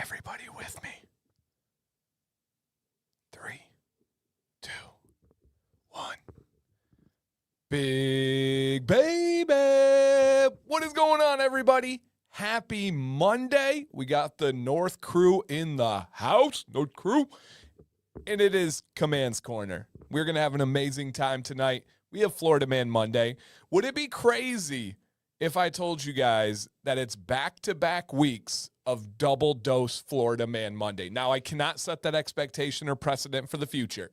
Everybody with me. 3, 2, 1. Big baby. What is going on, everybody? Happy Monday. We got the North crew in the house. North crew. And it is Command's Corner. We're going to have an amazing time tonight. We have Florida Man Monday. Would it be crazy if I told you guys that it's back-to-back weeks of double dose Florida Man Monday? Now, I cannot set that expectation or precedent for the future.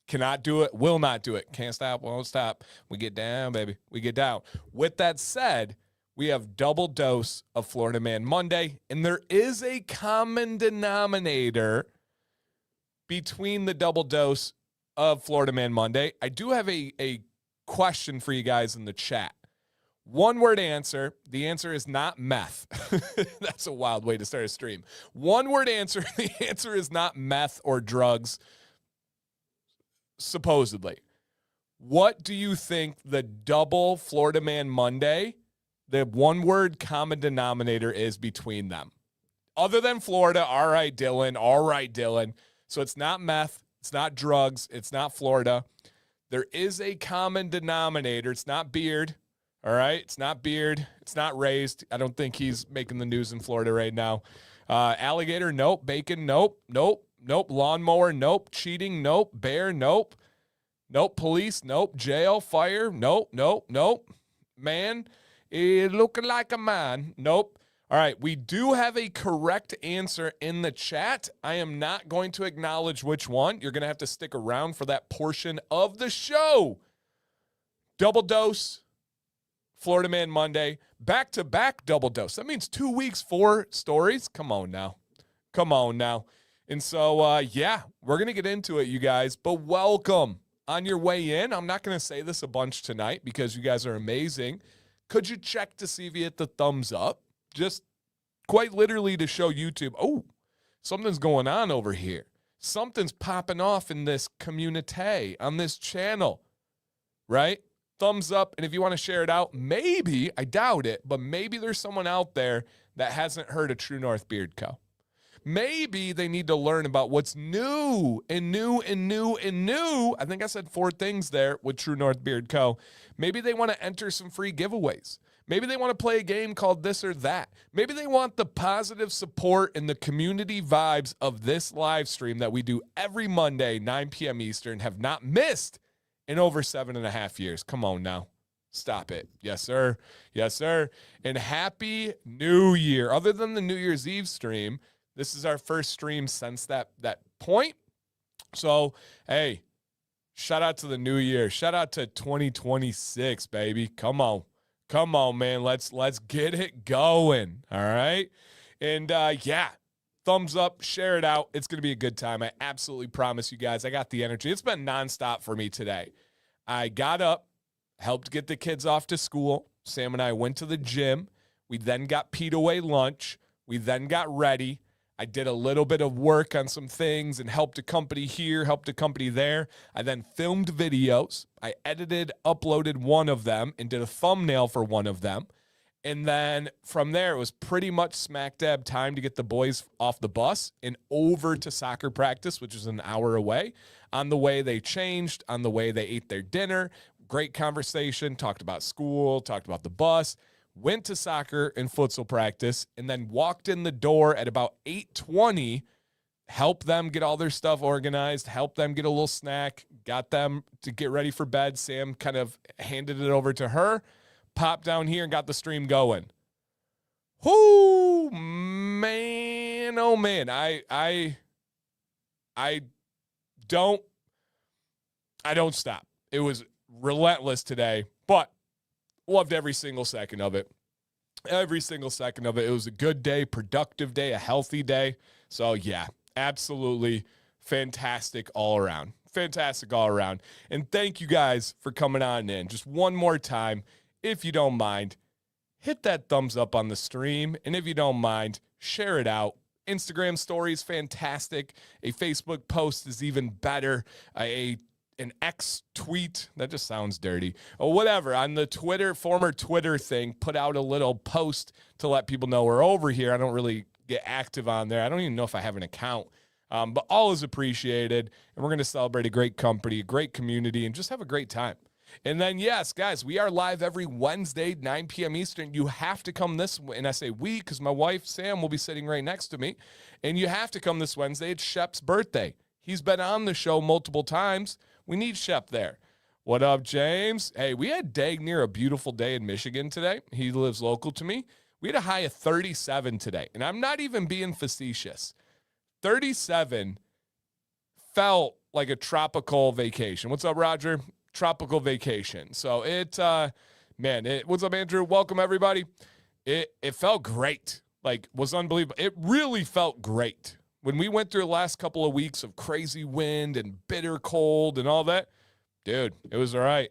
Cannot do it, will not do it. Can't stop, won't stop. We get down, baby. We get down. With that said, we have double dose of Florida Man Monday, and there is a common denominator between the double dose of Florida Man Monday. I do have a question for you guys in the chat. One word answer. The answer is not meth. That's a wild way to start a stream. One word answer. The answer is not meth or drugs, supposedly. What do you think the double Florida Man Monday, the one word common denominator is between them? Other than Florida, all right, Dylan. All right, Dylan. So it's not meth. It's not drugs. It's not Florida. There is a common denominator. It's not beard. All right. It's not beard. It's not raised. I don't think he's making the news in Florida right now. Alligator. Nope. Bacon. Nope. Nope. Nope. Lawnmower. Nope. Cheating. Nope. Bear. Nope. Nope. Police. Nope. Jail. Fire. Nope. Nope. Nope. Man. Looking like a man. Nope. All right. We do have a correct answer in the chat. I am not going to acknowledge which one. You're going to have to stick around for that portion of the show. Double dose. Florida Man Monday, back-to-back double dose. That means 2 weeks, 4 stories. Come on now. Come on now. And so, yeah, we're going to get into it, you guys. But welcome on your way in. I'm not going to say this a bunch tonight because you guys are amazing. Could you check to see if you hit the thumbs up? Just quite literally to show YouTube, oh, something's going on over here. Something's popping off in this community, on this channel, right? Thumbs up, and if you want to share it out, maybe, I doubt it, but maybe there's someone out there that hasn't heard of True North Beard Co. Maybe they need to learn about what's new and new and new and new. I think I said 4 things there with True North Beard Co. Maybe they want to enter some free giveaways. Maybe they want to play a game called this or that. Maybe they want the positive support and the community vibes of this live stream that we do every Monday, 9 p.m. Eastern, have not missed in over 7.5 years. Come on now. Stop it. Yes, sir. Yes, sir. And Happy New Year. Other than the New Year's Eve stream, this is our first stream since that point. So, hey, shout out to the new year. Shout out to 2026, baby. Come on. Come on, man. Let's get it going. All right. And yeah. Thumbs up, share it out. It's going to be a good time. I absolutely promise you guys. I got the energy. It's been nonstop for me today. I got up, helped get the kids off to school. Sam and I went to the gym. We then got peed away lunch. We then got ready. I did a little bit of work on some things and helped a company here, helped a company there. I then filmed videos. I edited, uploaded one of them, and did a thumbnail for one of them. And then from there, it was pretty much smack dab time to get the boys off the bus and over to soccer practice, which is an hour away. On the way, they changed. On the way, they ate their dinner. Great conversation. Talked about school, talked about the bus. Went to soccer and futsal practice, and then walked in the door at about 8:20, helped them get all their stuff organized, helped them get a little snack, got them to get ready for bed. Sam kind of handed it over to her. Popped down here and got the stream going. Whoo, man, oh man. I don't stop. It was relentless today, but loved every single second of it. Every single second of it. It was a good day, productive day, a healthy day. So yeah, absolutely fantastic all around. Fantastic all around. And thank you guys for coming on in. Just one more time. If you don't mind, hit that thumbs up on the stream. And if you don't mind, share it out. Instagram story is fantastic. A Facebook post is even better. An X tweet, that just sounds dirty, or whatever, on the Twitter, former Twitter thing, put out a little post to let people know we're over here. I don't really get active on there. I don't even know if I have an account. But all is appreciated, and we're going to celebrate a great company, a great community, and just have a great time. And then, yes, guys, we are live every Wednesday, 9 p.m. Eastern. You have to come this, and I say we because my wife, Sam, will be sitting right next to me, and you have to come this Wednesday. It's Shep's birthday. He's been on the show multiple times. We need Shep there. What up, James? Hey, we had dang near a beautiful day in Michigan today. He lives local to me. We had a high of 37 today, and I'm not even being facetious. 37 felt like a tropical vacation. What's up, Roger? Tropical vacation. So what's up, Andrew? Welcome, everybody. It felt great. Like, was unbelievable. It really felt great. When we went through the last couple of weeks of crazy wind and bitter cold and all that, dude, it was all right.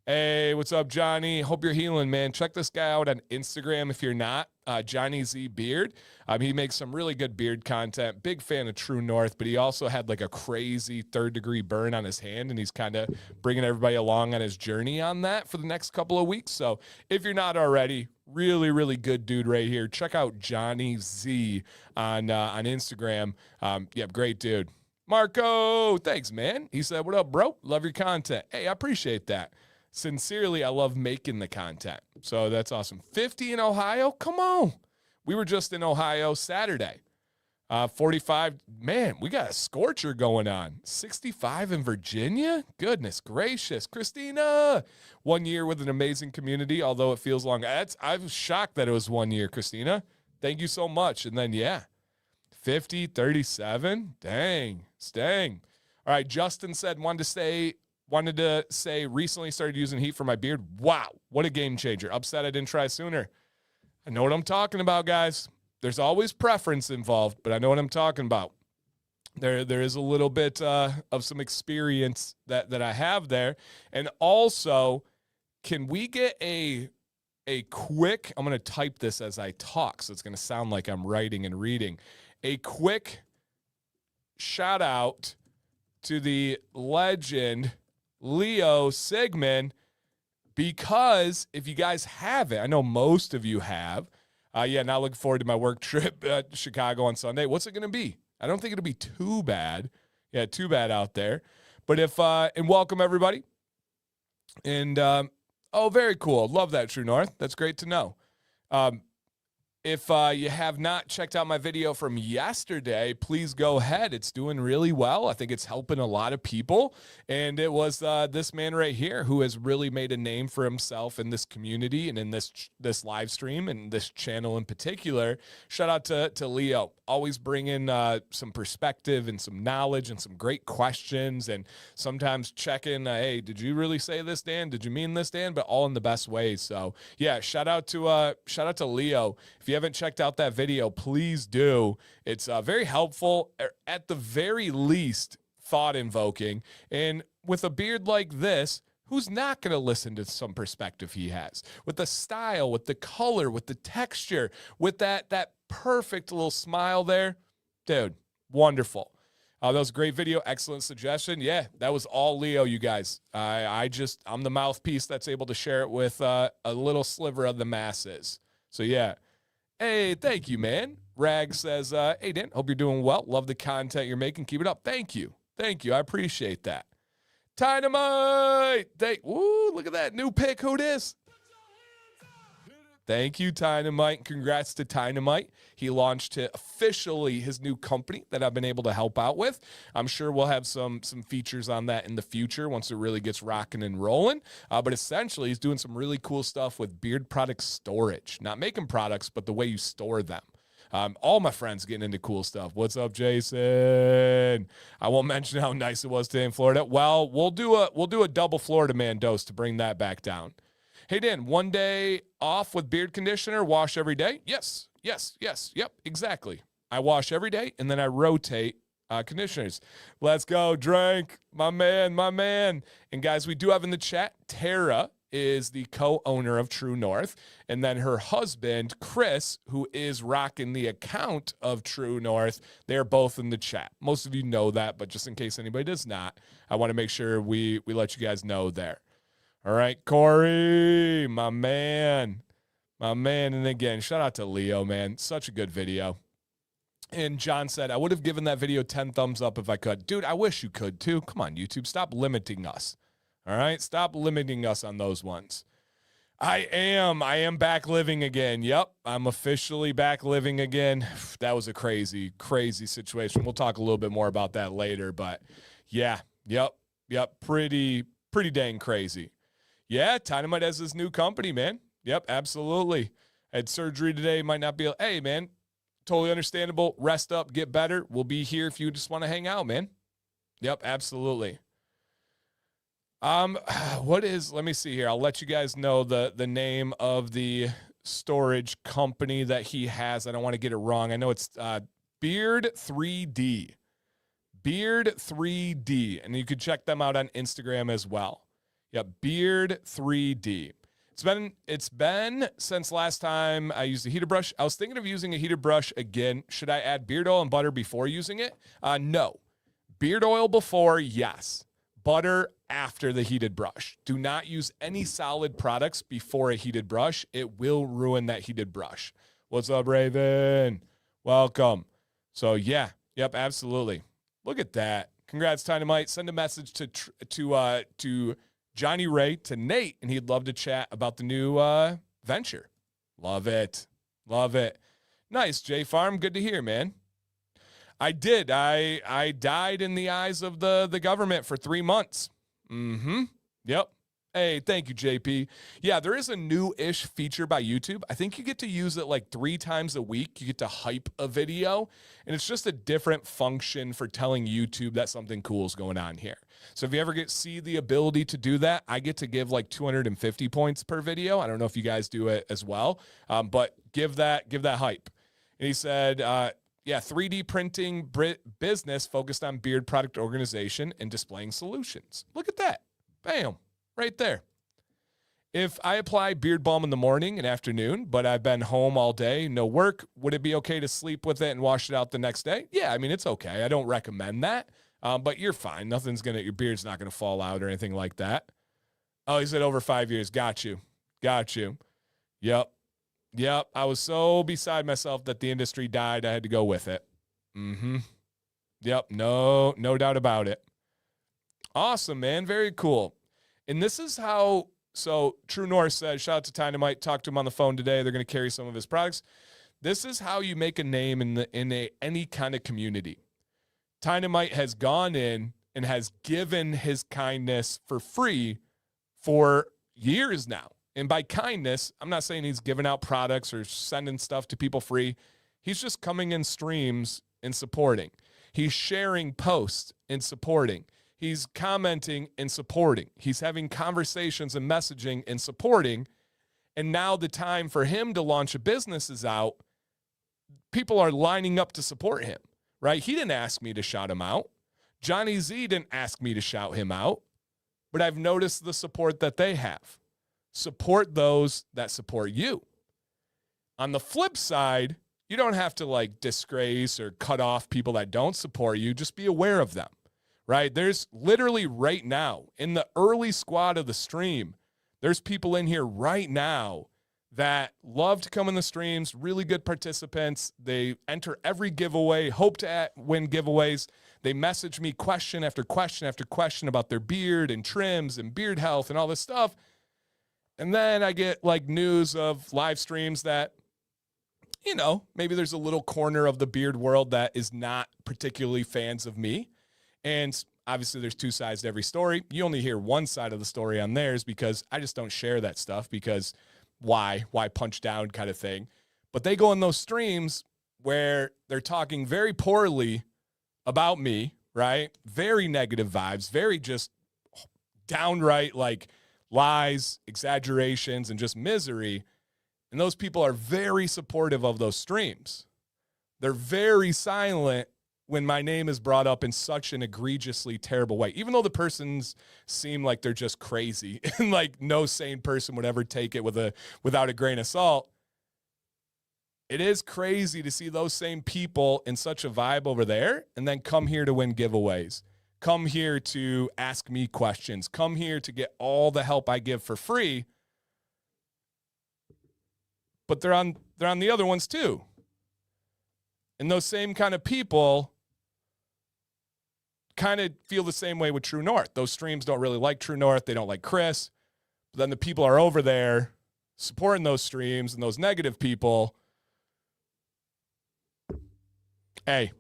Hey, what's up, Johnny? Hope you're healing, man. Check this guy out on Instagram if you're not. Johnny Z Beard. He makes some really good beard content. Big fan of True North, but he also had like a crazy 3rd-degree burn on his hand, and he's kind of bringing everybody along on his journey on that for the next couple of weeks. So if you're not already, really, really good dude right here. Check out Johnny Z on Instagram. Great dude. Marco, thanks, man. He said, what up, bro? Love your content. Hey, I appreciate that. Sincerely, I love making the content. So that's awesome. 50 in Ohio? Come on. We were just in Ohio Saturday. 45. Man, we got a scorcher going on. 65 in Virginia? Goodness gracious. Christina, 1 year with an amazing community, although it feels long. I was shocked that it was 1 year, Christina. Thank you so much. And then, 50, 37. Dang. Stang. All right, Justin said, wanted to say recently started using heat for my beard. Wow, what a game changer. Upset I didn't try sooner. I know what I'm talking about, guys. There's always preference involved, but I know what I'm talking about. There is a little bit of some experience that I have there. And also, can we get a quick, I'm going to type this as I talk, so it's going to sound like I'm writing and reading. A quick shout out to the legend Leo Sigmund, because if you guys haven't, I know most of you have. Not looking forward to my work trip to Chicago on Sunday. What's it going to be? I don't think it'll be too bad. Yeah, too bad out there. But and welcome everybody. And, very cool. Love that, True North. That's great to know. If you have not checked out my video from yesterday, please go ahead. It's doing really well. I think it's helping a lot of people. And it was this man right here who has really made a name for himself in this community and in this live stream and this channel in particular. Shout out to Leo. Always bringing some perspective and some knowledge and some great questions, and sometimes checking, hey, did you really say this, Dan? Did you mean this, Dan? But all in the best ways. So yeah, shout out to Leo. If you haven't checked out that video, please do. It's very helpful, at the very least, thought-invoking. And with a beard like this, who's not going to listen to some perspective he has? With the style, with the color, with the texture, with that perfect little smile there. Dude, wonderful. That was a great video. Excellent suggestion. Yeah, that was all Leo, you guys. I'm the mouthpiece that's able to share it with a little sliver of the masses. So yeah. Hey, thank you, man. Rag says, hey, Dan, hope you're doing well. Love the content you're making. Keep it up. Thank you. Thank you. I appreciate that. Dynamite. Woo, look at that new pick. Who this? Thank you, Dynamite. Congrats to Dynamite. He launched officially his new company that I've been able to help out with. I'm sure we'll have some features on that in the future once it really gets rocking and rolling. But essentially, he's doing some really cool stuff with beard product storage. Not making products, but the way you store them. All my friends getting into cool stuff. What's up, Jason? I won't mention how nice it was today in Florida. Well, we'll do a double Florida man dose to bring that back down. Hey, Dan, 1 day off with beard conditioner, wash every day? Yes, yep, exactly. I wash every day, and then I rotate conditioners. Let's go, Drank, my man. And guys, we do have in the chat, Tara is the co-owner of True North, and then her husband, Chris, who is rocking the account of True North. They're both in the chat. Most of you know that, but just in case anybody does not, I want to make sure we let you guys know there. All right, Corey, my man. And again, shout out to Leo, man. Such a good video. And John said, I would have given that video 10 thumbs up if I could. Dude, I wish you could too. Come on, YouTube. Stop limiting us. All right? Stop limiting us on those ones. I am back living again. Yep. I'm officially back living again. That was a crazy, crazy situation. We'll talk a little bit more about that later. But yeah. Yep. Pretty dang crazy. Yeah. Dynamite has this new company, man. Yep. Absolutely. I had surgery today. Might not be, hey, man. Totally understandable. Rest up, get better. We'll be here if you just want to hang out, man. Yep, absolutely. Let me see here. I'll let you guys know the name of the storage company that he has. I don't want to get it wrong. I know it's Beard 3D. Beard 3D. And you can check them out on Instagram as well. Yep, Beard 3D. It's been since last time I used a heater brush. I was thinking of using a heater brush again. Should I add beard oil and butter before using it? No. Beard oil before, yes. Butter after the heated brush. Do not use any solid products before a heated brush. It will ruin that heated brush. What's up, Raven? Welcome. So yeah, yep, absolutely. Look at that. Congrats, Dynamite. Send a message to Johnny Ray, to Nate, and he'd love to chat about the new venture. Love it. Love it. Nice, J Farm. Good to hear, man. I did. I died in the eyes of the government for 3 months. Mm-hmm. Yep. Hey, thank you, JP. Yeah, there is a new-ish feature by YouTube. I think you get to use it like 3 times a week. You get to hype a video, and it's just a different function for telling YouTube that something cool is going on here. So if you ever see the ability to do that, I get to give like 250 points per video. I don't know if you guys do it as well, but give that hype. And he said, yeah, 3D printing business focused on beard product organization and displaying solutions. Look at that. Bam. Right there. If I apply beard balm in the morning and afternoon, but I've been home all day, no work, would it be okay to sleep with it and wash it out the next day? Yeah, I mean, it's okay. I don't recommend that, but you're fine. Your beard's not going to fall out or anything like that. Oh, he said over 5 years. Got you. Yep. I was so beside myself that the industry died. I had to go with it. Mm-hmm. Yep. No doubt about it. Awesome, man. Very cool. And this is how, so True North says, shout out to Dynamite, talked to him on the phone today. They're going to carry some of his products. This is how you make a name in any kind of community. Dynamite has gone in and has given his kindness for free for years now. And by kindness, I'm not saying he's giving out products or sending stuff to people free. He's just coming in streams and supporting. He's sharing posts and supporting. He's commenting and supporting. He's having conversations and messaging and supporting. And now the time for him to launch a business is out. People are lining up to support him, right? He didn't ask me to shout him out. Johnny Z didn't ask me to shout him out. But I've noticed the support that they have. Support those that support you. On the flip side, you don't have to like disgrace or cut off people that don't support you. Just be aware of them. Right? There's literally right now in the early squad of the stream, there's people in here right now that love to come in the streams, really good participants. They enter every giveaway, hope to win giveaways. They message me question after question after question about their beard and trims and beard health and all this stuff. And then I get like news of live streams that, maybe there's a little corner of the beard world that is not particularly fans of me. And obviously there's 2 sides to every story. You only hear one side of the story on theirs because I just don't share that stuff because why punch down kind of thing. But they go in those streams where they're talking very poorly about me, right? Very negative vibes, very just downright like lies, exaggerations, and just misery. And those people are very supportive of those streams. They're very silent when my name is brought up in such an egregiously terrible way, even though the persons seem like they're just crazy and like no sane person would ever take it without a grain of salt. It is crazy to see those same people in such a vibe over there and then come here to win giveaways, come here to ask me questions, come here to get all the help I give for free. But they're on the other ones too. And those same kind of people kind of feel the same way with True North. Those streams don't really like True North. They don't like Chris. But then the people are over there supporting those streams, and those negative people, hey,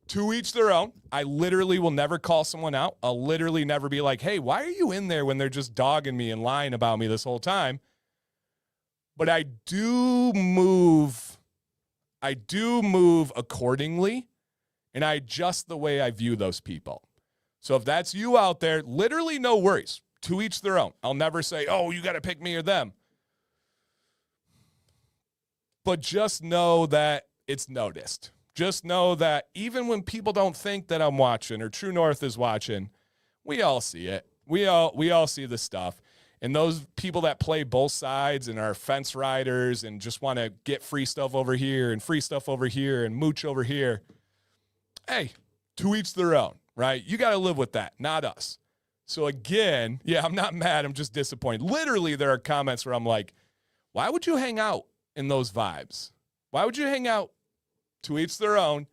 to each their own. I literally will never call someone out. I'll literally never be like, hey, why are you in there when they're just dogging me and lying about me this whole time? But I do move accordingly, and I adjust the way I view those people. So if that's you out there, literally no worries. To each their own. I'll never say, oh, you got to pick me or them. But just know that it's noticed. Just know that even when people don't think that I'm watching or True North is watching, we all see it. We all see the stuff. And those people that play both sides and are fence riders and just want to get free stuff over here and free stuff over here and mooch over here, hey, to each their own, right? You got to live with that, not us. So again, yeah, I'm not mad. I'm just disappointed. Literally, there are comments where I'm like, why would you hang out in those vibes? Why would you hang out? To each their own.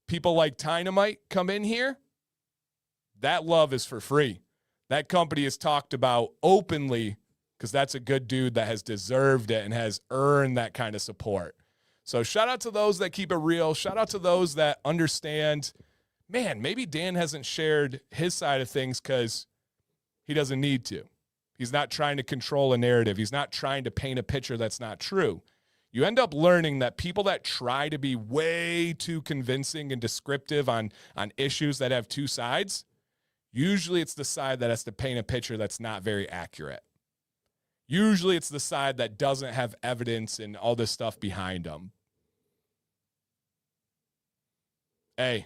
People like Dynamite come in here. That love is for free. That company is talked about openly because that's a good dude that has deserved it and has earned that kind of support. So shout out to those that keep it real. Shout out to those that understand, man, maybe Dan hasn't shared his side of things because he doesn't need to. He's not trying to control a narrative. He's not trying to paint a picture that's not true. You end up learning that people that try to be way too convincing and descriptive on issues that have two sides, usually it's the side that has to paint a picture that's not very accurate. Usually it's the side that doesn't have evidence and all this stuff behind them. Hey,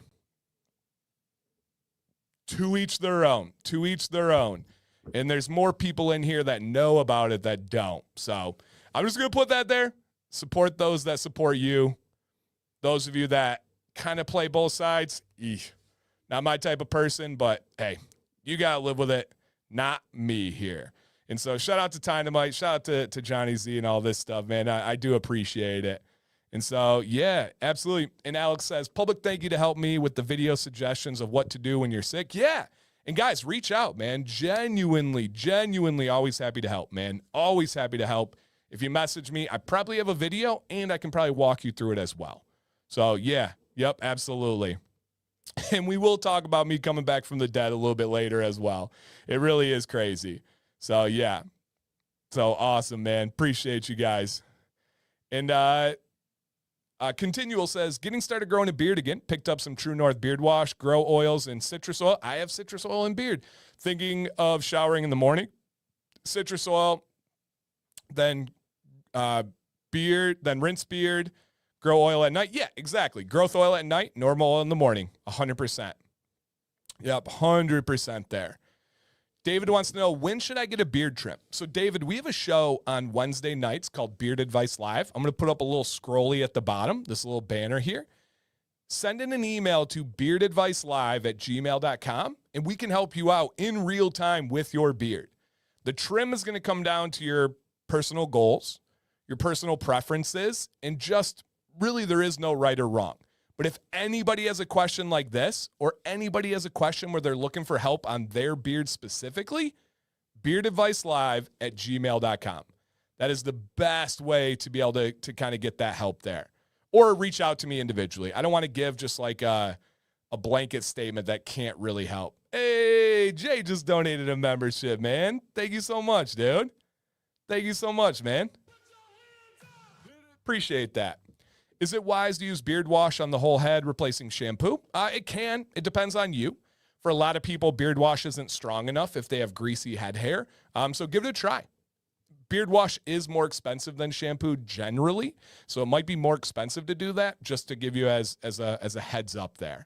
to each their own, to each their own. And there's more people in here that know about it that don't. So I'm just going to put that there. Support those that support you. Those of you that kind of play both sides, not my type of person, but hey, you got to live with it. Not me here. And so shout out to Dynamite, shout out to Johnny Z and all this stuff, man. I do appreciate it. And so, yeah, absolutely. And Alex says, public thank you to help me with the video suggestions of what to do when you're sick. Yeah. And guys, reach out, man. Genuinely always happy to help, man. Always happy to help. If you message me, I probably have a video and I can probably walk you through it as well. So yeah, yep, absolutely. And we will talk about me coming back from the dead a little bit later as well. It really is crazy. So yeah, so awesome, man. Appreciate you guys. And Continual says, getting started growing a beard again. Picked up some True North beard wash, grow oils, and citrus oil. I have citrus oil and beard. Thinking of showering in the morning. Citrus oil, then beard, then rinse beard, grow oil at night. Yeah, exactly. Growth oil at night, normal oil in the morning. 100%. Yep, 100% there. David wants to know, when should I get a beard trim? So, David, we have a show on Wednesday nights called Beard Advice Live. I'm going to put up a little scrolly at the bottom, this little banner here. Send in an email to beardadvicelive@gmail.com, and we can help you out in real time with your beard. The trim is going to come down to your personal goals, your personal preferences, and just really there is no right or wrong. But if anybody has a question like this, or anybody has a question where they're looking for help on their beard specifically, beardadvicelive@gmail.com. That is the best way to be able to kind of get that help there. Or reach out to me individually. I don't want to give just like a blanket statement that can't really help. Hey, Jay just donated a membership, man. Thank you so much, dude. Thank you so much, man. Appreciate that. Is it wise to use beard wash on the whole head replacing shampoo? It can. It depends on you. For a lot of people, beard wash isn't strong enough if they have greasy head hair. So give it a try. Beard wash is more expensive than shampoo generally, so it might be more expensive to do that, just to give you as a heads up there.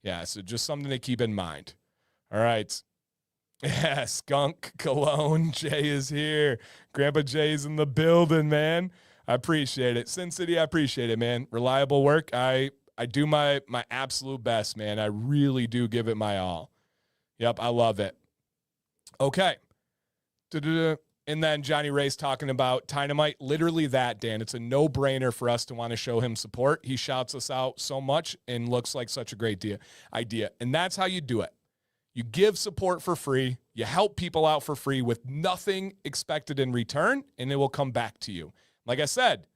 Yeah, so just something to keep in mind. All right. Yeah, Skunk Cologne. Jay is here. Grandpa Jay's in the building, man. I appreciate it. Sin City, I appreciate it, man. Reliable work. I do my absolute best, man. I really do give it my all. Yep, I love it. Okay. And then Johnny Ray's talking about Dynamite. Literally that, Dan. It's a no-brainer for us to want to show him support. He shouts us out so much and looks like such a great idea. And that's how you do it. You give support for free. You help people out for free with nothing expected in return, and it will come back to you. Like I said,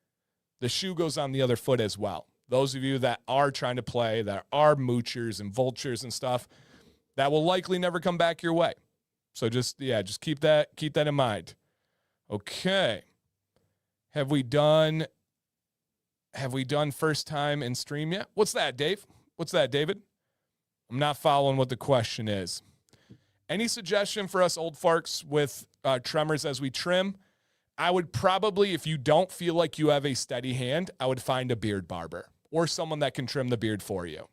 the shoe goes on the other foot as well. Those of you that are trying to play, that are moochers and vultures and stuff, that will likely never come back your way. So just keep that in mind. Okay. Have we done first time in stream yet? What's that, Dave? What's that, David? I'm not following what the question is. Any suggestion for us old farts with tremors as we trim? I would probably, if you don't feel like you have a steady hand, I would find a beard barber or someone that can trim the beard for you.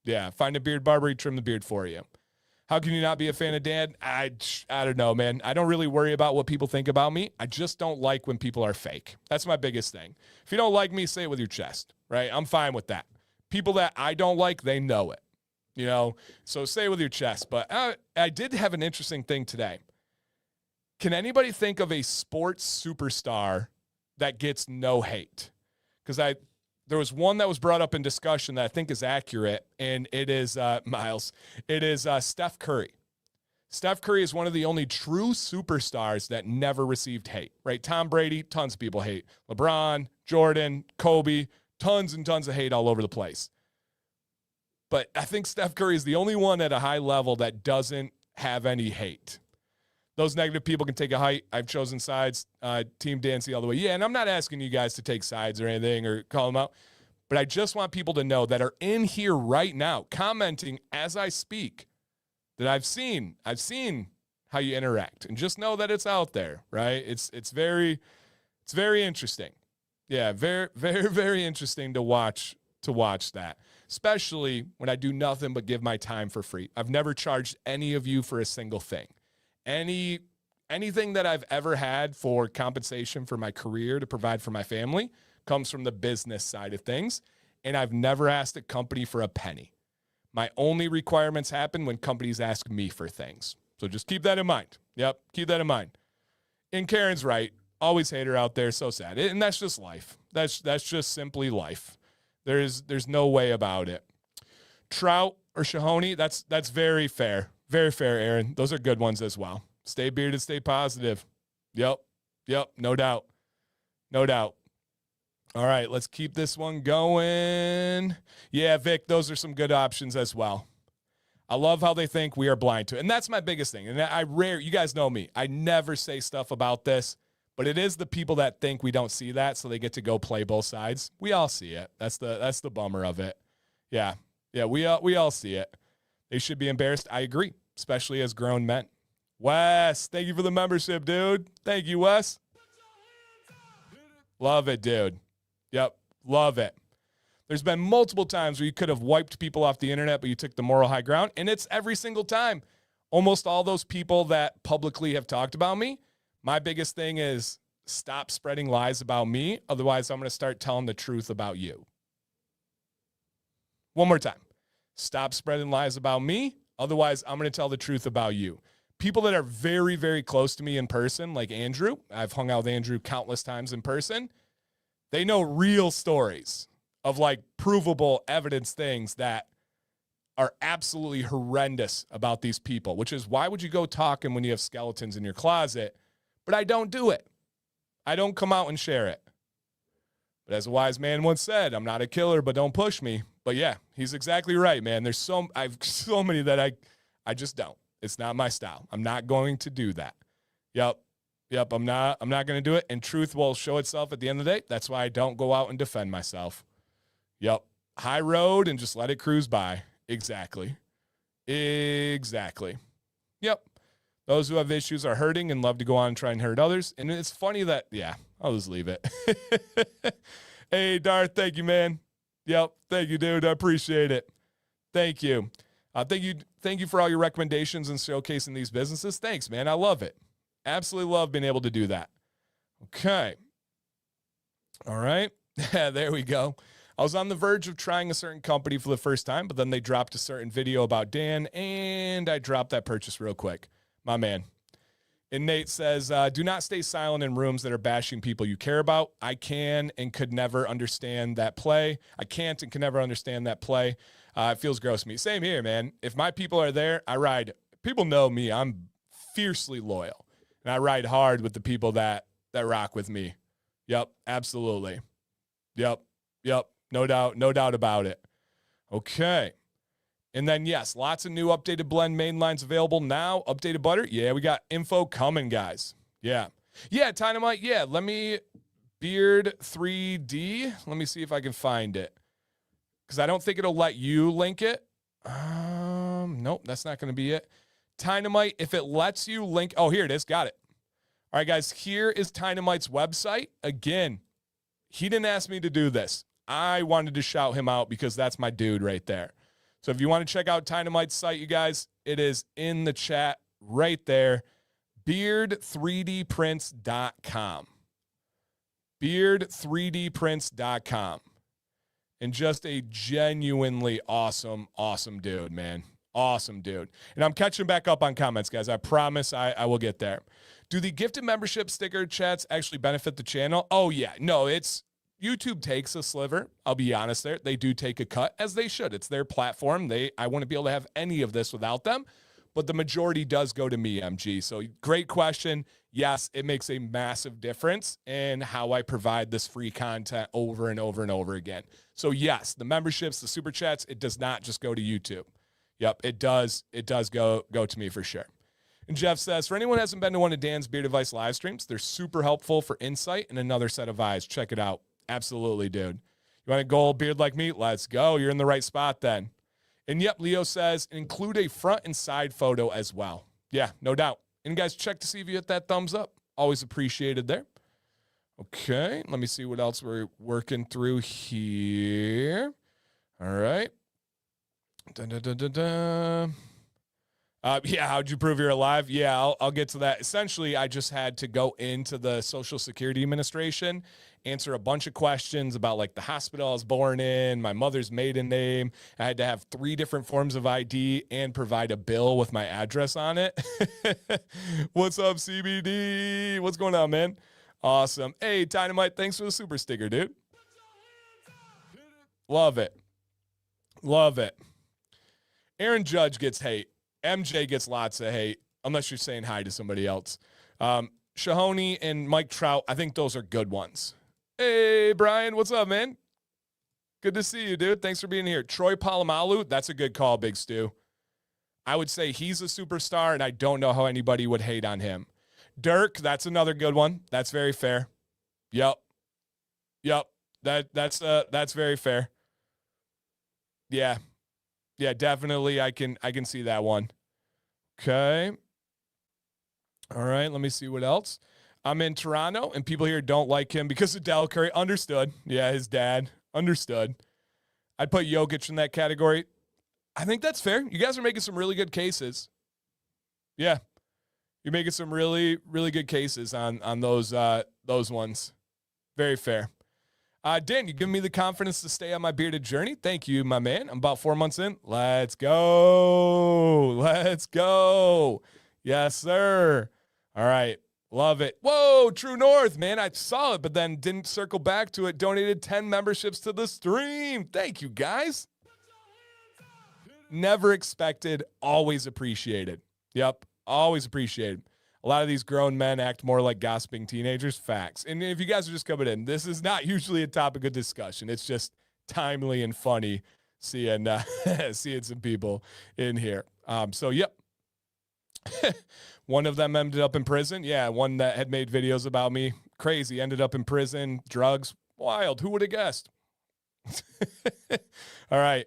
Yeah, find a beard barber, trim the beard for you. How can you not be a fan of Dan? I don't know, man. I don't really worry about what people think about me. I just don't like when people are fake. That's my biggest thing. If you don't like me, say it with your chest, right? I'm fine with that. People that I don't like, they know it, you know? So say it with your chest. But I did have an interesting thing today. Can anybody think of a sports superstar that gets no hate? Because there was one that was brought up in discussion that I think is accurate, and it is, Miles, it is Steph Curry. Steph Curry is one of the only true superstars that never received hate, right? Tom Brady, tons of people hate. LeBron, Jordan, Kobe, tons and tons of hate all over the place. But I think Steph Curry is the only one at a high level that doesn't have any hate. Those negative people can take a hike. I've chosen sides, Team Dancy all the way. Yeah, and I'm not asking you guys to take sides or anything or call them out, but I just want people to know that are in here right now commenting as I speak that I've seen how you interact, and just know that it's out there, right? It's very interesting. Yeah, very, very, very interesting to watch that, especially when I do nothing but give my time for free. I've never charged any of you for a single thing. Anything that I've ever had for compensation for my career to provide for my family comes from the business side of things, and I've never asked a company for a penny. My only requirements happen when companies ask me for things. So just keep that in mind. Yep, keep that in mind. And Karen's right. Always hater out there, so sad. And that's just life. That's just simply life. There's no way about it. Trout or Shahoney, that's very fair. Very fair, Aaron. Those are good ones as well. Stay bearded, stay positive. Yep, no doubt. No doubt. All right, let's keep this one going. Yeah, Vic, those are some good options as well. I love how they think we are blind to it. And that's my biggest thing. And you guys know me. I never say stuff about this, but it is the people that think we don't see that, so they get to go play both sides. We all see it. That's the bummer of it. Yeah, we all see it. They should be embarrassed. I agree, especially as grown men. Wes, thank you for the membership, dude. Thank you, Wes. Love it, dude. Yep, love it. There's been multiple times where you could have wiped people off the internet, but you took the moral high ground, and it's every single time. Almost all those people that publicly have talked about me, my biggest thing is stop spreading lies about me. Otherwise, I'm going to start telling the truth about you. One more time. Stop spreading lies about me. Otherwise, I'm going to tell the truth about you. People that are very, very close to me in person, like Andrew, I've hung out with Andrew countless times in person. They know real stories of like provable evidence things that are absolutely horrendous about these people, which is why would you go talking when you have skeletons in your closet? But I don't do it. I don't come out and share it. But as a wise man once said, I'm not a killer, but don't push me. But yeah, he's exactly right, man. I've so many that I just don't. It's not my style. I'm not going to do that. Yep, I'm not going to do it. And truth will show itself at the end of the day. That's why I don't go out and defend myself. Yep. High road and just let it cruise by. Exactly. Yep. Those who have issues are hurting and love to go on and try and hurt others. And it's funny that, yeah, I'll just leave it. Hey, Darth, thank you, man. Yep. Thank you, dude. I appreciate it. Thank you. Thank you for all your recommendations and showcasing these businesses. Thanks, man. I love it. Absolutely love being able to do that. Okay. All right. There we go. I was on the verge of trying a certain company for the first time, but then they dropped a certain video about Dan, and I dropped that purchase real quick. My man. And Nate says, do not stay silent in rooms that are bashing people you care about. I can and could never understand that play. I can't and can never understand that play. It feels gross to me. Same here, man. If my people are there, I ride. People know me. I'm fiercely loyal. And I ride hard with the people that rock with me. Yep, absolutely. Yep. No doubt about it. Okay. And then, yes, lots of new updated blend main lines available now. Updated butter. Yeah, we got info coming, guys. Yeah, Dynamite. Yeah, let me Beard 3D. Let me see if I can find it. Because I don't think it'll let you link it. Nope, that's not going to be it. Dynamite, if it lets you link. Oh, here it is. Got it. All right, guys, here is Dynamite's website. Again, he didn't ask me to do this. I wanted to shout him out because that's my dude right there. So if you want to check out Dynamite's site, you guys, it is in the chat right there. Beard3dprints.com. Beard3dprints.com. And just a genuinely awesome dude, man. Awesome dude. And I'm catching back up on comments, guys. I promise I will get there. Do the gifted membership sticker chats actually benefit the channel? Oh, yeah. No, it's YouTube takes a sliver. I'll be honest there. They do take a cut, as they should. It's their platform. I wouldn't be able to have any of this without them. But the majority does go to me, MG. So great question. Yes, it makes a massive difference in how I provide this free content over and over and over again. So yes, the memberships, the super chats, it does not just go to YouTube. Yep, it does. It does go to me for sure. And Jeff says, for anyone who hasn't been to one of Dan's Beard Advice live streams, they're super helpful for insight and another set of eyes. Check it out. Absolutely, dude. You want a gold beard like me? Let's go. You're in the right spot then. And yep, Leo says, include a front and side photo as well. Yeah, no doubt. And guys, check to see if you hit that thumbs up. Always appreciated there. Okay, let me see what else we're working through here. All right. Yeah, how'd you prove you're alive? Yeah, I'll get to that. Essentially, I just had to go into the Social Security Administration, answer a bunch of questions about like the hospital I was born in, my mother's maiden name. I had to have 3 different forms of ID and provide a bill with my address on it. What's up, CBD? What's going on, man? Awesome. Hey, Dynamite, thanks for the super sticker, dude. Love it. Love it. Aaron Judge gets hate. MJ gets lots of hate, unless you're saying hi to somebody else. Shahoney and Mike Trout, I think those are good ones. Hey, Brian, what's up, man? Good to see you, dude. Thanks for being here. Troy Polamalu, that's a good call, Big Stu. I would say he's a superstar, and I don't know how anybody would hate on him. Dirk, that's another good one. That's very fair. Yep. That's very fair. Yeah, definitely. I can see that one. Okay. All right. Let me see what else. I'm in Toronto, and people here don't like him because of Del Curry. Understood. Yeah, his dad. Understood. I'd put Jokic in that category. I think that's fair. You guys are making some really good cases. Yeah, you're making some really, really good cases on those ones. Very fair. Dan, you giving me the confidence to stay on my bearded journey. Thank you, my man. I'm about 4 months in. Let's go. Let's go. Yes, sir. All right. Love it. Whoa, True North, man. I saw it, but then didn't circle back to it. Donated 10 memberships to the stream. Thank you, guys. Never expected, always appreciated. Yep, always appreciated. A lot of these grown men act more like gossiping teenagers. Facts. And if you guys are just coming in, this is not usually a topic of discussion. It's just timely and funny seeing some people in here. So, yep. One of them ended up in prison. Yeah, one that had made videos about me. Crazy. Ended up in prison. Drugs. Wild. Who would have guessed? All right.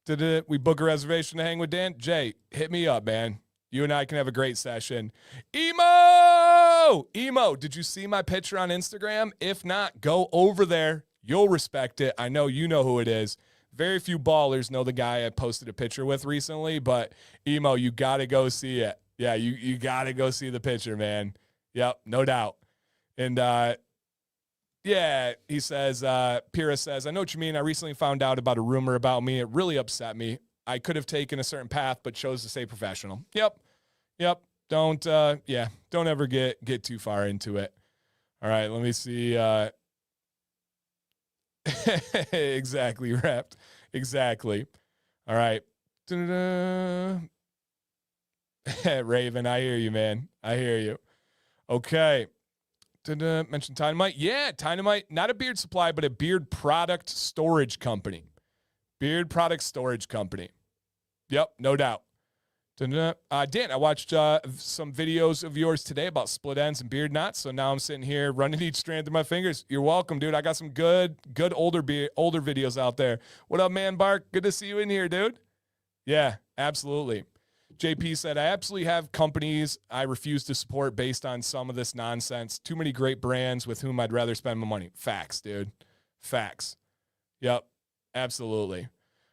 Did we book a reservation to hang with Dan? Jay, hit me up, man. You and I can have a great session. Emo, did you see my picture on Instagram? If not, go over there. You'll respect it. I know you know who it is. Very few ballers know the guy I posted a picture with recently, but Emo, you got to go see it. Yeah, you got to go see the picture, man. Yep, no doubt. And, yeah, he says, Pira says, I know what you mean. I recently found out about a rumor about me. It really upset me. I could have taken a certain path, but chose to stay professional. Yep. don't ever get too far into it. All right, let me see. Exactly, wrapped. Exactly. All right. Raven, I hear you, man. I hear you. Okay. Mention Dynamite. Yeah, Dynamite, not a beard supply, but a beard product storage company. Beard product storage company. Yep, no doubt. Dan, I watched some videos of yours today about split ends and beard knots. So now I'm sitting here running each strand through my fingers. You're welcome, dude. I got some good older videos out there. What up, man, Bark? Good to see you in here, dude. Yeah, absolutely. JP said, I absolutely have companies I refuse to support based on some of this nonsense. Too many great brands with whom I'd rather spend my money. Facts, dude. Facts. Yep, absolutely.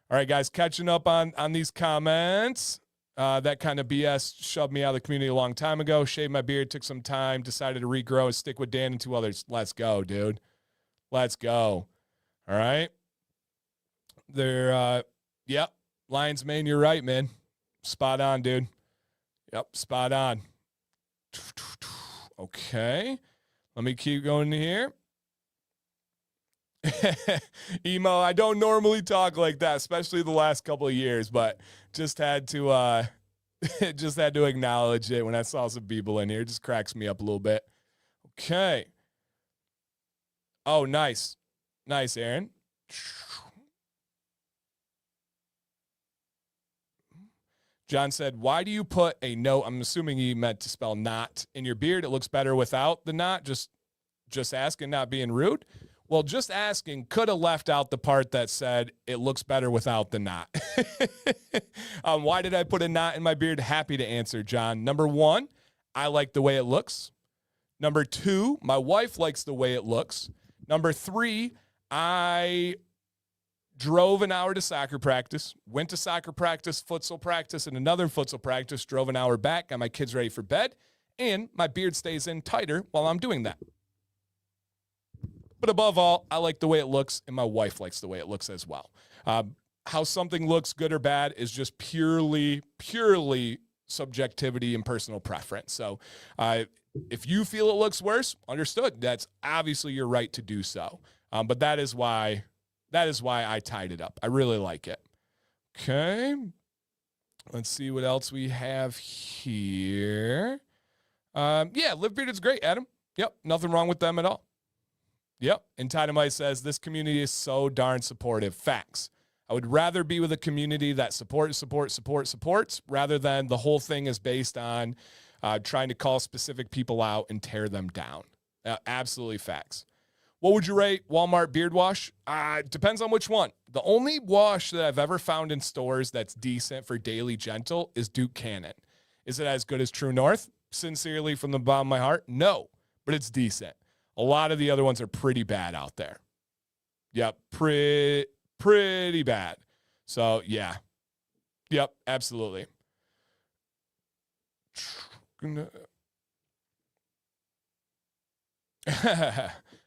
All right, guys, catching up on these comments. That kind of BS shoved me out of the community a long time ago. Shaved my beard, took some time, decided to regrow and stick with Dan and 2 others. Let's go, dude. Let's go. All right. Yep. Lions Mane, you're right, man. Spot on, dude. Yep, spot on. Okay. Let me keep going here. Emo, I don't normally talk like that, especially the last couple of years, but just had to acknowledge it when I saw some people in here. It just cracks me up a little bit. Okay. Oh, nice. Nice, Aaron. John said, why do you put a note? I'm assuming he meant to spell knot in your beard. It looks better without the knot. Just asking, not being rude. Well, just asking could have left out the part that said it looks better without the knot. Why did I put a knot in my beard? Happy to answer, John. Number 1, I like the way it looks. Number 2, my wife likes the way it looks. Number 3, I drove an hour to soccer practice, went to soccer practice, futsal practice, and another futsal practice, drove an hour back, got my kids ready for bed, and my beard stays in tighter while I'm doing that. But above all, I like the way it looks, and my wife likes the way it looks as well. How something looks good or bad is just purely subjectivity and personal preference. So if you feel it looks worse, understood. That's obviously your right to do so. But that is why I tied it up. I really like it. Okay. Let's see what else we have here. Yeah, Live Bearded's great, Adam. Yep, nothing wrong with them at all. Yep. And Dynamite says, this community is so darn supportive. Facts. I would rather be with a community that supports rather than the whole thing is based on trying to call specific people out and tear them down. Absolutely facts. What would you rate Walmart beard wash? Depends on which one. The only wash that I've ever found in stores that's decent for Daily Gentle is Duke Cannon. Is it as good as True North? Sincerely, from the bottom of my heart, no, but it's decent. A lot of the other ones are pretty bad out there. Yep, pretty bad. So, yeah. Yep, absolutely. I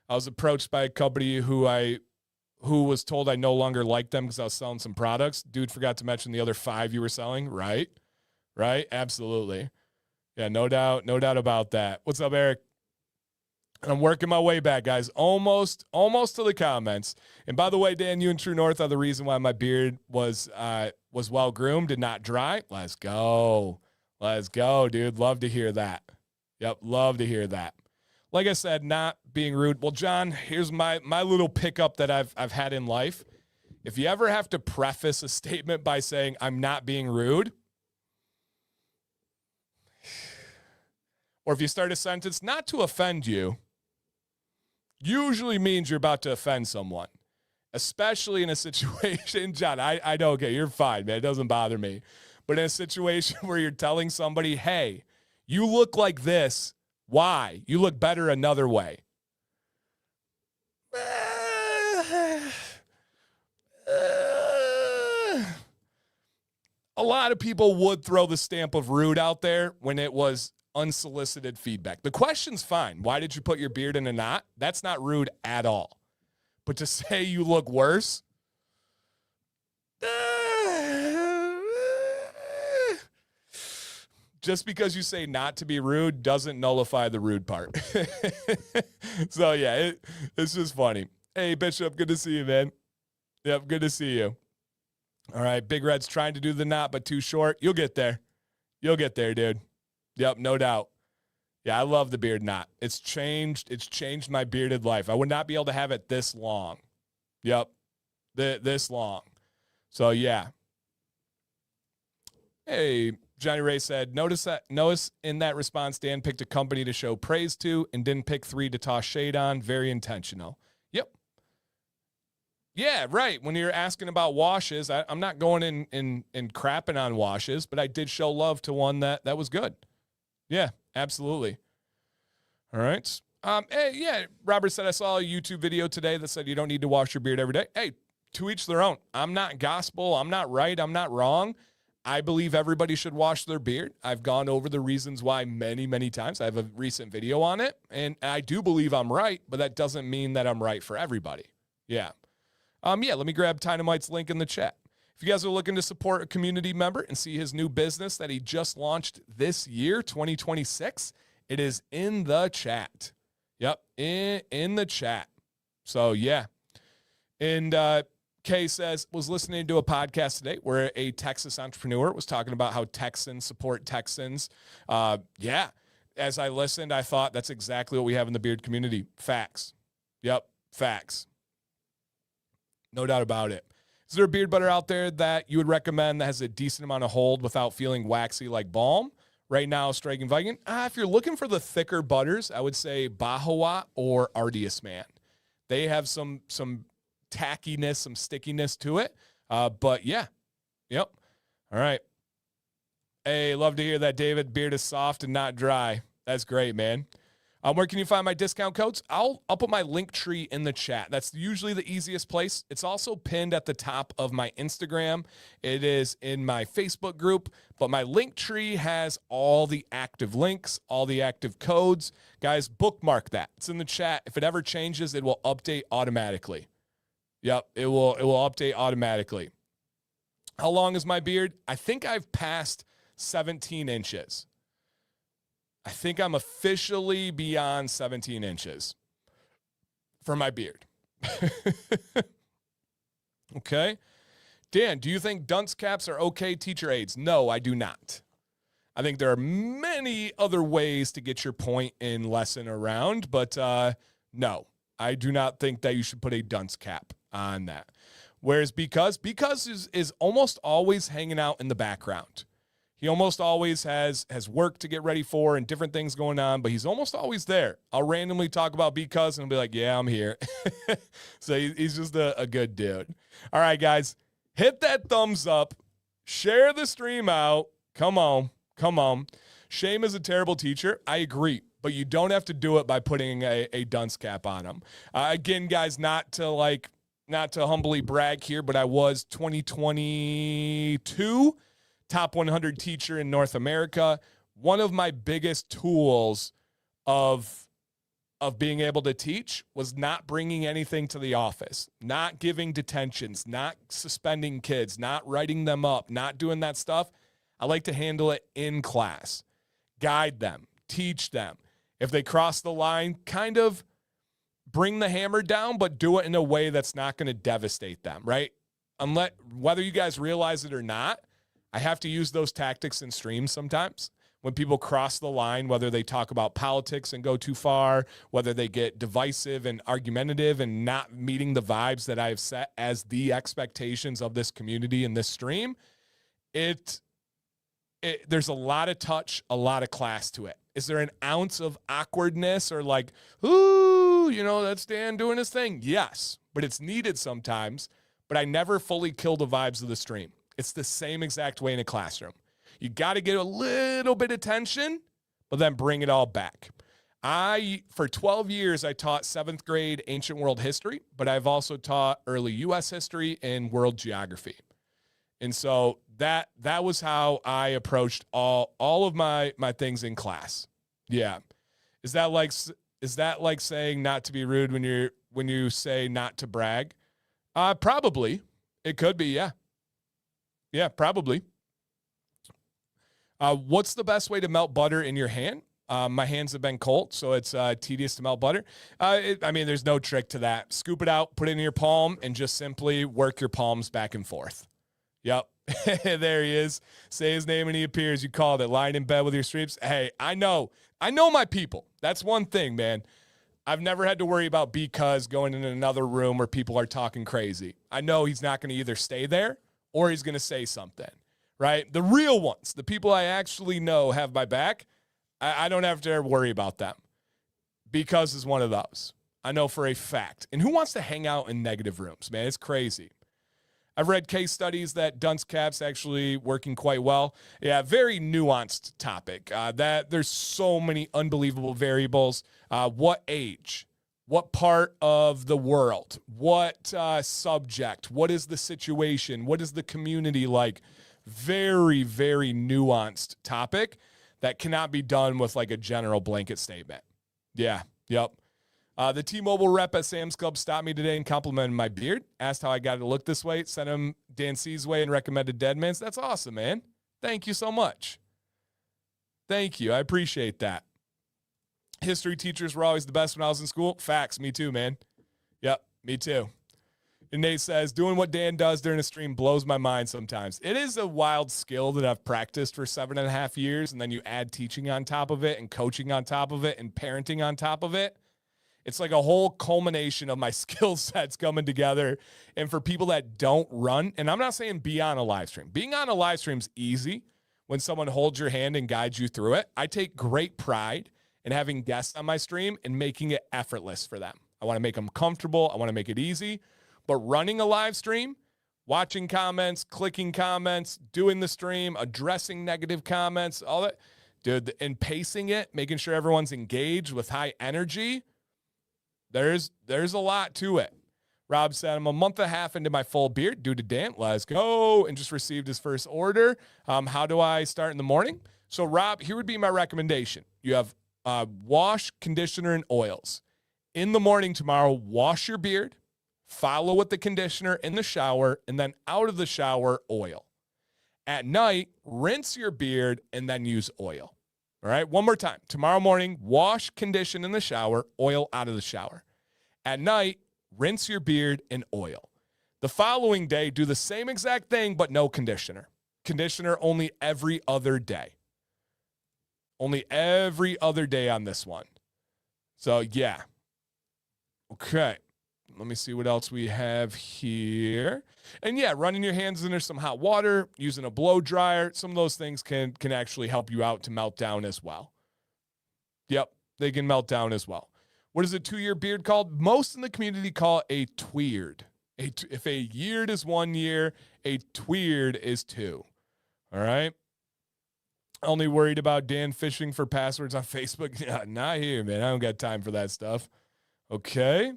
was approached by a company who was told I no longer liked them because I was selling some products. Dude forgot to mention the other 5 you were selling, right? Right? Absolutely. Yeah, no doubt about that. What's up, Eric? I'm working my way back, guys. Almost to the comments. And by the way, Dan, you and True North are the reason why my beard was well groomed and not dry. Let's go, dude. Love to hear that. Yep, love to hear that. Like I said, not being rude. Well, John, here's my little pickup that I've had in life. If you ever have to preface a statement by saying I'm not being rude, or if you start a sentence not to offend you, usually means you're about to offend someone, especially in a situation, John, I know, okay, you're fine, man. It doesn't bother me. But in a situation where you're telling somebody, hey, you look like this. Why? You look better another way. A lot of people would throw the stamp of rude out there when it was unsolicited feedback. The question's fine. Why did you put your beard in a knot? That's not rude at all. But to say you look worse, just because you say not to be rude doesn't nullify the rude part. So, yeah, it's just funny. Hey, Bishop, good to see you, man. Yep, good to see you. All right, Big Red's trying to do the knot, but too short. You'll get there. You'll get there, dude. Yep, no doubt. Yeah, I love the beard knot. It's changed my bearded life. I would not be able to have it this long. Yep, this long. So, yeah. Hey, Johnny Ray said, notice in that response, Dan picked a company to show praise to and didn't pick 3 to toss shade on. Very intentional. Yep. Yeah, right. When you're asking about washes, I'm not going in crapping on washes, but I did show love to one that was good. Yeah, absolutely. All right. Hey, yeah, Robert said, I saw a YouTube video today that said you don't need to wash your beard every day. Hey, to each their own. I'm not gospel. I'm not right. I'm not wrong. I believe everybody should wash their beard. I've gone over the reasons why many, many times. I have a recent video on it, and I do believe I'm right, but that doesn't mean that I'm right for everybody. Yeah. Yeah, let me grab Dynamite's link in the chat. If you guys are looking to support a community member and see his new business that he just launched this year, 2026, it is in the chat. Yep, in the chat. So, yeah. And Kay says, was listening to a podcast today where a Texas entrepreneur was talking about how Texans support Texans. Yeah, as I listened, I thought that's exactly what we have in the beard community. Facts. Yep, facts. No doubt about it. Is there a beard butter out there that you would recommend that has a decent amount of hold without feeling waxy like balm? Right now, Striking Viking. If you're looking for the thicker butters, I would say Bahawat or Ardius Man. They have some tackiness, some stickiness to it. But yeah. Yep. All right. Hey, love to hear that, David. Beard is soft and not dry. That's great, man. Where can you find my discount codes? I'll put my link tree in the chat. That's usually the easiest place. It's also pinned at the top of my Instagram. It is in my Facebook group, but my link tree has all the active links, all the active codes. Guys, bookmark that. It's in the chat. If it ever changes, it will update automatically. Yep, it will update automatically. How long is my beard? I think I've passed 17 inches. I think I'm officially beyond 17 inches for my beard. Okay. Dan, do you think dunce caps are okay teacher aids? No, I do not. I think there are many other ways to get your point in lesson around, but no, I do not think that you should put a dunce cap on that. Whereas because is almost always hanging out in the background. He almost always has work to get ready for and different things going on, but he's almost always there. I'll randomly talk about because and I'll be like, yeah, I'm here. So he's just a good dude. All right, guys, hit that thumbs up. Share the stream out. Come on. Shame is a terrible teacher. I agree, but you don't have to do it by putting a dunce cap on him. Again, guys, not to humbly brag here, but I was 2022 top 100 teacher in North America. One of my biggest tools of being able to teach was not bringing anything to the office, not giving detentions, not suspending kids, not writing them up, not doing that stuff. I like to handle it in class, guide them, teach them. If they cross the line, kind of bring the hammer down, but do it in a way that's not going to devastate them, right? Whether you guys realize it or not, I have to use those tactics in streams sometimes. When people cross the line, whether they talk about politics and go too far, whether they get divisive and argumentative and not meeting the vibes that I've set as the expectations of this community in this stream, there's a lot of touch, a lot of class to it. Is there an ounce of awkwardness or like, ooh, that's Dan doing his thing? Yes, but it's needed sometimes, but I never fully kill the vibes of the stream. It's the same exact way in a classroom. You got to get a little bit of tension, but then bring it all back. For 12 years, I taught 7th grade ancient world history, but I've also taught early U.S. history and world geography. And so that was how I approached all of my things in class. Yeah. Is that like saying not to be rude when you say not to brag? Probably. It could be, yeah. Yeah, probably. What's the best way to melt butter in your hand? My hands have been cold, so it's tedious to melt butter. There's no trick to that. Scoop it out, put it in your palm, and just simply work your palms back and forth. Yep. There he is. Say his name and he appears. You called it. Lying in bed with your streams. Hey, I know my people. That's one thing, man. I've never had to worry about because going in another room where people are talking crazy. I know he's not going to either stay there or he's going to say something, right? The real ones, the people I actually know have my back, I don't have to worry about them. Because is one of those. I know for a fact. And who wants to hang out in negative rooms, man? It's crazy. I've read case studies that dunce caps actually working quite well. Yeah, very nuanced topic. That there's so many unbelievable variables. What age? What part of the world? What subject? What is the situation? What is the community like? Very, very nuanced topic that cannot be done with like a general blanket statement. Yeah, yep. The T-Mobile rep at Sam's Club stopped me today and complimented my beard. Asked how I got it to look this way. Sent him Dan C's way and recommended Deadman's. That's awesome, man. Thank you so much. Thank you. I appreciate that. History teachers were always the best when I was in school. Facts. Me too, man. Yep, me too. And Nate says, doing what Dan does during a stream blows my mind sometimes. It is a wild skill that I've practiced for 7.5 years, and then you add teaching on top of it and coaching on top of it and parenting on top of it. It's like a whole culmination of my skill sets coming together. And for people that don't run, and I'm not saying be on a live stream. Being on a live stream is easy when someone holds your hand and guides you through it. I take great pride in having guests on my stream and making it effortless for them. I want to make them comfortable. I want to make it easy. But running a live stream, watching comments, clicking comments, doing the stream, addressing negative comments, all that, dude, and pacing it, making sure everyone's engaged with high energy, there's a lot to it. Rob said, I'm a month and a half into my full beard due to Dan. Let's go. And just received his first order. How do I start in the morning? So, Rob, here would be my recommendation. You have wash, conditioner, and oils. In the morning tomorrow, wash your beard, follow with the conditioner in the shower, and then out of the shower, oil. At night, rinse your beard and then use oil. All right, one more time. Tomorrow morning, wash, condition in the shower, oil out of the shower. At night, rinse your beard and oil. The following day, do the same exact thing, but no conditioner. Conditioner only every other day. Only every other day on this one. So, yeah. Okay. Let me see what else we have here. And yeah, running your hands under some hot water, using a blow dryer, some of those things can actually help you out to melt down as well. Yep, they can melt down as well. What is a 2-year beard called? Most in the community call it a tweerd. If a yeared is 1 year, a tweerd is 2. All right? Only worried about Dan fishing for passwords on Facebook. Yeah, not here, man. I don't got time for that stuff. Okay.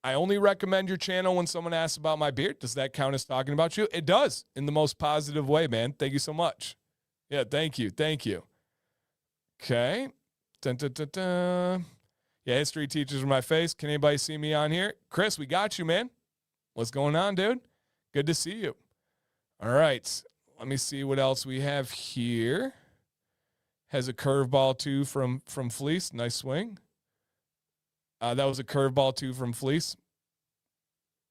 I only recommend your channel when someone asks about my beard. Does that count as talking about you? It does, in the most positive way, man. Thank you so much. Yeah, thank you. Thank you. Okay. Dun, dun, dun, dun. Yeah, history teachers are my face. Can anybody see me on here? Chris, we got you, man. What's going on, dude? Good to see you. All right. Let me see what else we have here. Has a curveball, too, from Fleece. Nice swing. That was a curveball, too, from Fleece.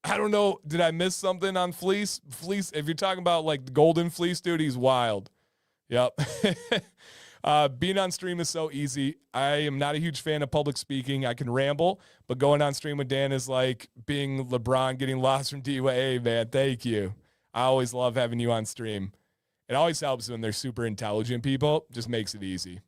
I don't know. Did I miss something on Fleece? Fleece, if you're talking about, like, the golden Fleece, dude, he's wild. Yep. Being on stream is so easy. I am not a huge fan of public speaking. I can ramble, but going on stream with Dan is like being LeBron getting lost from D-Way. Man, thank you. I always love having you on stream. It always helps when they're super intelligent people. Just makes it easy.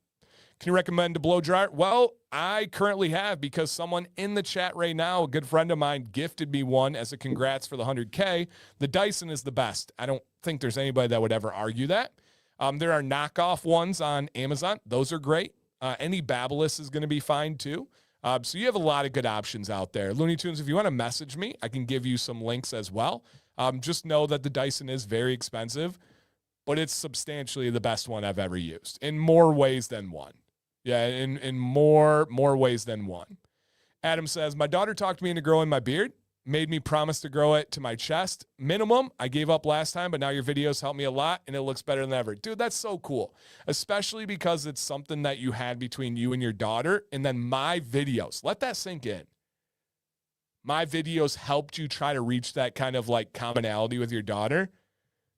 Can you recommend a blow dryer? Well, I currently have, because someone in the chat right now, a good friend of mine, gifted me one as a congrats for the 100K. The Dyson is the best. I don't think there's anybody that would ever argue that. There are knockoff ones on Amazon. Those are great. Any Babyliss is going to be fine too. So you have a lot of good options out there. Looney Tunes, if you want to message me, I can give you some links as well. Just know that the Dyson is very expensive, but it's substantially the best one I've ever used in more ways than one. Yeah, in more ways than one. Adam says, my daughter talked me into growing my beard. made me promise to grow it to my chest minimum. I gave up last time, but now your videos help me a lot and it looks better than ever. Dude, that's so cool, especially because it's something that you had between you and your daughter. And then my videos, let that sink in. My videos helped you try to reach that kind of like commonality with your daughter.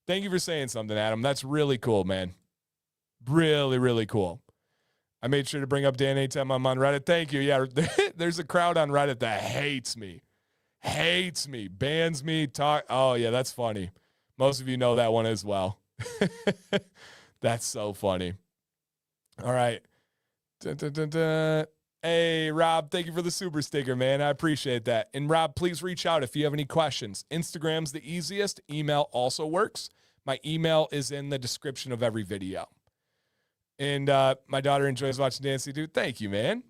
Thank you for saying something, Adam. That's really cool, man. Really, really cool. I made sure to bring up Dan anytime I'm on Reddit. Thank you. Yeah, there's a crowd on Reddit that hates me, bans me, talk. Oh, yeah, that's funny. Most of you know that one as well. That's so funny. All right. Dun, dun, dun, dun. Hey, Rob, thank you for the super sticker, man. I appreciate that. And Rob, please reach out if you have any questions. Instagram's the easiest. Email also works. My email is in the description of every video. And my daughter enjoys watching Nancy do. Thank you, man.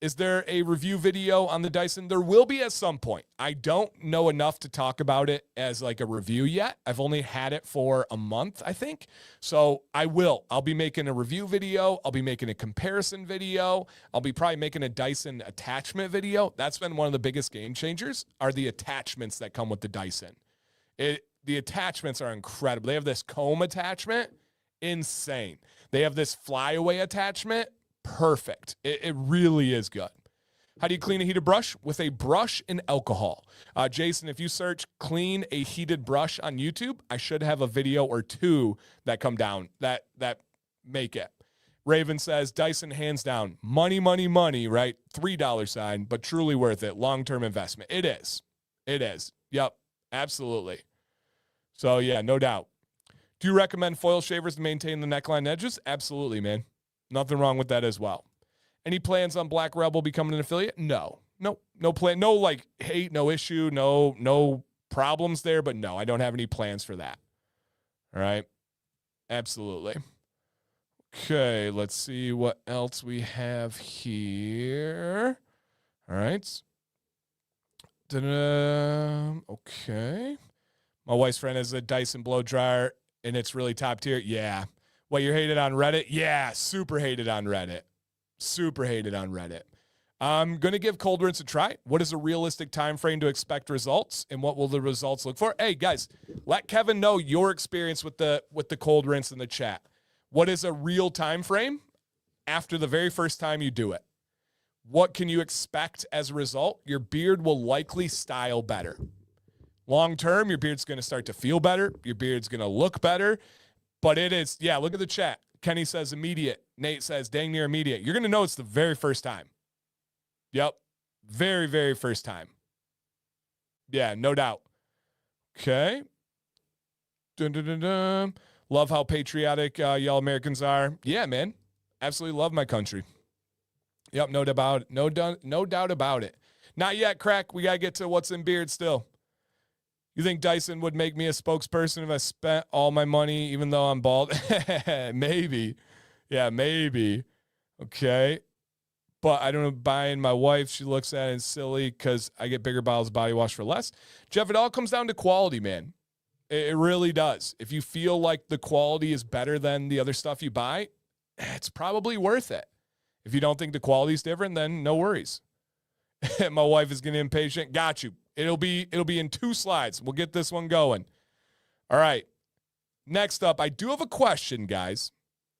Is there a review video on the Dyson? There will be at some point. I don't know enough to talk about it as like a review yet. I've only had it for a month, I think. So I will. I'll be making a review video. I'll be making a comparison video. I'll be probably making a Dyson attachment video. That's been one of the biggest game changers, are the attachments that come with the Dyson. The attachments are incredible. They have this comb attachment, insane. They have this flyaway attachment, perfect. It really is good. How do you clean a heated brush? With a brush and alcohol. Jason, if you search clean a heated brush on YouTube, I should have a video or two that come down that make it. Raven says, Dyson hands down. Money, money, money, right? $3 sign, but truly worth it. Long-term investment. It is. It is. Yep, absolutely. So, yeah, no doubt. Do you recommend foil shavers to maintain the neckline edges? Absolutely, man. Nothing wrong with that as well. Any plans on Black Rebel becoming an affiliate? No plan. No like hate, no issue, no problems there, but no, I don't have any plans for that. All right. Absolutely. Okay, let's see what else we have here. All right. Okay. My wife's friend has a Dyson blow dryer and it's really top tier. Yeah. What, you're hated on Reddit? Yeah, super hated on Reddit. Super hated on Reddit. I'm going to give cold rinse a try. What is a realistic time frame to expect results, and what will the results look for? Hey, guys, let Kevin know your experience with the cold rinse in the chat. What is a real time frame after the very first time you do it? What can you expect as a result? Your beard will likely style better. Long term, your beard's going to start to feel better. Your beard's going to look better. But it is, yeah, look at the chat. Kenny says immediate. Nate says dang near immediate. You're going to know it's the very first time. Yep. Very, very first time. Yeah, no doubt. Okay. Dun, dun, dun, dun. Love how patriotic y'all Americans are. Yeah, man. Absolutely love my country. Yep, no doubt about it. No doubt about it. Not yet, Crack. We got to get to what's in beard still. You think Dyson would make me a spokesperson if I spent all my money, even though I'm bald? Maybe. Yeah, maybe. Okay. But I don't know, buying my wife, she looks at it and silly because I get bigger bottles of body wash for less. Jeff, it all comes down to quality, man. It really does. If you feel like the quality is better than the other stuff you buy, it's probably worth it. If you don't think the quality is different, then no worries. My wife is getting impatient. Got you. It'll be in 2 slides. We'll get this one going. All right. Next up, I do have a question, guys.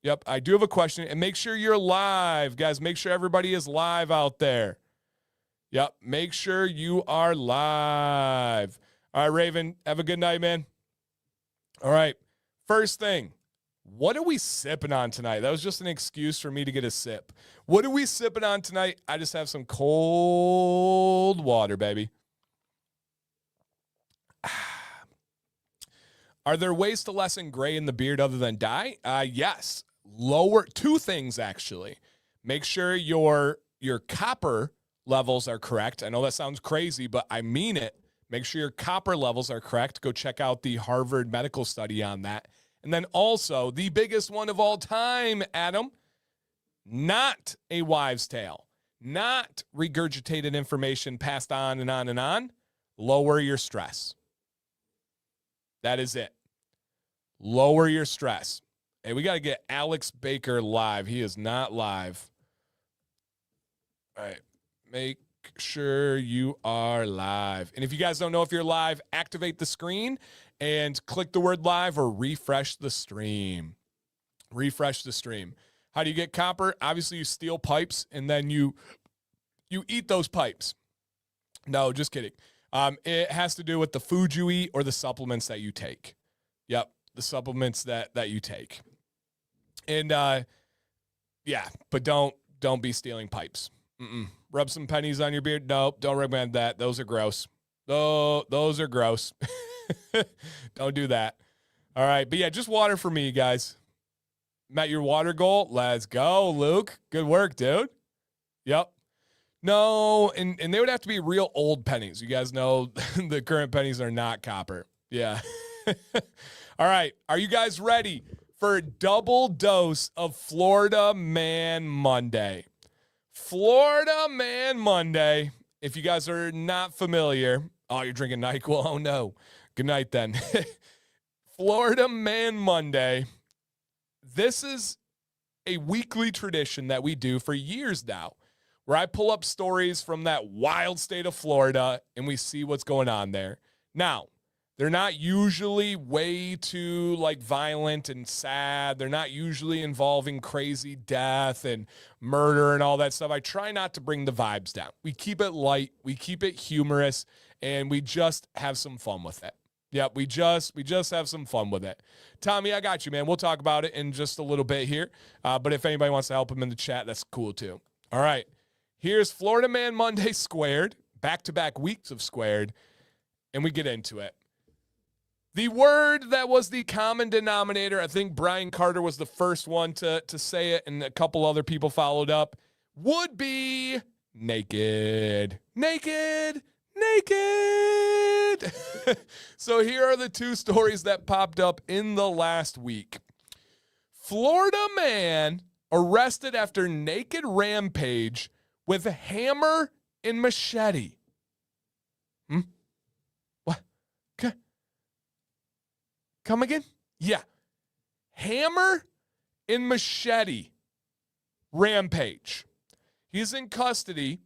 Yep, I do have a question. And make sure you're live, guys. Make sure everybody is live out there. Yep, make sure you are live. All right, Raven, have a good night, man. All right. First thing, what are we sipping on tonight? That was just an excuse for me to get a sip. What are we sipping on tonight? I just have some cold water, baby. Are there ways to lessen gray in the beard other than dye? Yes. Lower 2 things, actually. Make sure your copper levels are correct. I know that sounds crazy, but I mean it. Make sure your copper levels are correct. Go check out the Harvard medical study on that. And then also, the biggest one of all time, Adam, not a wives' tale, not regurgitated information passed on and on and on. Lower your stress. That is it. Lower your stress. Hey, we got to get Alex Baker live. He is not live. All right. Make sure you are live. And if you guys don't know if you're live, activate the screen and click the word live or refresh the stream. Refresh the stream. How do you get copper? Obviously, you steal pipes and then you eat those pipes. No, just kidding. It has to do with the food you eat or the supplements that you take. Yep, the supplements that you take. And yeah, but don't be stealing pipes. Rub some pennies on your beard. Nope, don't recommend that. Those are gross. Oh, those are gross. Don't do that. All right, but yeah, just water for me, guys. Met your water goal. Let's go, Luke. Good work, dude. Yep. No, and they would have to be real old pennies. You guys know the current pennies are not copper. Yeah. All right. Are you guys ready for a double dose of Florida Man Monday? Florida Man Monday. If you guys are not familiar, oh, you're drinking NyQuil. Oh, no. Good night then. Florida Man Monday. This is a weekly tradition that we do for years now, where I pull up stories from that wild state of Florida and we see what's going on there. Now, they're not usually way too violent and sad. They're not usually involving crazy death and murder and all that stuff. I try not to bring the vibes down. We keep it light, we keep it humorous, and we just have some fun with it. Yep, we just have some fun with it. Tommy, I got you, man. We'll talk about it in just a little bit here. But if anybody wants to help him in the chat, that's cool too. All right. Here's Florida Man Monday squared, back-to-back weeks of squared, and we get into it. The word that was the common denominator, I think Brian Carter was the first one to say it, and a couple other people followed up, would be naked. Naked. Naked. So here are the two stories that popped up in the last week. Florida man arrested after naked rampage with a hammer and machete. What? Okay. Come again? Yeah. Hammer and machete rampage. He's in custody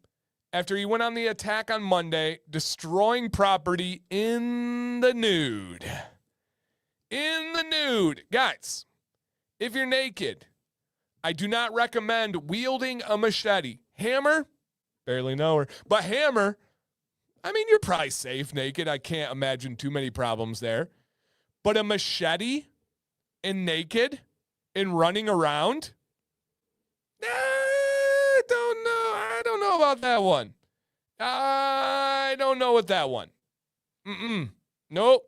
after he went on the attack on Monday, destroying property in the nude. In the nude. Guys, if you're naked, I do not recommend wielding a machete. Hammer, barely know her, but hammer, I mean, you're probably safe naked. I can't imagine too many problems there. But a machete and naked and running around? I don't know. I don't know about that one. I don't know with that one. Nope.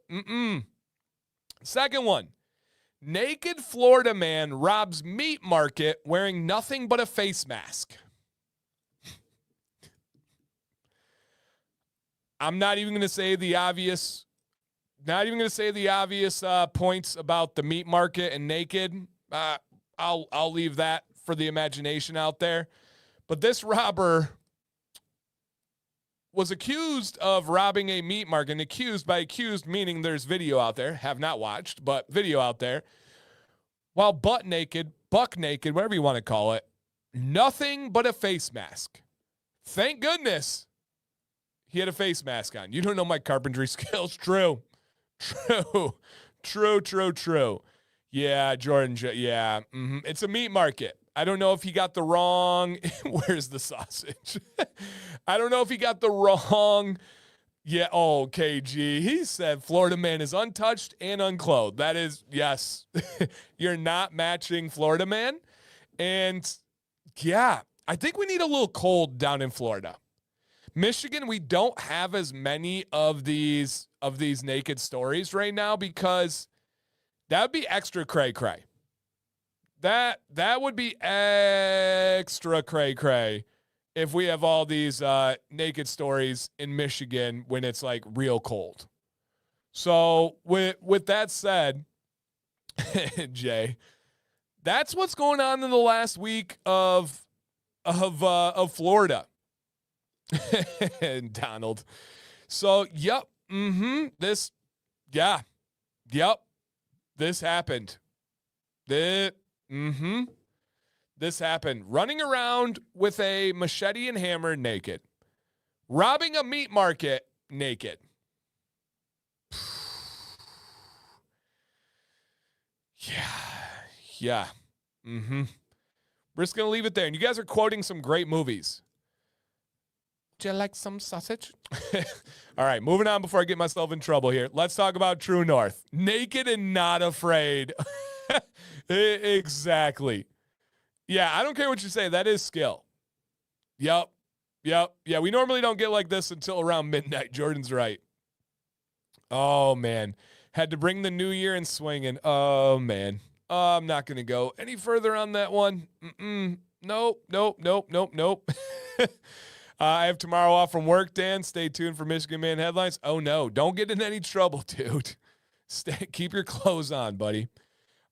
Second one. Naked Florida man robs meat market wearing nothing but a face mask. I'm not even going to say the obvious. Not even going to say the obvious points about the meat market and naked. I'll leave that for the imagination out there. But this robber was accused of robbing a meat market. And accused meaning there's video out there. Have not watched, but video out there. While buck naked, whatever you want to call it, nothing but a face mask. Thank goodness he had a face mask on. You don't know my carpentry skills. True. Yeah, Jordan. Yeah. It's a meat market. I don't know if he got the wrong. Where's the sausage? I don't know if he got the wrong. Yeah. Oh, KG. He said Florida man is untouched and unclothed. That is, yes. You're not matching Florida man. And yeah, I think we need a little cold down in Florida. Michigan, we don't have as many of these naked stories right now because that would be extra cray-cray. That would be extra cray-cray if we have all these naked stories in Michigan when it's real cold. So with that said, Jay, that's what's going on in the last week of Florida. And Donald. So, yep. This happened. This happened. Running around with a machete and hammer naked. Robbing a meat market naked. Yeah. Mm-hmm. We're just going to leave it there. And you guys are quoting some great movies. Would you like some sausage? All right, moving on before I get myself in trouble here. Let's talk about True North. Naked and not afraid. Exactly. Yeah, I don't care what you say. That is skill. Yep. Yeah, we normally don't get like this until around midnight. Jordan's right. Oh, man. Had to bring the new year in swinging. Oh, man. I'm not going to go any further on that one. Nope. I have tomorrow off from work, Dan. Stay tuned for Michigan Man headlines. Oh, no. Don't get in any trouble, dude. Keep your clothes on, buddy.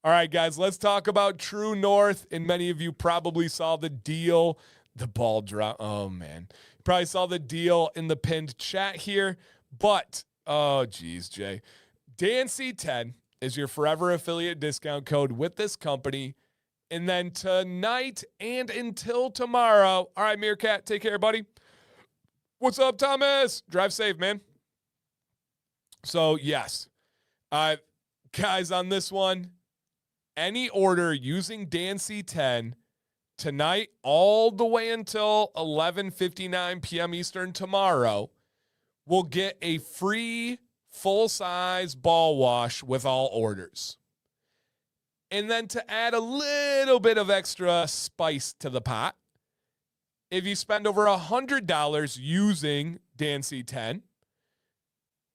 All right, guys, let's talk about True North. And many of you probably saw the deal. The ball drop. Oh, man. You probably saw the deal in the pinned chat here. But, oh, geez, Jay. DanC10 is your forever affiliate discount code with this company. And then tonight and until tomorrow. All right, Meerkat, take care, buddy. What's up, Thomas? Drive safe, man. So, yes. Guys, on this one, any order using DanC10 tonight all the way until 11:59 p.m. Eastern tomorrow will get a free full-size ball wash with all orders. And then to add a little bit of extra spice to the pot, if you spend over $100 using DanC10,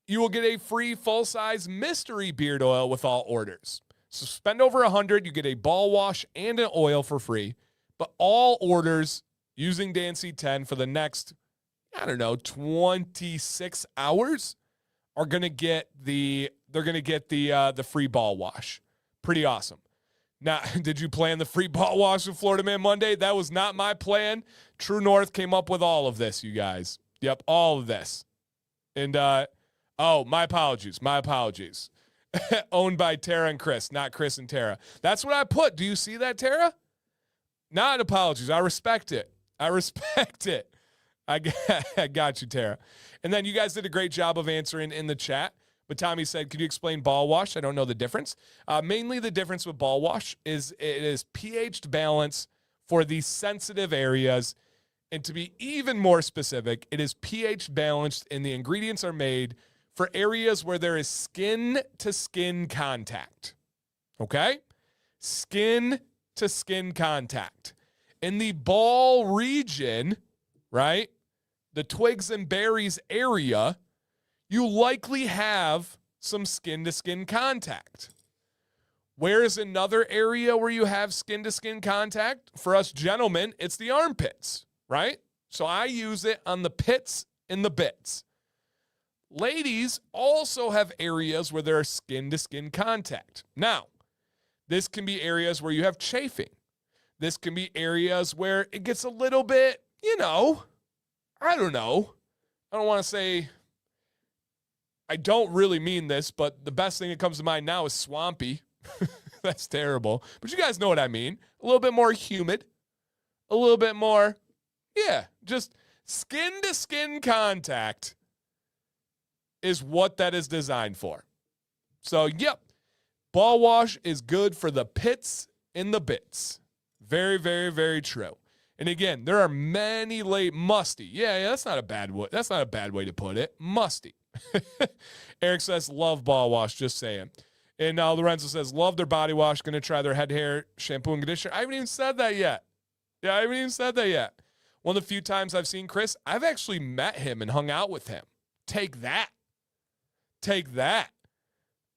you will get a free full-size mystery beard oil with all orders. So spend over $100, you get a ball wash and an oil for free. But all orders using DanC10 for the next, 26 hours are going to get the free ball wash. Pretty awesome. Now, did you plan the free ball wash with Florida Man Monday? That was not my plan. True North came up with all of this, you guys. Yep, all of this. And, my apologies. Owned by Tara and Chris, not Chris and Tara. That's what I put. Do you see that, Tara? Not apologies. I respect it. I got you, Tara. And then you guys did a great job of answering in the chat. But Tommy said, could you explain ball wash? I don't know the difference. Mainly the difference with ball wash is it is pH balance for the sensitive areas. And to be even more specific, it is pH balanced and the ingredients are made for areas where there is skin-to-skin contact. Okay? Skin-to-skin contact. In the ball region, right, the twigs and berries area, you likely have some skin-to-skin contact. Where is another area where you have skin-to-skin contact? For us gentlemen, it's the armpits, right? So I use it on the pits and the bits. Ladies also have areas where there are skin-to-skin contact. Now, this can be areas where you have chafing. This can be areas where it gets a little bit, I don't know. I don't want to say, I don't really mean this, but the best thing that comes to mind now is swampy. That's terrible. But you guys know what I mean. A little bit more humid. A little bit more, just skin-to-skin contact is what that is designed for. So, ball wash is good for the pits and the bits. Very, very, very true. And again, there are many musty. Yeah, that's not a bad way. That's not a bad way to put it. Musty. Eric says, love ball wash, just saying. And Lorenzo says, love their body wash, going to try their head hair shampoo and conditioner. I haven't even said that yet. One of the few times I've seen Chris, I've actually met him and hung out with him. Take that.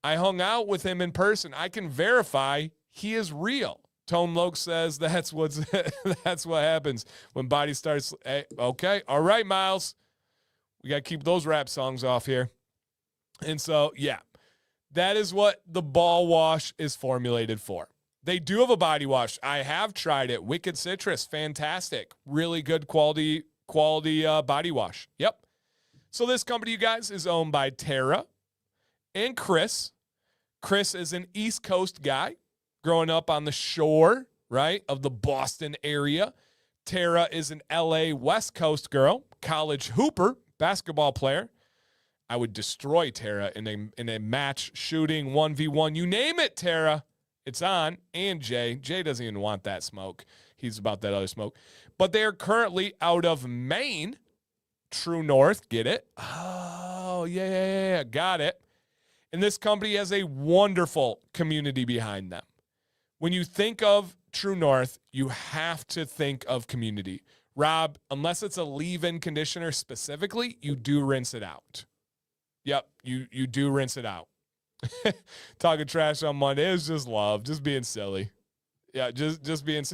I hung out with him in person. I can verify he is real. Tone Loke says that's what happens when body starts. Hey, okay. All right, Miles. We got to keep those rap songs off here. And so, that is what the ball wash is formulated for. They do have a body wash. I have tried it. Wicked Citrus. Fantastic. Really good quality body wash. Yep. So this company, you guys, is owned by Tara and Chris. Chris is an East Coast guy growing up on the shore, right, of the Boston area. Tara is an LA West Coast girl college hooper, basketball player. I would destroy Tara in a match shooting 1v1. You name it, Tara. It's on. And Jay. Jay doesn't even want that smoke. He's about that other smoke. But they are currently out of Maine. True North. Get it? Oh, yeah. Got it. And this company has a wonderful community behind them. When you think of True North, you have to think of community. Rob, unless it's a leave-in conditioner specifically, you do rinse it out. Yep, you do rinse it out. Talking trash on Monday is just love, just being silly. Yeah, just being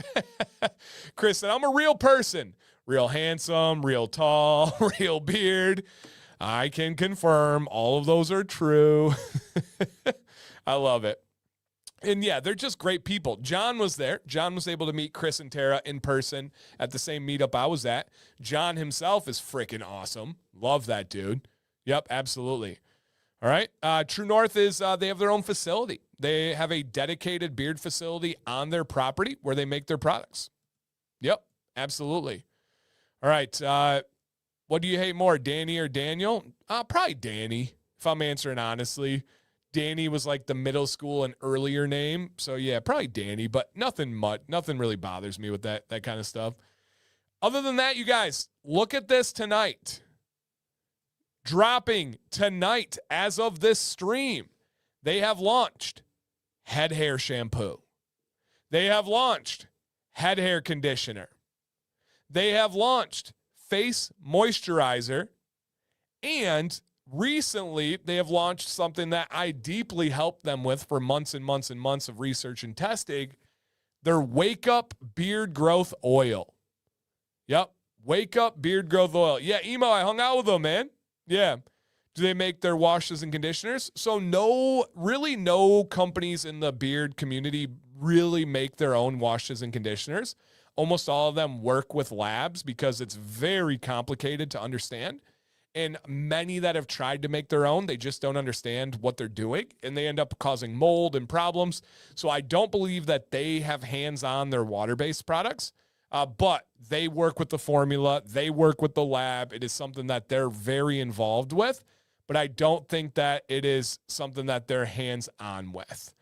Chris said, I'm a real person. Real handsome, real tall, real beard. I can confirm all of those are true. I love it. And yeah, they're just great people. John was there. John was able to meet Chris and Tara in person at the same meetup I was at. John himself is freaking awesome. Love that dude. Yep, absolutely. All right. True North is they have their own facility. They have a dedicated beard facility on their property where they make their products. Yep, absolutely. All right. What do you hate more, Danny or Daniel? Probably Danny, if I'm answering honestly. Danny was like the middle school and earlier name. So yeah, probably Danny, but nothing really bothers me with that kind of stuff. Other than that, you guys, look at this tonight. Dropping tonight as of this stream, they have launched head hair shampoo. They have launched head hair conditioner. They have launched face moisturizer. And recently, they have launched something that I deeply helped them with for months and months and months of research and testing, their Wake Up Beard Growth Oil. Yep, Wake Up Beard Growth Oil. Yeah, Emo, I hung out with them, man. Yeah. Do they make their washes and conditioners? So no companies in the beard community really make their own washes and conditioners. Almost all of them work with labs because it's very complicated to understand. And many that have tried to make their own, they just don't understand what they're doing, and they end up causing mold and problems. So I don't believe that they have hands-on their water-based products. But they work with the formula. They work with the lab. It is something that they're very involved with, but I don't think that it is something that they're hands-on with.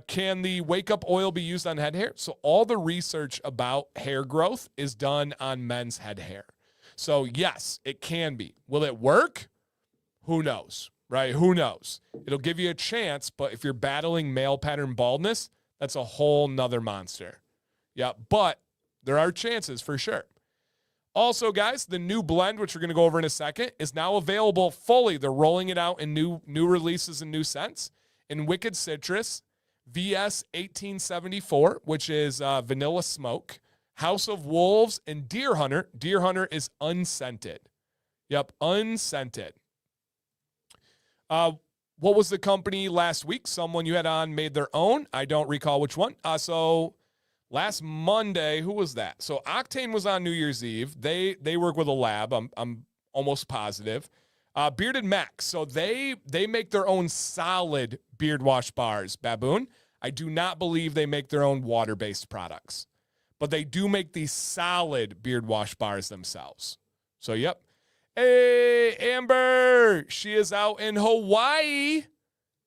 Can the Wake Up oil be used on head hair? So all the research about hair growth is done on men's head hair. So yes, it can be. Will it work? Who knows, right? Who knows? It'll give you a chance, but if you're battling male pattern baldness, that's a whole nother monster. Yeah, but there are chances for sure. Also, guys, the new blend, which we're going to go over in a second, is now available fully. They're rolling it out in new releases and new scents. In Wicked Citrus, VS 1874, which is vanilla smoke, House of Wolves, and Deer Hunter. Deer Hunter is unscented. Yep, unscented. What was the company last week? Someone you had on made their own. I don't recall which one. So last Monday, who was that? So Octane was on New Year's Eve. They work with a lab. I'm almost positive. Bearded Max. So they make their own solid beard wash bars. Baboon. I do not believe they make their own water-based products, but they do make these solid beard wash bars themselves. So, yep. Hey, Amber. She is out in Hawaii.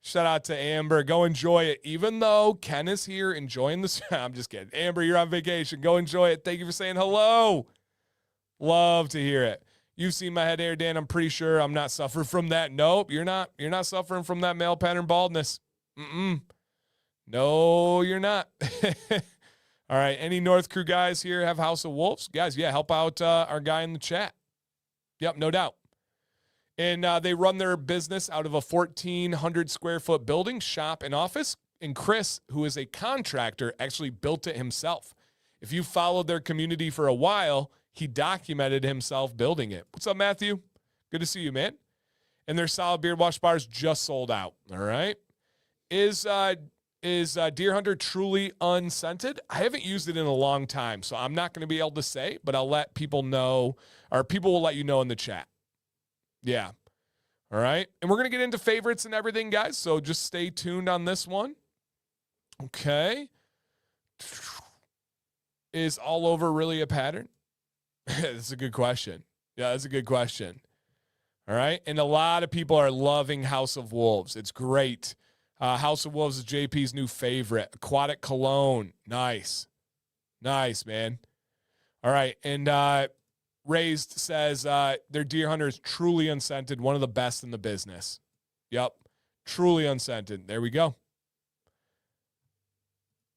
Shout out to Amber. Go enjoy it. Even though Ken is here enjoying this. I'm just kidding. Amber, you're on vacation. Go enjoy it. Thank you for saying hello. Love to hear it. You've seen my head hair, Dan. I'm pretty sure I'm not suffering from that. Nope, you're not. You're not suffering from that male pattern baldness. No, you're not. All right. Any North Crew guys here have House of Wolves? Guys, yeah, help out our guy in the chat. Yep, no doubt. And they run their business out of a 1,400 square foot building, shop, and office. And Chris, who is a contractor, actually built it himself. If you followed their community for a while, he documented himself building it. What's up, Matthew? Good to see you, man. And their solid beard wash bars just sold out. All right. Is Deer Hunter truly unscented? I haven't used it in a long time, so I'm not going to be able to say, but I'll let people know, or people will let you know in the chat. Yeah. All right. And we're going to get into favorites and everything, guys, so just stay tuned on this one. Okay. Is all over really a pattern? That's a good question. Yeah, that's a good question. All right. And a lot of people are loving House of Wolves. It's great. House of Wolves is JP's new favorite. Aquatic Cologne. Nice. Nice, man. All right. And Raised says their Deer Hunter is truly unscented, one of the best in the business. Yep. Truly unscented. There we go.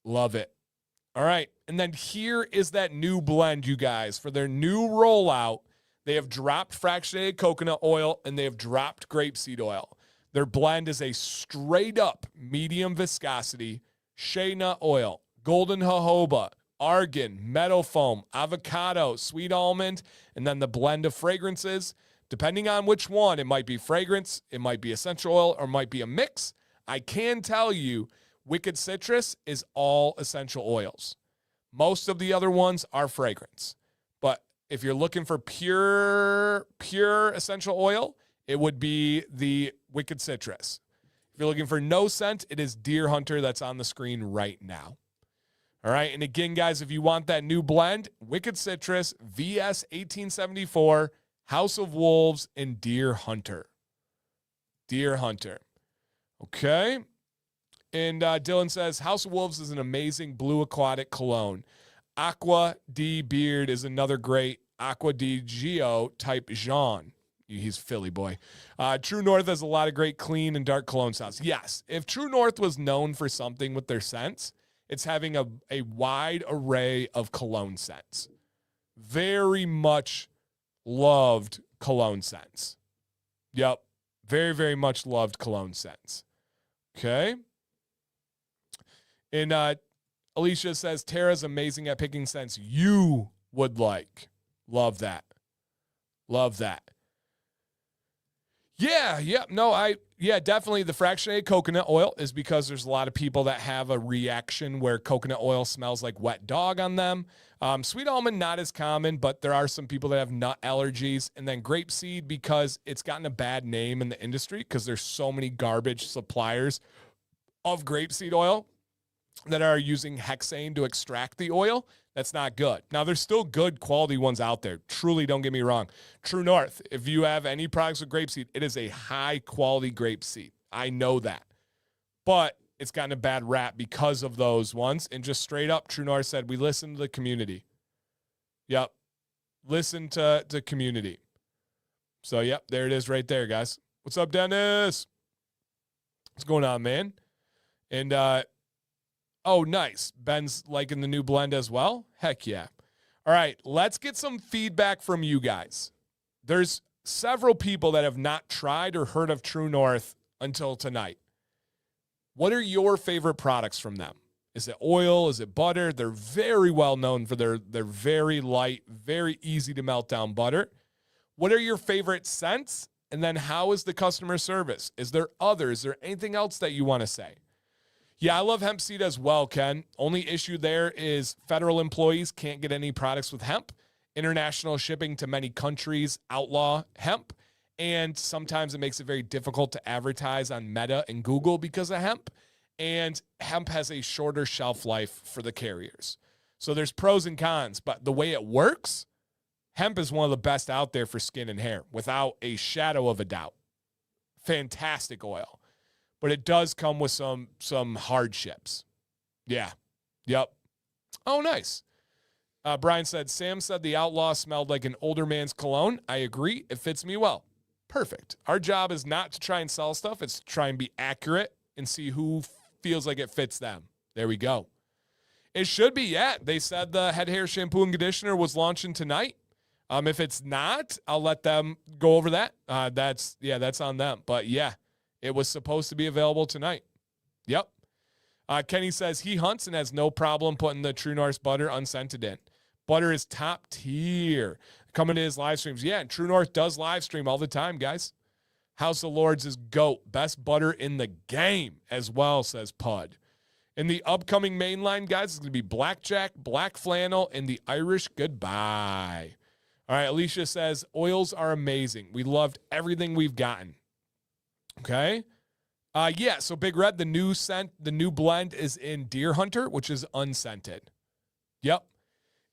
Love it. All right. And then here is that new blend, you guys. For their new rollout, they have dropped fractionated coconut oil and they have dropped grapeseed oil. Their blend is a straight up medium viscosity shea nut oil, golden jojoba, argan, meadow foam, avocado, sweet almond, and then the blend of fragrances. Depending on which one, it might be fragrance, it might be essential oil, or it might be a mix. I can tell you, Wicked Citrus is all essential oils. Most of the other ones are fragrance. But if you're looking for pure essential oil, it would be the Wicked Citrus. If you're looking for no scent, it is Deer Hunter that's on the screen right now. All right, and again, guys, if you want that new blend, Wicked Citrus, VS 1874, House of Wolves, and Deer Hunter. Deer Hunter. Okay. And Dylan says, House of Wolves is an amazing blue aquatic cologne. Aqua di Beard is another great Aqua di Gio type Jean. He's Philly boy. True North has a lot of great clean and dark cologne styles. Yes, if True North was known for something with their scents, it's having a wide array of cologne scents. Very much loved cologne scents. Yep. Very, very much loved cologne scents. Okay. And Alicia says, Tara's amazing at picking scents you would like. Love that. Love that. Yeah, definitely the fractionated coconut oil is because there's a lot of people that have a reaction where coconut oil smells like wet dog on them. Sweet almond, not as common, but there are some people that have nut allergies. And then grapeseed, because it's gotten a bad name in the industry because there's so many garbage suppliers of grapeseed oil that are using hexane to extract the oil. That's not good. Now, there's still good quality ones out there. Truly, don't get me wrong. True North, if you have any products with grapeseed, it is a high-quality grapeseed. I know that. But it's gotten a bad rap because of those ones. And just straight up, True North said, we listen to the community. Yep. Listen to community. So, yep, there it is right there, guys. What's up, Dennis? What's going on, man? And, oh, nice. Ben's liking the new blend as well? Heck yeah. All right, let's get some feedback from you guys. There's several people that have not tried or heard of True North until tonight. What are your favorite products from them? Is it oil? Is it butter? They're very well known for their very light, very easy to melt down butter. What are your favorite scents? And then how is the customer service? Is there others? Is there anything else that you want to say? Yeah, I love hemp seed as well, Ken. Only issue there is federal employees can't get any products with hemp. International shipping to many countries outlaw hemp. And sometimes it makes it very difficult to advertise on Meta and Google because of hemp. And hemp has a shorter shelf life for the carriers. So there's pros and cons. But the way it works, hemp is one of the best out there for skin and hair, without a shadow of a doubt. Fantastic oil. But it does come with some hardships. Yeah. Yep. Oh, nice. Brian said, Sam said the Outlaw smelled like an older man's cologne. I agree. It fits me well. Perfect. Our job is not to try and sell stuff. It's to try and be accurate and see who feels like it fits them. There we go. It should be, yeah. They said the head hair shampoo and conditioner was launching tonight. If it's not, I'll let them go over that. That's on them. But yeah. It was supposed to be available tonight. Yep. Kenny says he hunts and has no problem putting the True North butter unscented in. Butter is top tier. Coming to his live streams. Yeah, and True North does live stream all the time, guys. House of Lords is GOAT. Best butter in the game as well, says Pud. In the upcoming main line, guys, it's going to be Blackjack, Black Flannel, and the Irish Goodbye. All right, Alicia says, oils are amazing. We loved everything we've gotten. Okay. Yeah, so Big Red, the new blend is in Deer Hunter, which is unscented. Yep.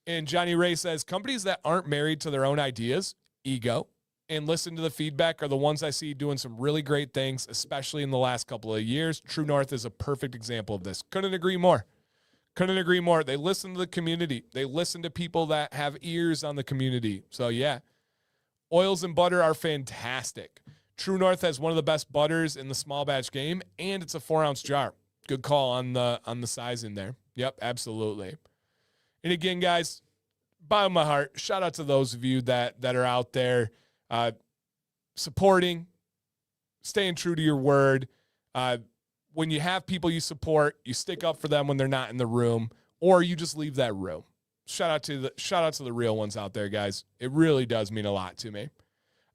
And Johnny Ray says, companies that aren't married to their own ideas, ego and listen to the feedback are the ones I see doing some really great things, especially in the last couple of years. True North is a perfect example of this. Couldn't agree more. Couldn't agree more. They listen to the community. They listen to people that have ears on the community. So, yeah, oils and butter are fantastic. True North has one of the best butters in the small batch game, and it's a 4-ounce jar. Good call on the size in there. Yep, absolutely. And again, guys, bottom of my heart, shout out to those of you that are out there supporting, staying true to your word. When you have people you support, you stick up for them when they're not in the room, or you just leave that room. Shout out to the real ones out there, guys. It really does mean a lot to me.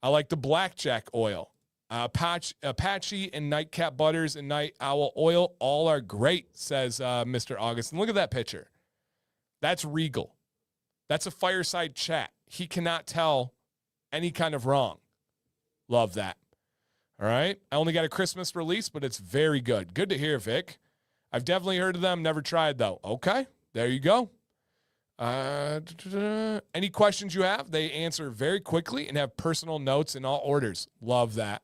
I like the blackjack oil. Apache and nightcap butters and night owl oil all are great, says Mr. August. And look at that picture. That's regal. That's a fireside chat. He cannot tell any kind of wrong. Love that. All right. I only got a Christmas release, but it's very good. Good to hear, Vic. I've definitely heard of them. Never tried, though. Okay. There you go. Any questions you have, they answer very quickly and have personal notes in all orders. Love that.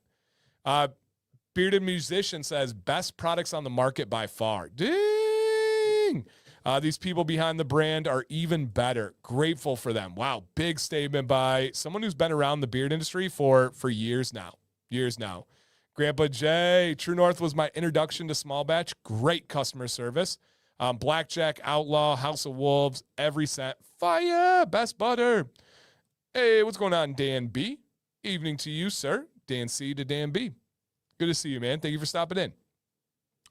Bearded Musician says, best products on the market by far. Ding! These people behind the brand are even better. Grateful for them. Wow, big statement by someone who's been around the beard industry for years now. Grandpa Jay, True North was my introduction to small batch. Great customer service. Blackjack, Outlaw, House of Wolves, every cent. Fire, best butter. Hey, what's going on, Dan B? Evening to you, sir. Dan C to Dan B. Good to see you, man. Thank you for stopping in.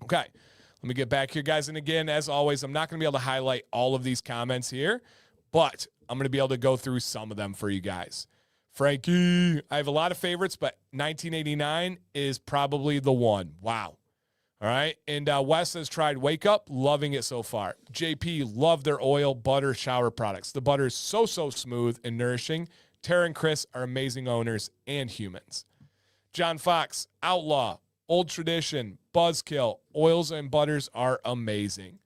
Okay, let me get back here, guys. And again, as always, I'm not going to be able to highlight all of these comments here, but I'm going to be able to go through some of them for you guys. Frankie, I have a lot of favorites, but 1989 is probably the one. Wow. All right. And Wes has tried Wake Up, loving it so far. JP, love their oil, butter, shower products. The butter is so smooth and nourishing. Tara and Chris are amazing owners and humans. John Fox, Outlaw, Old Tradition, Buzzkill, oils and butters are amazing.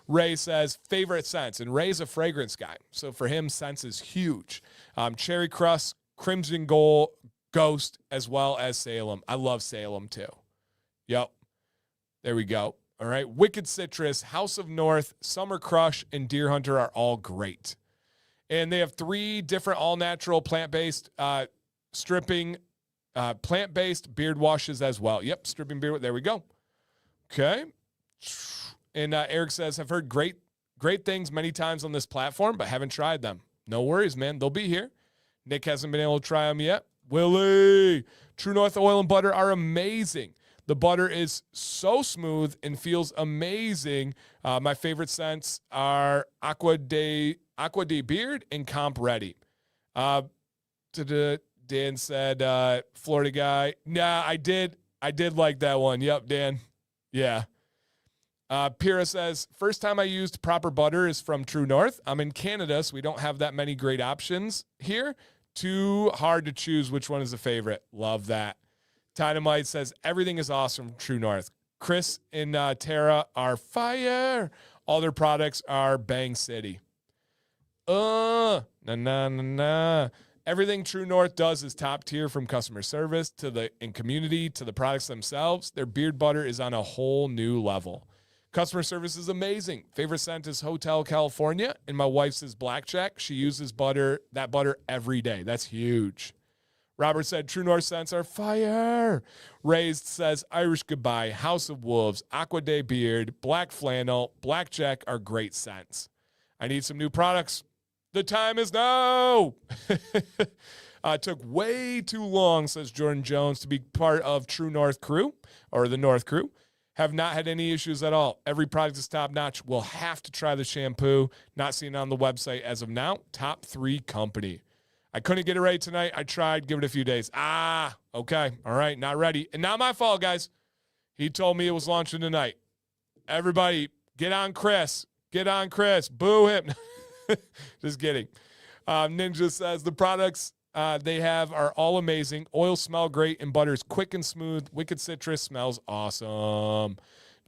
Ray says, favorite scents. And Ray's a fragrance guy. So for him, scents is huge. Cherry Crust, Crimson Gold, Ghost, as well as Salem. I love Salem too. Yep. There we go. All right. Wicked Citrus, House of North, Summer Crush, and Deer Hunter are all great. And they have 3 different all-natural plant-based stripping, plant-based beard washes as well. Yep, stripping beard. There we go. Okay. And Eric says, I've heard great things many times on this platform, but haven't tried them. No worries, man. They'll be here. Nick hasn't been able to try them yet. Willie, True North oil and butter are amazing. The butter is so smooth and feels amazing. My favorite scents are Aqua de Beard and Comp Ready. Dan said, Florida guy. Nah, I did like that one. Yep, Dan. Yeah. Pira says, first time I used proper butter is from True North. I'm in Canada, so we don't have that many great options here. Too hard to choose which one is a favorite. Love that. Dynamite says, everything is awesome from True North. Chris and Tara are fire. All their products are Bang City. Everything True North does is top tier, from customer service to the community to the products themselves. Their beard butter is on a whole new level. Customer service is amazing. Favorite scent is Hotel California, and my wife's is Blackjack. She uses that butter every day. That's huge. Robert said, True North scents are fire. Raised says, Irish Goodbye, House of Wolves, Aqua de Beard, Black Flannel, Blackjack are great scents. I need some new products. The time is now. Took way too long, says Jordan Jones, to be part of True North crew, or the North crew. Have not had any issues at all. Every product is top notch. We'll have to try the shampoo. Not seen it on the website as of now. Top 3 company. I couldn't get it right tonight. I tried. Give it a few days. Okay. All right. Not ready. And not my fault, guys. He told me it was launching tonight. Everybody, get on Chris. Get on Chris. Boo him. Just kidding. Ninja says the products they have are all amazing. Oils smell great and butter's quick and smooth. Wicked Citrus smells awesome.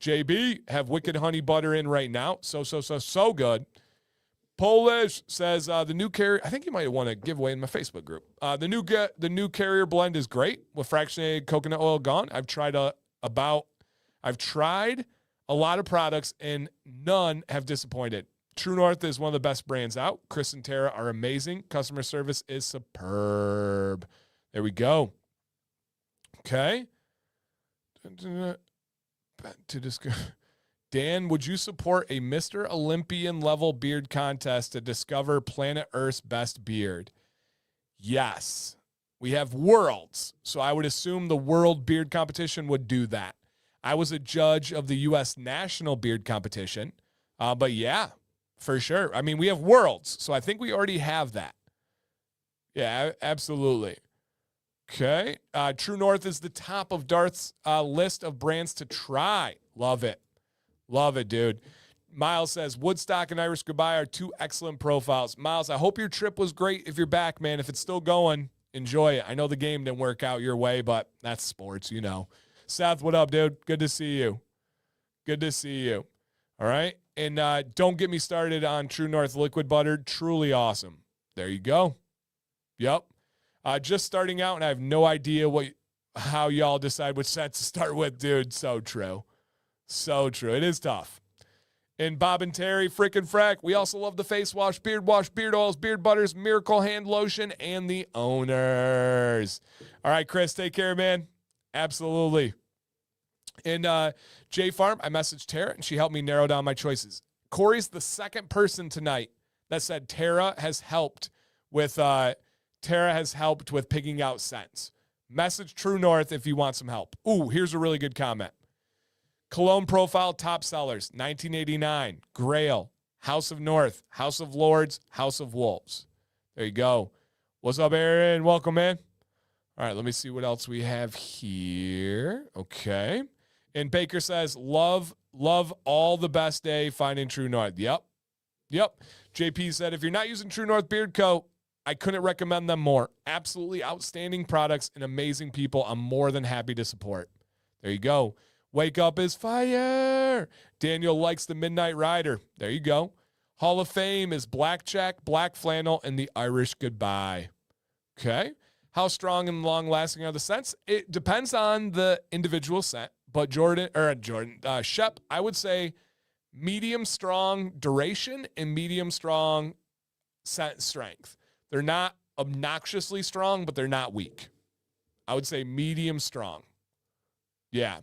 JB, have Wicked Honey Butter in right now. So good. Polish says the new carrier. I think you might want to give away in my Facebook group. The new carrier blend is great with fractionated coconut oil gone. I've tried a lot of products and none have disappointed. True North is one of the best brands out. Chris and Tara are amazing. Customer service is superb. There we go. Okay. To discuss. Dan, would you support a Mr. Olympian level beard contest to discover planet Earth's best beard? Yes. We have worlds, so I would assume the world beard competition would do that. I was a judge of the U.S. national beard competition, but yeah, for sure. I mean, we have worlds, so I think we already have that. Yeah, absolutely. Okay. True North is the top of Darth's list of brands to try. Love it. Love it, dude. Miles says, Woodstock and Irish Goodbye are two excellent profiles. Miles, I hope your trip was great. If you're back, man, if it's still going, enjoy it. I know the game didn't work out your way, but that's sports, you know. Seth, what up, dude? Good to see you. Good to see you. All right. And don't get me started on True North liquid butter. Truly awesome. There you go. Yep. Just starting out, and I have no idea how y'all decide which scent to start with, dude. So true. So true. It is tough. And Bob and Terry, frickin' frack. We also love the face wash, beard oils, beard butters, miracle hand lotion, and the owners. All right, Chris, take care, man. Absolutely. And J Farm, I messaged Tara, and she helped me narrow down my choices. Corey's the second person tonight that said Tara has helped with picking out scents. Message True North if you want some help. Ooh, here's a really good comment. Cologne profile top sellers, 1989, Grail, House of North, House of Lords, House of Wolves. There you go. What's up, Aaron? Welcome, man. All right, let me see what else we have here. Okay. And Baker says, love all the best day finding True North. Yep. JP said, if you're not using True North Beard Co., I couldn't recommend them more. Absolutely outstanding products and amazing people. I'm more than happy to support. There you go. Wake Up is fire. Daniel likes the Midnight Rider. There you go. Hall of Fame is Blackjack, Black Flannel, and the Irish Goodbye. Okay. How strong and long-lasting are the scents? It depends on the individual scent. But Shep, I would say medium strong duration and medium strong scent strength. They're not obnoxiously strong, but they're not weak. I would say medium strong. Yeah.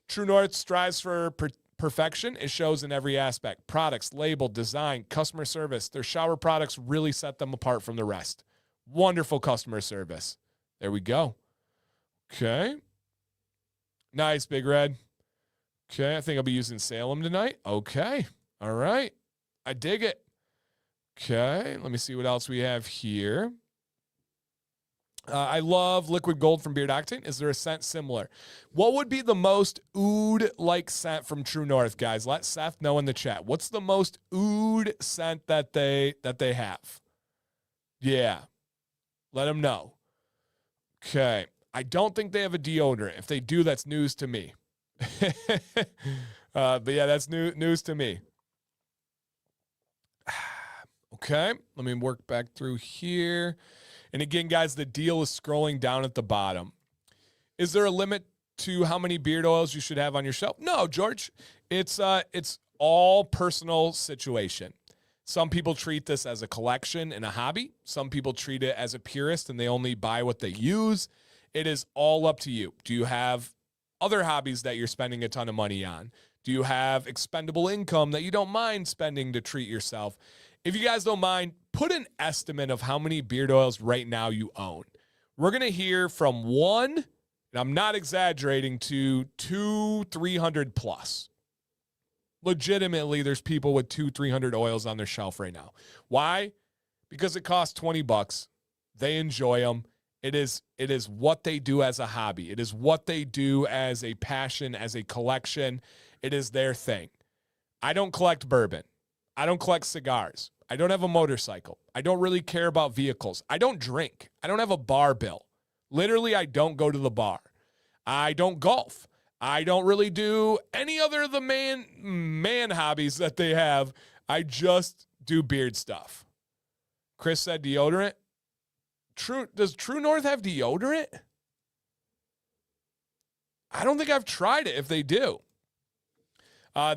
True North strives for perfection. It shows in every aspect. Products, label, design, customer service. Their shower products really set them apart from the rest. Wonderful customer service. There we go. Okay. Nice, Big Red. Okay, I think I'll be using Salem tonight. Okay. All right. I dig it. Okay, let me see what else we have here. I love liquid gold from Beard Octane. Is there a scent similar? What would be the most oud-like scent from True North, guys? Let Seth know in the chat. What's the most oud scent that they have? Yeah. Let him know. Okay. I don't think they have a deodorant. If they do, that's news to me. But yeah, that's news to me. Okay. Let me work back through here. And again, guys, the deal is scrolling down at the bottom. Is there a limit to how many beard oils you should have on your shelf? No, George. It's all personal situation. Some people treat this as a collection and a hobby. Some people treat it as a purist and they only buy what they use. It is all up to you. Do you have other hobbies that you're spending a ton of money on? Do you have expendable income that you don't mind spending to treat yourself? If you guys don't mind, put an estimate of how many beard oils right now you own. We're going to hear from one, and I'm not exaggerating, to 300 plus. Legitimately, there's people with 300 oils on their shelf right now. Why? Because it costs $20. They enjoy them. It is what they do as a hobby. It is what they do as a passion, as a collection. It is their thing. I don't collect bourbon. I don't collect cigars. I don't have a motorcycle. I don't really care about vehicles. I don't drink. I don't have a bar bill. Literally, I don't go to the bar. I don't golf. I don't really do any other of the man hobbies that they have. I just do beard stuff. Chris said deodorant. Does True North have deodorant? I don't think I've tried it if they do.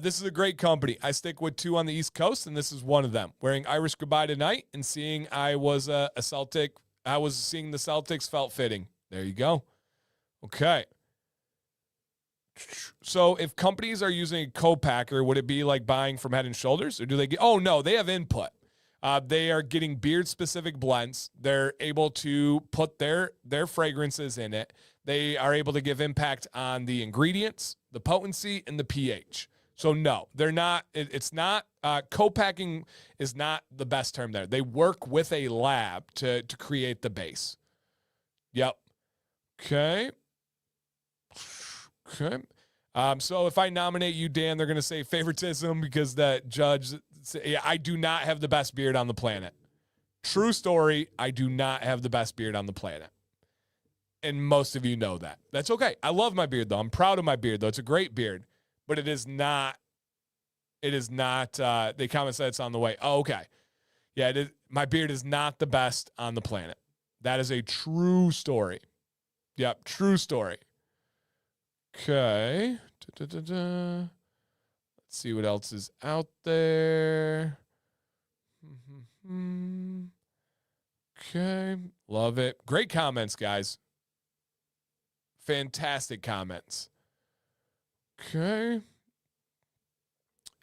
This is a great company. I stick with 2 on the East Coast, and this is one of them. Wearing Irish Goodbye tonight and seeing I was a Celtic. I was seeing the Celtics felt fitting. There you go. Okay. So if companies are using a co-packer, would it be like buying from Head & Shoulders? Or do they get, oh no, they have input. They are getting beard-specific blends. They're able to put their fragrances in it. They are able to give impact on the ingredients, the potency, and the pH. So no, they're not. It's not. Co-packing is not the best term there. They work with a lab to create the base. Yep. Okay. So if I nominate you, Dan, they're going to say favoritism because the judge. I do not have the best beard on the planet. True story. I do not have the best beard on the planet. And most of you know that. That's okay. I love my beard, though. I'm proud of my beard, though. It's a great beard. But it is not. The comment said it's on the way. Oh, okay. Yeah, it is. My beard is not the best on the planet. That is a true story. Yep, true story. Okay. Let's see what else is out there. Okay. Love it. Great comments, guys. Fantastic comments. Okay.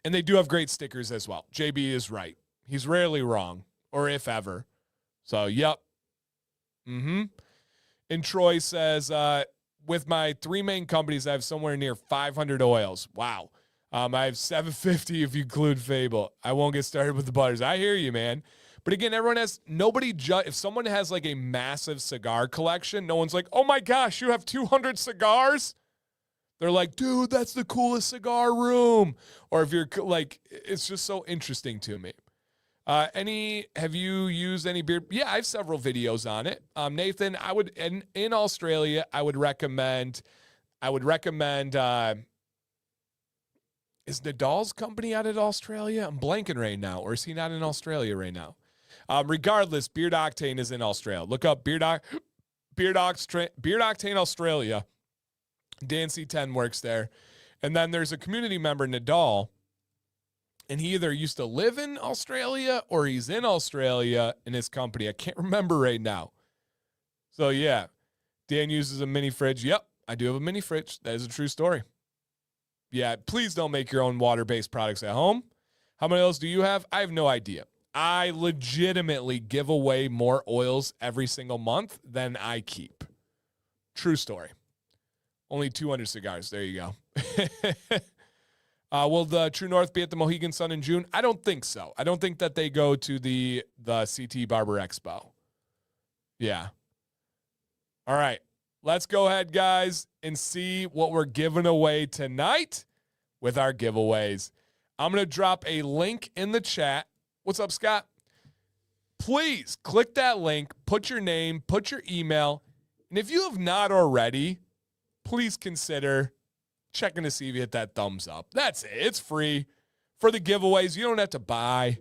And they do have great stickers as well. JB is right. He's rarely wrong, or if ever. So, yep. And Troy says, with my 3 main companies, I have somewhere near 500 oils. Wow. I have 750 if you include Fable. I won't get started with the butters. I hear you, man. But again, if someone has like a massive cigar collection, no one's like, oh my gosh, you have 200 cigars? They're like, dude, that's the coolest cigar room. Or if you're like, it's just so interesting to me. Have you used any beard? Yeah, I have several videos on it. Nathan, I would, in Australia, I would recommend, is Nadal's company out of Australia? I'm blanking right now. Or is he not in Australia right now? Regardless, Beard Octane is in Australia. Look up Beard Octane Australia. Dan C10 works there. And then there's a community member, Nadal, and he either used to live in Australia or he's in Australia in his company. I can't remember right now. So, yeah, Dan uses a mini fridge. Yep, I do have a mini fridge. That is a true story. Yeah, please don't make your own water-based products at home. How many oils do you have? I have no idea. I legitimately give away more oils every single month than I keep. True story. Only 200 cigars. There you go. Will the True North be at the Mohegan Sun in June? I don't think so. I don't think that they go to the CT Barber Expo. Yeah. All right. Let's go ahead, guys, and see what we're giving away tonight with our giveaways. I'm going to drop a link in the chat. What's up, Scott? Please click that link, put your name, put your email, and if you have not already, please consider checking to see if you hit that thumbs up. That's it. It's free. For the giveaways, you don't have to buy.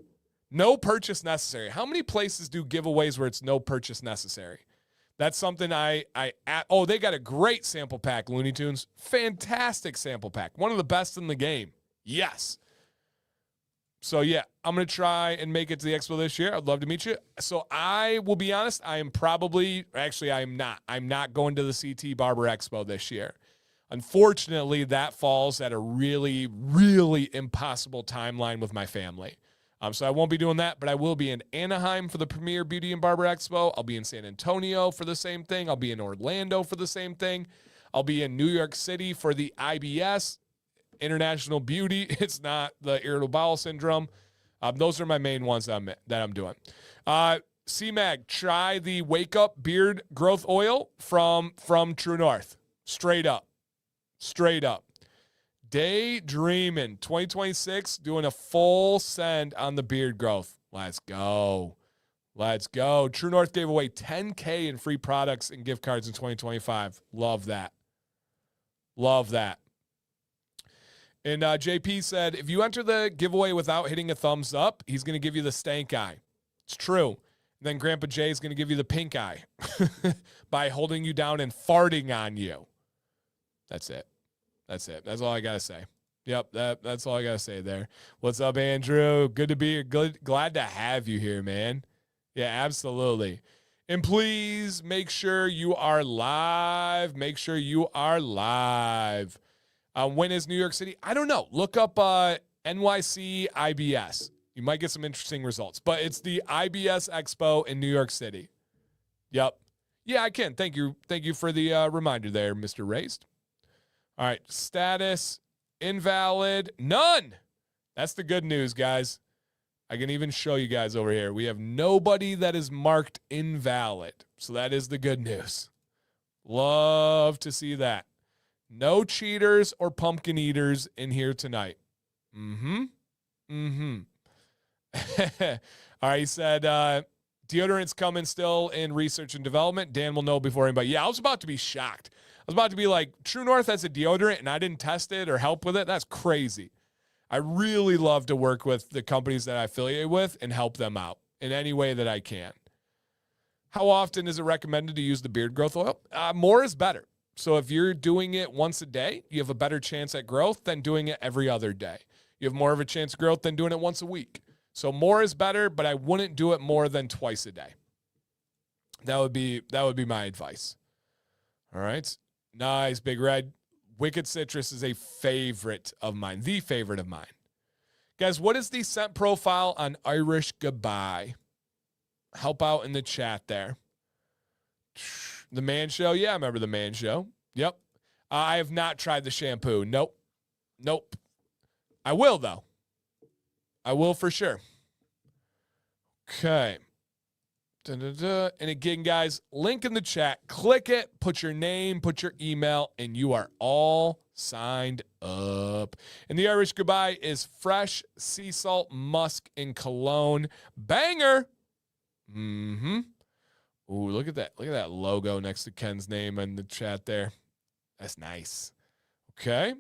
No purchase necessary. How many places do giveaways where it's no purchase necessary? That's something they got a great sample pack, Looney Tunes. Fantastic sample pack. One of the best in the game. Yes. So, yeah, I'm going to try and make it to the expo this year. I'd love to meet you. So, I will be honest, I'm not. I'm not going to the CT Barber Expo this year. Unfortunately, that falls at a really, really impossible timeline with my family. So I won't be doing that, but I will be in Anaheim for the Premier Beauty and Barber Expo. I'll be in San Antonio for the same thing. I'll be in Orlando for the same thing. I'll be in New York City for the IBS, International Beauty. It's not the irritable bowel syndrome. Those are my main ones that I'm doing. C-Mag, try the Wake Up Beard Growth Oil from True North. Straight up. Daydreaming 2026, doing a full send on the beard growth. Let's go. True North gave away $10K in free products and gift cards in 2025. Love that. And JP said, if you enter the giveaway without hitting a thumbs up, he's going to give you the stank eye. It's true. And then Grandpa Jay is going to give you the pink eye by holding you down and farting on you. That's it. That's it. That's all I got to say. Yep, that's all I got to say there. What's up, Andrew? Good to be here. Glad to have you here, man. Yeah, absolutely. And please make sure you are live. Make sure you are live. When is New York City? I don't know. Look up NYC IBS. You might get some interesting results. But it's the IBS Expo in New York City. Yep. Yeah, I can. Thank you. Thank you for the reminder there, Mr. Raised. All right. Status, invalid, none. That's the good news, guys. I can even show you guys over here. We have nobody that is marked invalid. So that is the good news. Love to see that. No cheaters or pumpkin eaters in here tonight. All right, he said, deodorant's coming still in research and development. Dan will know before anybody. Yeah, I was about to be shocked. I was about to be like, True North has a deodorant and I didn't test it or help with it. That's crazy. I really love to work with the companies that I affiliate with and help them out in any way that I can. How often is it recommended to use the beard growth oil? More is better. So if you're doing it once a day, you have a better chance at growth than doing it every other day. You have more of a chance of growth than doing it once a week. So more is better, but I wouldn't do it more than twice a day. That would be my advice. All right. Nice, Big Red. Wicked Citrus is a favorite of mine, the favorite of mine. Guys, what is the scent profile on Irish Goodbye? Help out in the chat there. The Man Show? Yeah, I remember the Man Show. Yep. I have not tried the shampoo. Nope. I will, though. I will for sure. Okay. And again, guys, link in the chat. Click it, put your name, put your email, and you are all signed up. And the Irish Goodbye is fresh sea salt, musk, and cologne. Banger! Ooh, look at that. Look at that logo next to Ken's name in the chat there. That's nice. Okay.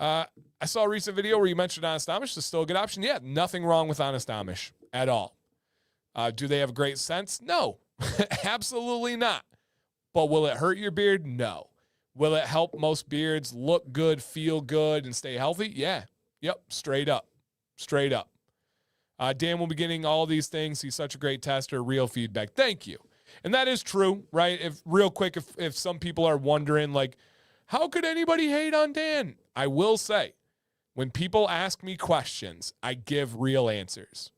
I saw a recent video where you mentioned Honest Amish. Is still a good option? Yeah, nothing wrong with Honest Amish at all. Do they have great scents? No, absolutely not. But will it hurt your beard? No. Will it help most beards look good, feel good, and stay healthy? Yeah. Yep. Straight up. Dan will be getting all these things. He's such a great tester. Real feedback. Thank you. And that is true, right? If some people are wondering, like, how could anybody hate on Dan? I will say, when people ask me questions, I give real answers.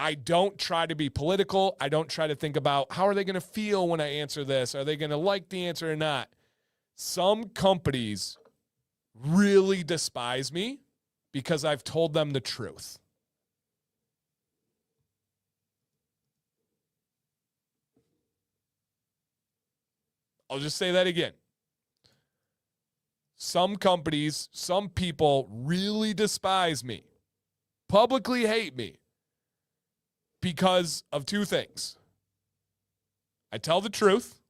I don't try to be political. I don't try to think about how are they going to feel when I answer this? Are they going to like the answer or not? Some companies really despise me because I've told them the truth. I'll just say that again. Some companies, some people really despise me, publicly hate me because of two things. I tell the truth,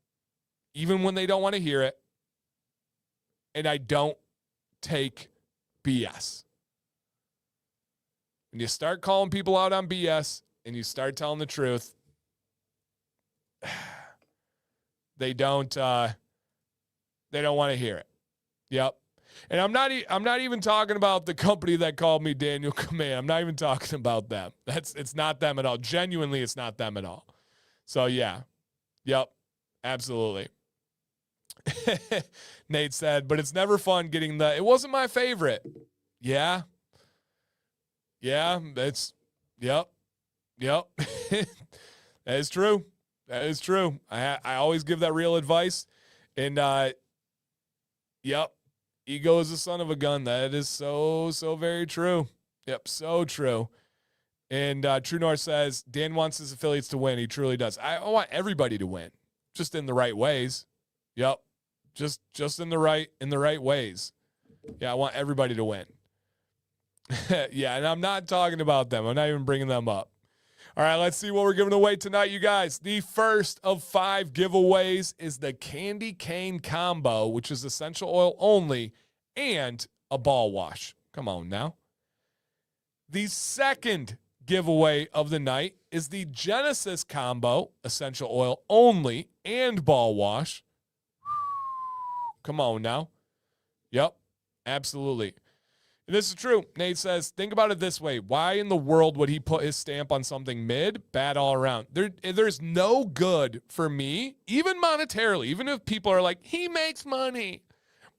even when they don't want to hear it, and I don't take BS. When you start calling people out on BS and you start telling the truth, they don't want to hear it. Yep. And I'm not even talking about the company that called me Daniel Command. I'm not even talking about them. It's not them at all. Genuinely, it's not them at all. So yeah. Yep. Absolutely. Nate said, but it's never fun getting it wasn't my favorite. Yeah. Yeah. Yep. That is true. That is true. I always give that real advice. And, yep. Ego is the son of a gun. That is so very true. Yep, so true. And True North says, Dan wants his affiliates to win. He truly does. I want everybody to win, just in the right ways. Yep, just in the right ways. Yeah, I want everybody to win. Yeah, and I'm not talking about them. I'm not even bringing them up. All right, let's see what we're giving away tonight, you guys. The first of 5 giveaways is the Candy Cane Combo, which is essential oil only and a ball wash. Come on now. The second giveaway of the night is the Genesis combo, essential oil only and ball wash. Come on now. Yep, absolutely. And this is true. Nate says, think about it this way. Why in the world would he put his stamp on something mid? Bad all around. There's no good for me, even monetarily, even if people are like, he makes money.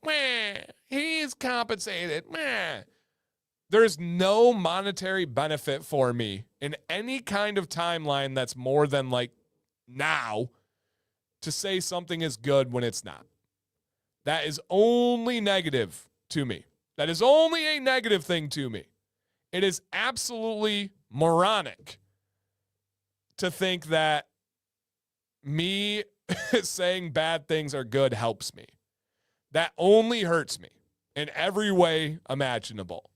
Meh, he's compensated. Meh. There's no monetary benefit for me in any kind of timeline that's more than like now to say something is good when it's not. That is only negative to me. That is only a negative thing to me. It is absolutely moronic to think that me saying bad things are good helps me. That only hurts me in every way imaginable.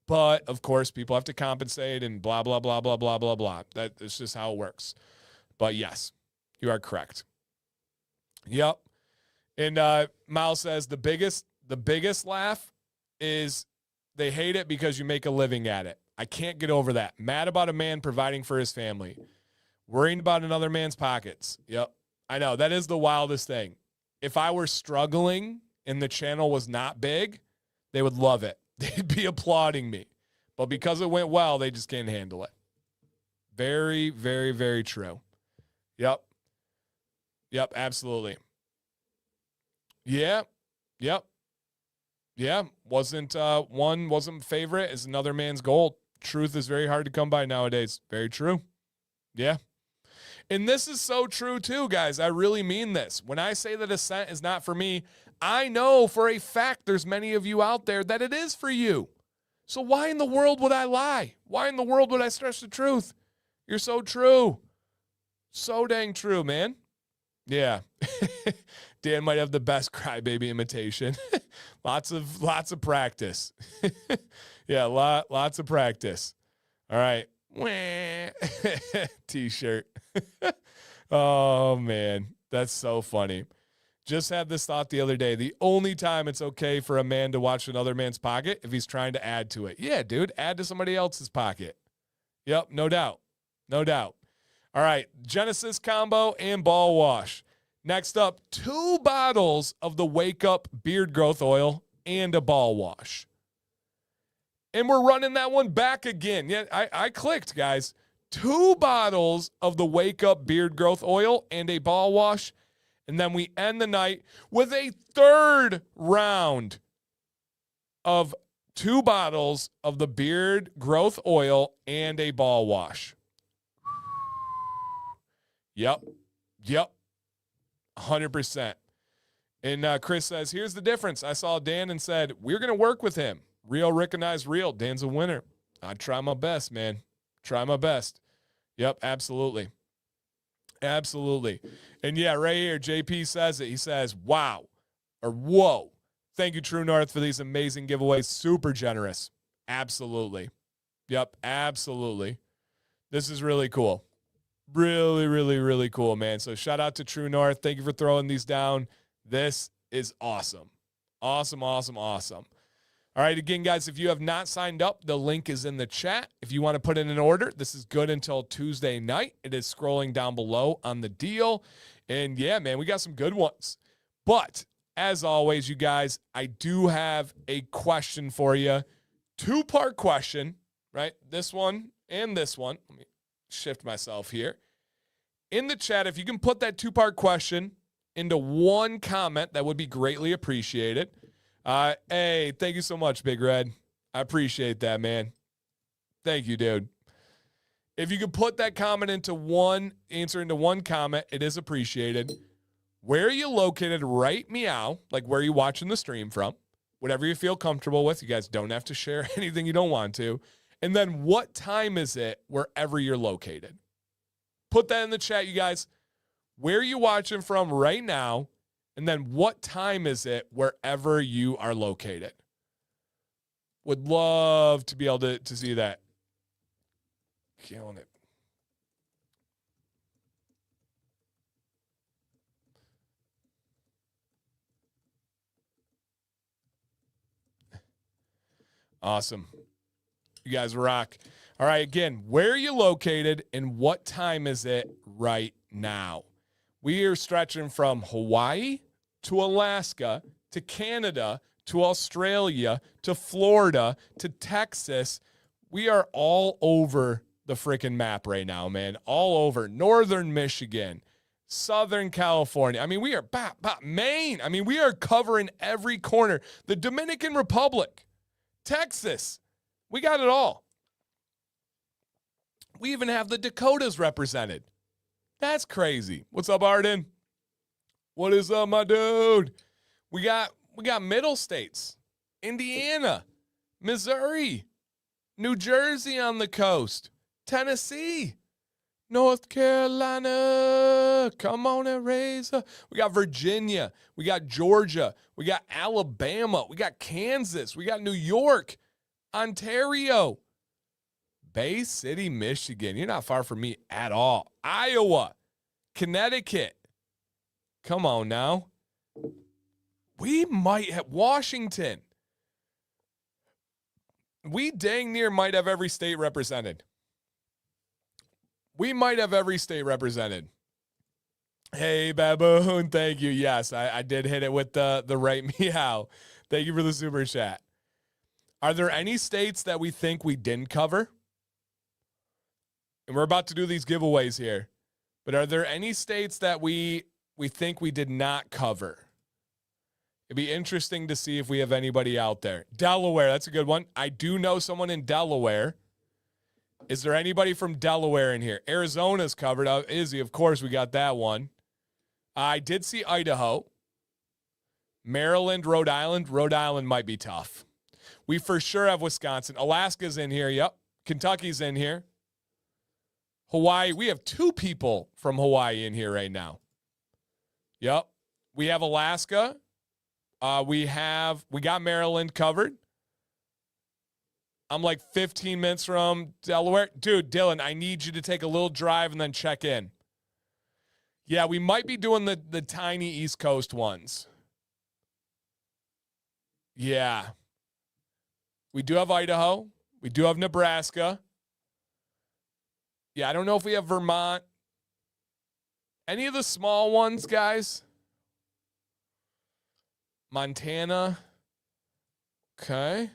But, of course, people have to compensate and blah, blah, blah, blah, blah, blah, blah. That's just how it works. But, yes, you are correct. Yep. And Miles says the biggest laugh is they hate it because you make a living at it. I can't get over that. Mad about a man providing for his family. Worrying about another man's pockets. Yep. I know. That is the wildest thing. If I were struggling and the channel was not big, they would love it. They'd be applauding me. But because it went well, they just can't handle it. Very, very, very true. Yep. Yep, absolutely. Yeah. Yep. Yeah. Wasn't favorite is another man's gold. Truth is very hard to come by nowadays. Very true. Yeah. And this is so true too, guys. I really mean this. When I say that Ascent is not for me, I know for a fact there's many of you out there that it is for you. So why in the world would I lie? Why in the world would I stretch the truth? You're so true. So dang true, man. Yeah. Dan might have the best crybaby imitation. lots of practice. Yeah, lots of practice. All right. T-shirt. Oh, man. That's so funny. Just had this thought the other day. The only time it's okay for a man to watch another man's pocket if he's trying to add to it. Yeah, dude, add to somebody else's pocket. Yep, no doubt. No doubt. All right, Genesis combo and ball wash. Next up, 2 bottles of the Wake Up beard growth oil and a ball wash. And we're running that one back again. Yeah, I clicked, guys. 2 bottles of the Wake Up beard growth oil and a ball wash. And then we end the night with a 3rd round of 2 bottles of the beard growth oil and a ball wash. Yep. 100%. And Chris says, here's the difference. I saw Dan and said, we're going to work with him. Real recognized real. Dan's a winner. I try my best, man. Try my best. Yep, absolutely. Absolutely. And yeah, right here, JP says it. He says, wow, or whoa. Thank you, True North, for these amazing giveaways. Super generous. Absolutely. Yep, absolutely. This is really cool. Really, really, really cool, man. So shout out to True North. Thank you for throwing these down. This is awesome. Awesome, awesome, awesome. All right, again, guys, if you have not signed up, the link is in the chat. If you want to put in an order, this is good until Tuesday night. It is scrolling down below on the deal. And yeah, man, we got some good ones. But as always, you guys, I do have a question for you. 2-part question, right? This one and this one. Let me shift myself here. In the chat, if you can put that 2-part question into one comment, that would be greatly appreciated. Hey, thank you so much, Big Red. I appreciate that, man. Thank you, dude. If you could put that comment into one comment, it is appreciated. Where are you located? Write meow, like where are you watching the stream from? Whatever you feel comfortable with. You guys don't have to share anything you don't want to. And then what time is it wherever you're located? Put that in the chat, you guys. Where are you watching from right now? And then what time is it wherever you are located? Would love to be able to see that. Killing it. Awesome. You guys rock. All right, again, where are you located and what time is it right now? We are stretching from Hawaii to Alaska to Canada to Australia to Florida to Texas. We are all over the freaking map right now, man. All over northern Michigan, Southern California. I mean, we are Maine. I mean, we are covering every corner. The Dominican Republic, Texas. We got it all. We even have the Dakotas represented. That's crazy. What's up, Arden? What is up, my dude? We got middle states. Indiana, Missouri, New Jersey on the coast, Tennessee, North Carolina. Come on and raise up. We got Virginia. We got Georgia. We got Alabama. We got Kansas. We got New York, Ontario, Bay City, Michigan. You're not far from me at all. Iowa, Connecticut. Come on now. We might have Washington. We dang near might have every state represented. We might have every state represented. Hey, Baboon. Thank you. Yes, I did hit it with the right meow. Thank you for the super chat. Are there any states that we think we didn't cover? And we're about to do these giveaways here. But are there any states that we think we did not cover? It'd be interesting to see if we have anybody out there. Delaware, that's a good one. I do know someone in Delaware. Is there anybody from Delaware in here? Arizona's covered. Izzy, of course, we got that one. I did see Idaho. Maryland, Rhode Island. Rhode Island might be tough. We for sure have Wisconsin. Alaska's in here, yep. Kentucky's in here. Hawaii, we have 2 people from Hawaii in here right now. Yep. We have Alaska. We got Maryland covered. I'm like 15 minutes from Delaware. Dude, Dylan, I need you to take a little drive and then check in. Yeah, we might be doing the tiny East Coast ones. Yeah. We do have Idaho. We do have Nebraska. Yeah, I don't know if we have Vermont. Any of the small ones, guys? Montana. Okay.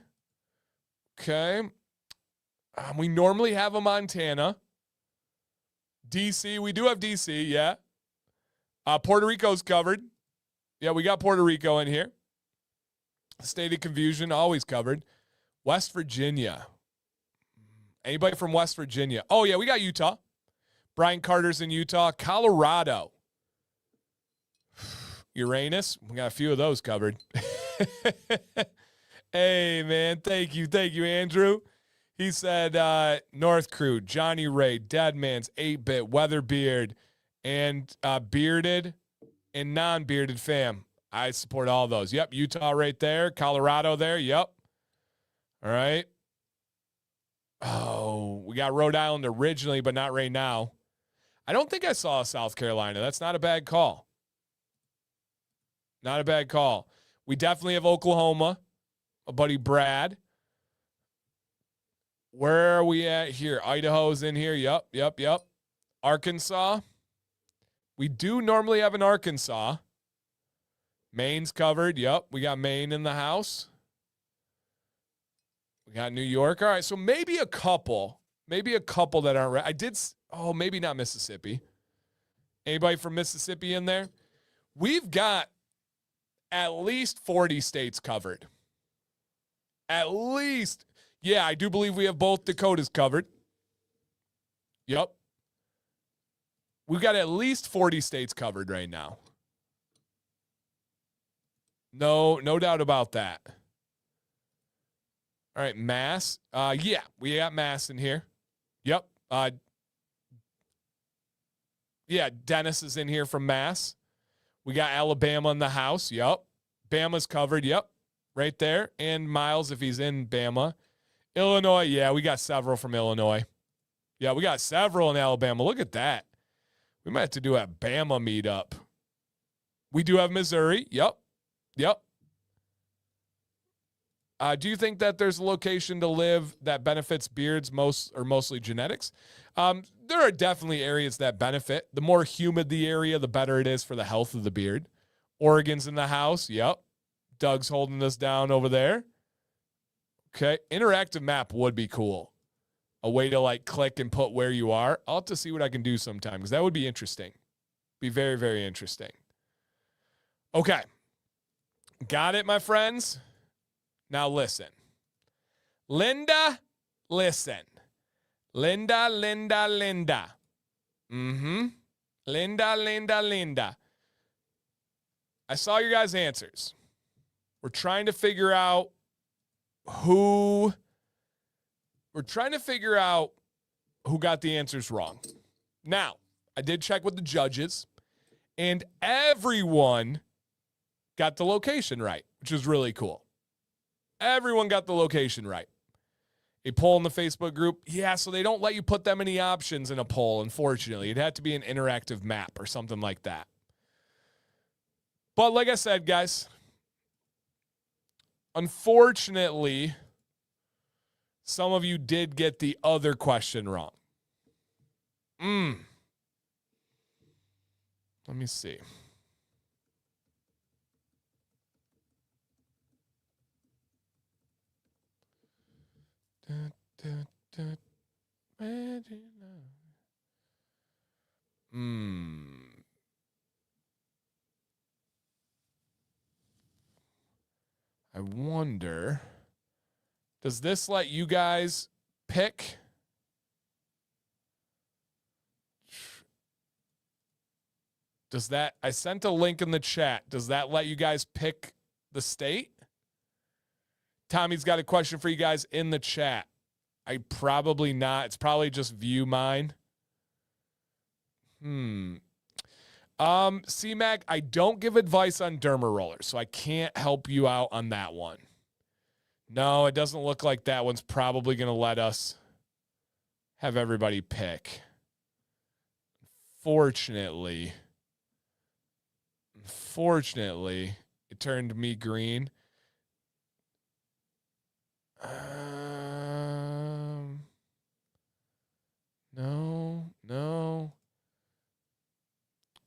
We normally have a Montana. DC, we do have DC, yeah. Puerto Rico's covered. Yeah, we got Puerto Rico in here. State of Confusion, always covered. West Virginia. Anybody from West Virginia? Oh, yeah, we got Utah. Brian Carter's in Utah. Colorado. Uranus. We got a few of those covered. Hey, man. Thank you, Andrew. He said North Crew, Johnny Ray, Deadman's 8-Bit, Weatherbeard, and bearded and non-bearded fam. I support all those. Yep, Utah right there. Colorado there. Yep. All right. Oh, we got Rhode Island originally, but not right now. I don't think I saw South Carolina. That's not a bad call. Not a bad call. We definitely have Oklahoma, a buddy Brad. Where are we at here? Idaho's in here. Yep. Arkansas. We do normally have an Arkansas. Maine's covered. Yep, we got Maine in the house. We got New York. All right, so maybe a couple that aren't right. Maybe not Mississippi. Anybody from Mississippi in there? We've got at least 40 states covered. At least. Yeah, I do believe we have both Dakotas covered. Yep. We've got at least 40 states covered right now. No doubt about that. All right, Mass. Yeah, we got Mass in here. Yep. Yeah, Dennis is in here from Mass. We got Alabama in the house. Yep. Bama's covered. Yep. Right there. And Miles, if he's in Bama. Illinois. Yeah, we got several from Illinois. Yeah, we got several in Alabama. Look at that. We might have to do a Bama meetup. We do have Missouri. Yep. Do you think that there's a location to live that benefits beards mostly genetics? There are definitely areas that benefit. The more humid the area, the better it is for the health of the beard. Oregon's in the house. Yep. Doug's holding us down over there. Okay. Interactive map would be cool. A way to like click and put where you are. I'll have to see what I can do sometime because that would be interesting. Be very, very interesting. Okay. Got it, my friends? Now listen. Linda, listen. Linda. Linda. I saw your guys' answers. We're trying to figure out who got the answers wrong. Now, I did check with the judges, and everyone got the location right, which is really cool. Everyone got the location right. A poll in the Facebook group. Yeah, so they don't let you put that many options in a poll, unfortunately. It had to be an interactive map or something like that. But like I said, guys, unfortunately, some of you did get the other question wrong. Let me see. I wonder, does this let you guys pick? Does that, I sent a link in the chat. Does that let you guys pick the state? Tommy's got a question for you guys in the chat. I probably not. It's probably just view mine. C-Mac, I don't give advice on derma rollers, so I can't help you out on that one. No, it doesn't look like that one's probably going to let us have everybody pick. Fortunately, it turned me green. No.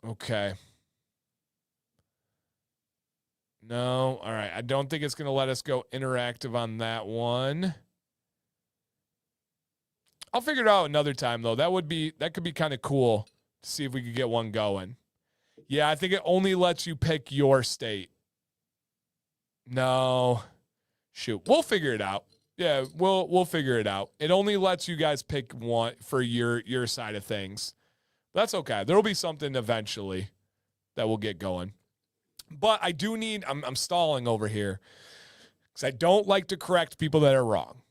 Okay. No. All right. I don't think it's going to let us go interactive on that one. I'll figure it out another time, though. That could be kind of cool to see if we could get one going. Yeah, I think it only lets you pick your state. No. Shoot. We'll figure it out. Yeah, we'll figure it out. It only lets you guys pick one for your side of things. That's okay. There'll be something eventually that will get going. But I do need, I'm stalling over here because I don't like to correct people that are wrong.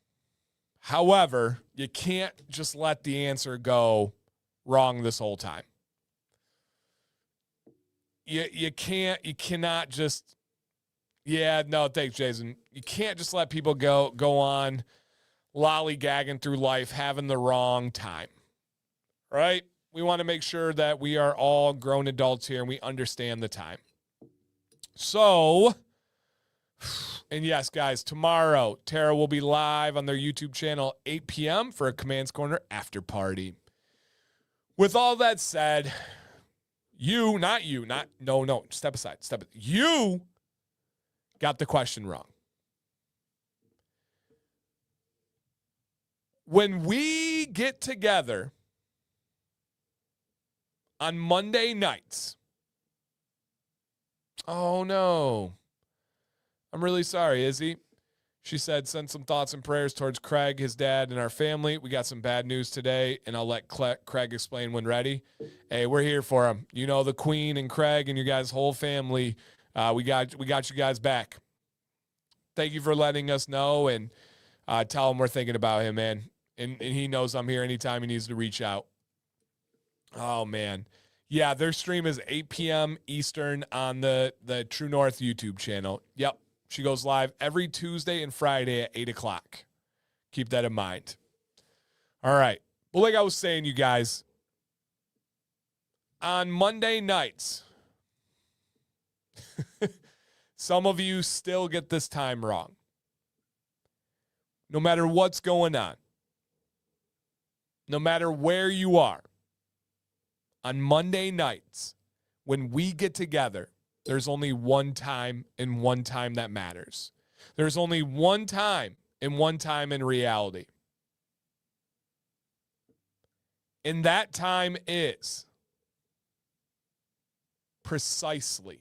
However, you can't just let the answer go wrong this whole time. You cannot just, yeah, no, thanks, Jason. You can't just let people go on lollygagging through life having the wrong time, right? We want to make sure that we are all grown adults here and we understand the time. So, and yes, guys, tomorrow, Tara will be live on their YouTube channel, 8 p.m. for a Commands Corner after party. With all that said, you got the question wrong. When we get together on Monday nights, oh no, I'm really sorry, Izzy. She said, send some thoughts and prayers towards Craig, his dad, and our family. We got some bad news today, and I'll let Craig explain when ready. Hey, we're here for him. You know, the Queen and Craig and your guys' whole family. We got you guys back. Thank you for letting us know, and tell him we're thinking about him, man. And he knows I'm here anytime he needs to reach out. Oh, man. Yeah, their stream is 8 p.m. Eastern on the True North YouTube channel. Yep. She goes live every Tuesday and Friday at 8 o'clock. Keep that in mind. All right. Well, like I was saying, you guys, on Monday nights, some of you still get this time wrong. no matter what's going on, no matter where you are, on Monday nights, when we get together, there's only one time and one time that matters. There's only one time and one time in reality. And that time is precisely.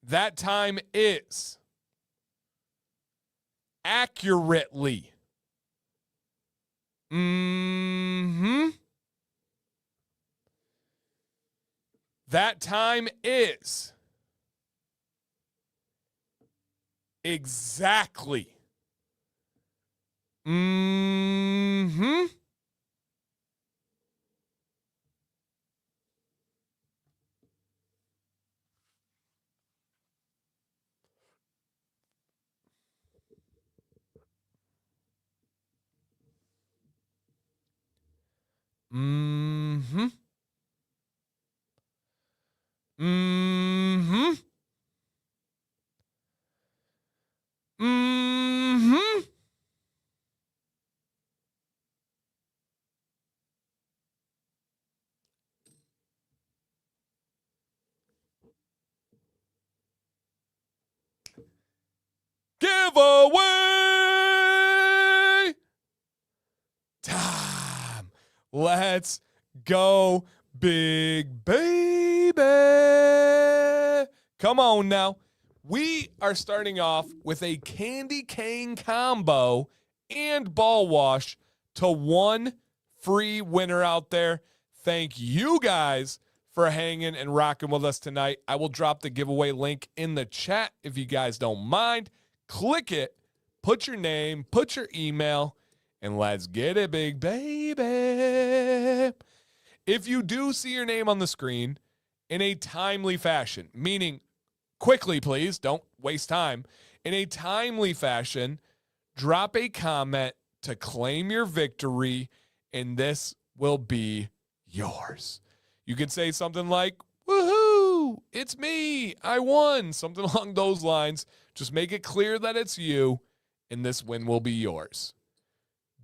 That time is accurately. That time is exactly. Giveaway time. Let's go, big baby. Come on now. We are starting off with a candy cane combo and ball wash to one free winner out there. Thank you guys for hanging and rocking with us tonight. I will drop the giveaway link in the chat if you guys don't mind. Click it, put your name, put your email, and let's get it, big baby. If you do see your name on the screen in a timely fashion, meaning quickly, please, don't waste time. In a timely fashion, drop a comment to claim your victory, and this will be yours. You could say something like, woohoo, it's me, I won, something along those lines. Just make it clear that it's you, and this win will be yours.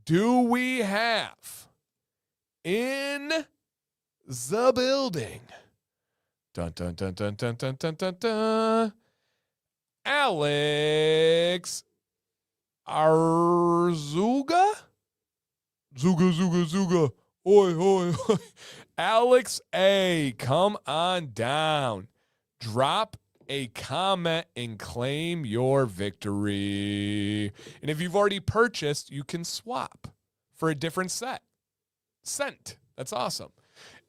Do we have in the building? Dun, dun, dun, dun, dun, dun, dun, dun, dun. Alex Arzuga? Zuga. Oi, oi, oi. Alex A, come on down. Drop a comment and claim your victory. And if you've already purchased, you can swap for a different scent. That's awesome.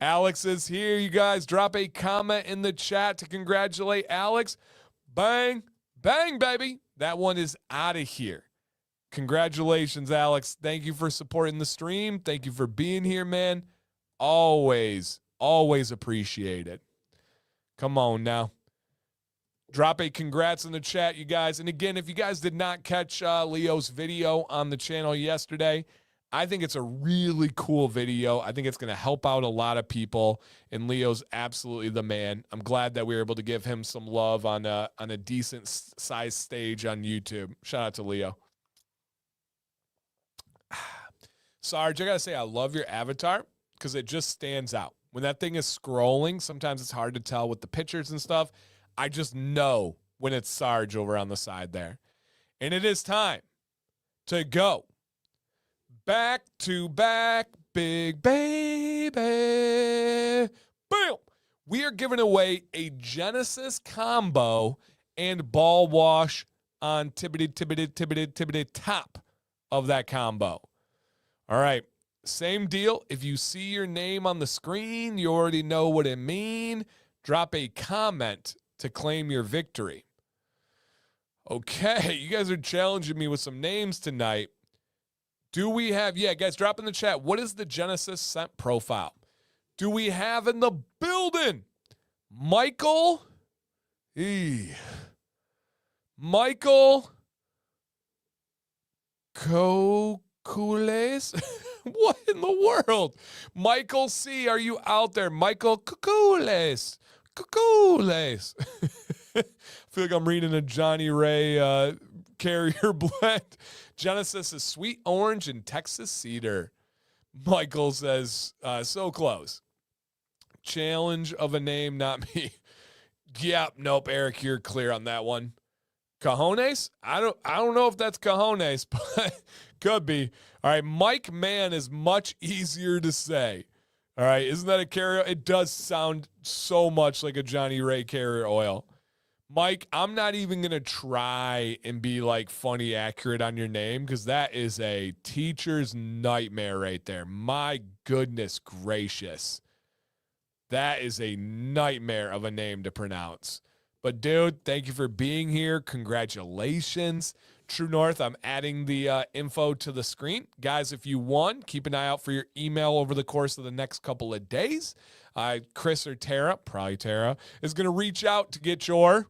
Alex is here, you guys. Drop a comment in the chat to congratulate Alex. Bang, bang, baby. That one is out of here. Congratulations, Alex. Thank you for supporting the stream. Thank you for being here, man. Always appreciate it. Come on now. Drop a congrats in the chat, you guys. And again, if you guys did not catch Leo's video on the channel yesterday, I think it's a really cool video. I think it's going to help out a lot of people, and Leo's absolutely the man. I'm glad that we were able to give him some love on a decent size stage on YouTube. Shout out to Leo. Sarge, I got to say, I love your avatar because it just stands out. When that thing is scrolling, sometimes it's hard to tell with the pictures and stuff. I just know when it's Sarge over on the side there. And it is time to go back to back, big baby. Boom. We are giving away a Genesis combo and ball wash on tibbity top of that combo. All right. Same deal. If you see your name on the screen, you already know what it means. Drop a comment to claim your victory. Okay, you guys are challenging me with some names tonight. Do we have, yeah, guys, drop in the chat. What is the Genesis scent profile? Do we have in the building Michael? Michael Kokules? What in the world? Michael C., are you out there? Michael Kokules. Lace. I feel like I'm reading a Johnny Ray Carrier blend. Genesis is sweet orange and Texas cedar. Michael says, so close. Challenge of a name, not me. Yep, nope, Eric, you're clear on that one. Cajones? I don't know if that's cojones, but could be. All right, Mike Mann is much easier to say. All right, isn't that a carrier? It does sound so much like a Johnny Ray Carrier oil. Mike, I'm not even going to try and be like funny accurate on your name because that is a teacher's nightmare right there. My goodness gracious. That is a nightmare of a name to pronounce. But, dude, thank you for being here. Congratulations. True North, I'm adding the info to the screen. Guys, if you won, keep an eye out for your email over the course of the next couple of days. Chris or Tara, probably Tara, is going to reach out to get your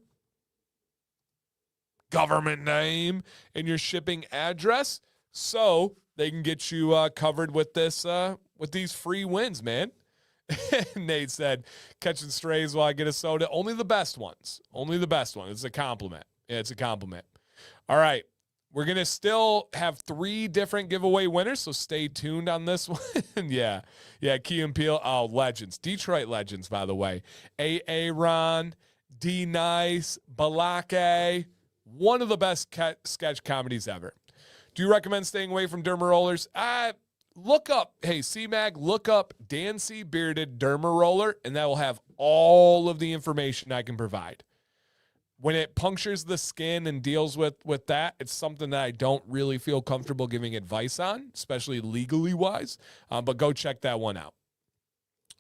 government name and your shipping address so they can get you covered with this with these free wins, man. Nate said, catching strays while I get a soda. Only the best ones. Only the best ones. It's a compliment. Yeah, it's a compliment. All right. We're going to still have 3 different giveaway winners, so stay tuned on this one. Yeah, Key and Peele. Oh, legends. Detroit legends, by the way. A.A. Ron, D. Nice, Balake. One of the best sketch comedies ever. Do you recommend staying away from derma rollers? Look up, hey, C-Mag, look up Dan C. Bearded Derma Roller, and that will have all of the information I can provide. When it punctures the skin and deals with that, it's something that I don't really feel comfortable giving advice on, especially legally wise, but go check that one out.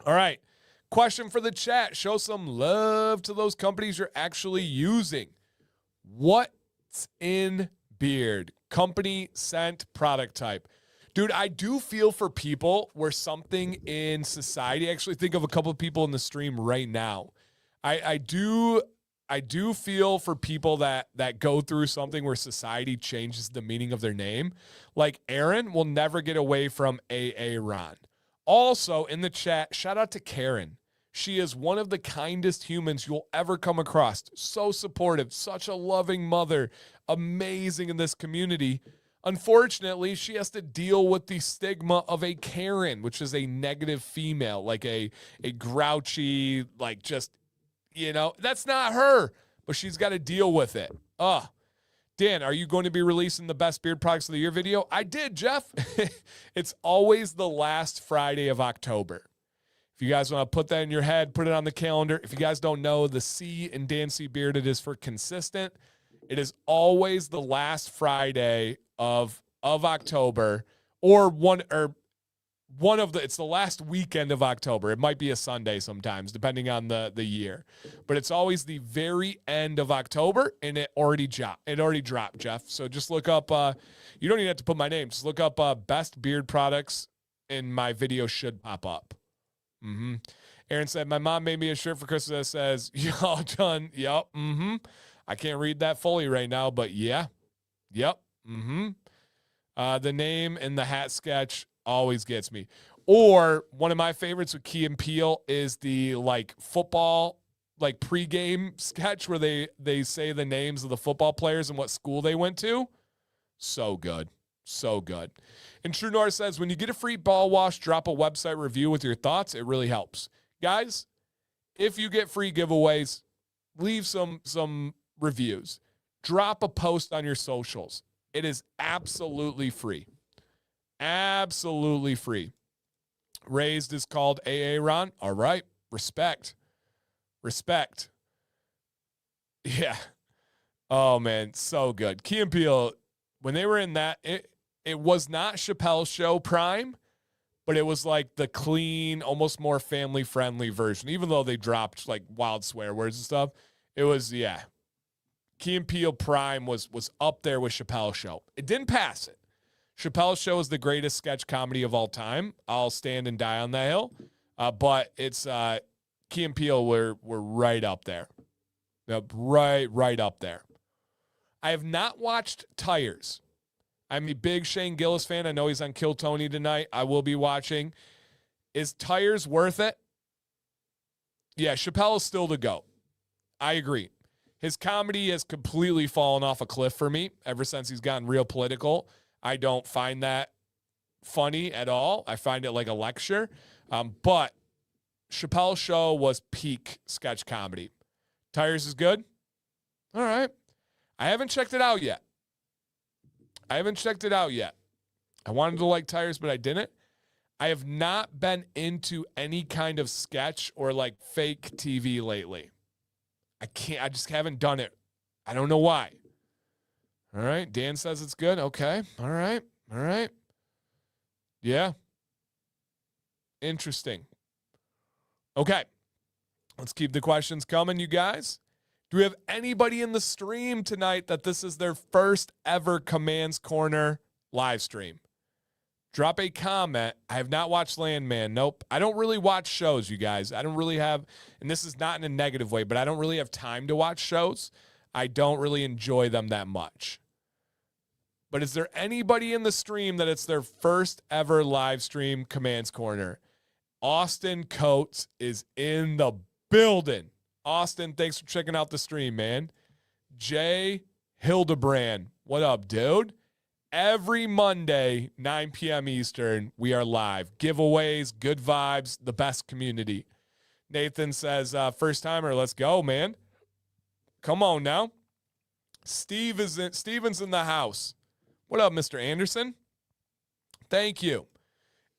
All right, question for the chat. Show some love to those companies you're actually using. What's in beard? Company, scent, product type. Dude, I do feel for people where something in society, I actually think of a couple of people in the stream right now. I do feel for people that go through something where society changes the meaning of their name. Like Aaron will never get away from A.A. Ron. Also in the chat, shout out to Karen. She is one of the kindest humans you'll ever come across. So supportive, such a loving mother, amazing in this community. Unfortunately, she has to deal with the stigma of a Karen, which is a negative female, like a grouchy, like just, that's not her, but she's got to deal with it. Dan, are you going to be releasing the best beard products of the year video? I did, Jeff. It's always the last Friday of October. If you guys want to put that in your head, put it on the calendar. If you guys don't know, the C in Dan C. Bearded is for consistent. It is always the last Friday of October, or one of the, it's the last weekend of October. It might be a Sunday sometimes, depending on the year, but it's always the very end of October, and it already dropped, Jeff. So just look up, you don't even have to put my name. Just look up best beard products, and my video should pop up. Aaron said, my mom made me a shirt for Christmas that says, y'all done. Yep. I can't read that fully right now, but yeah. Yep. The name and the hat sketch always gets me. Or one of my favorites with Key and Peele is the football pregame sketch where they say the names of the football players and what school they went to. So good. So good. And True North says, when you get a free ball wash, drop a website review with your thoughts. It really helps. Guys, if you get free giveaways, leave some reviews. Drop a post on your socials. It is absolutely free. Absolutely free. Raised is called A.A. Ron. All right. Respect. Yeah. Oh, man. So good. Key and Peele, when they were in that, it was not Chappelle's Show Prime, but it was like the clean, almost more family-friendly version, even though they dropped wild swear words and stuff. It was, yeah. Key and Peele Prime was up there with Chappelle's Show. It didn't pass it. Chappelle's Show is the greatest sketch comedy of all time. I'll stand and die on that hill. But it's Key and Peele were right up there. Right up there. I have not watched Tires. I'm a big Shane Gillis fan. I know he's on Kill Tony tonight. I will be watching. Is Tires worth it? Yeah, Chappelle is still the GOAT. I agree. His comedy has completely fallen off a cliff for me ever since he's gotten real political. I don't find that funny at all. I find it like a lecture. But Chappelle's show was peak sketch comedy. Tires is good? All right. I haven't checked it out yet. I wanted to like Tires, but I didn't. I have not been into any kind of sketch or like fake TV lately. I just haven't done it. I don't know why. All right. Dan says it's good. Okay. All right. Yeah. Interesting. Okay. Let's keep the questions coming, you guys. Do we have anybody in the stream tonight that this is their first ever Commands Corner live stream? Drop a comment. I have not watched Landman. Nope. I don't really watch shows, you guys. I don't really have, and this is not in a negative way, but I don't really have time to watch shows. I don't really enjoy them that much. But is there anybody in the stream that it's their first ever live stream Commands Corner? Austin Coates is in the building. Austin, thanks for checking out the stream, man. Jay Hildebrand, what up, dude? Every Monday, 9 p.m. Eastern, we are live. Giveaways, good vibes, the best community. Nathan says, first timer, let's go, man. Come on now. Steven's in the house. What up, Mr. Anderson? Thank you.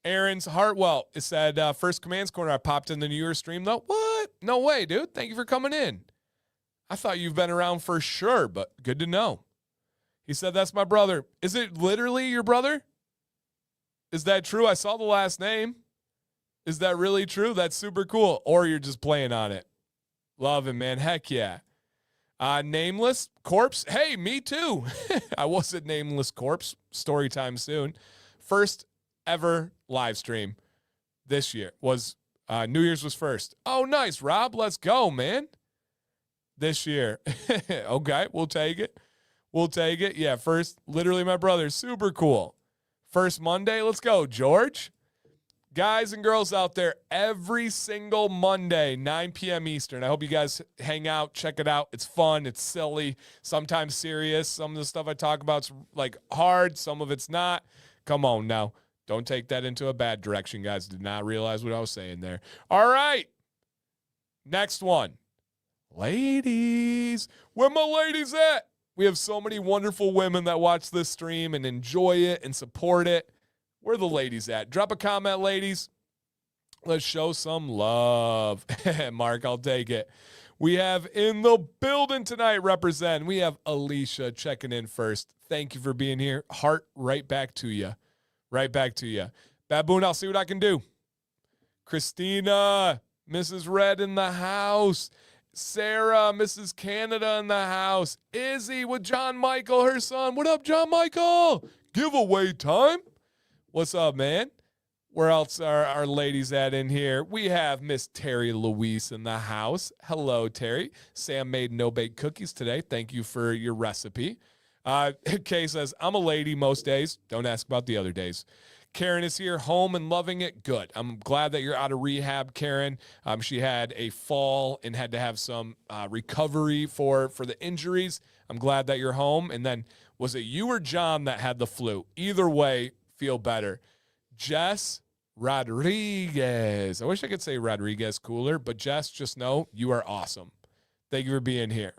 Aaron's Hartwell said, first Commands Corner, I popped in the New Year's stream, though. What? No way, dude. Thank you for coming in. I thought you've been around for sure, but good to know. He said, that's my brother. Is it literally your brother? Is that true? I saw the last name. Is that really true? That's super cool. Or you're just playing on it. Love him, man. Heck yeah. Nameless Corpse. Hey, me too. I was at Nameless Corpse. Story time soon. First ever live stream this year was New Year's was first. Oh, nice, Rob. Let's go, man. This year. Okay, we'll take it. Yeah, first, literally my brother. Super cool. First Monday. Let's go, George. Guys and girls out there, every single Monday, 9 p.m. Eastern. I hope you guys hang out, check it out. It's fun. It's silly, sometimes serious. Some of the stuff I talk about is like hard. Some of it's not. Come on now. Don't take that into a bad direction, guys. Did not realize what I was saying there. All right. Next one. Ladies. Where my ladies at? We have so many wonderful women that watch this stream and enjoy it and support it. Where are the ladies at? Drop a comment, ladies. Let's show some love. Mark, I'll take it. We have in the building tonight represent. We have Alicia checking in first. Thank you for being here. Heart right back to you. Right back to you. Baboon, I'll see what I can do. Christina, Mrs. Red in the house. Sarah, Mrs. Canada in the house. Izzy with John Michael, her son. What up, John Michael? Giveaway time. What's up, man? Where else are our ladies at in here? We have Miss Terry Louise in the house. Hello, Terry. Sam made no-bake cookies today. Thank you for your recipe. Kay says, I'm a lady most days. Don't ask about the other days. Karen is here, home and loving it. Good. I'm glad that you're out of rehab, Karen. She had a fall and had to have some recovery for the injuries. I'm glad that you're home. And then was it you or John that had the flu? Either way, feel better. Jess Rodriguez. I wish I could say Rodriguez cooler, but Jess, just know you are awesome. Thank you for being here.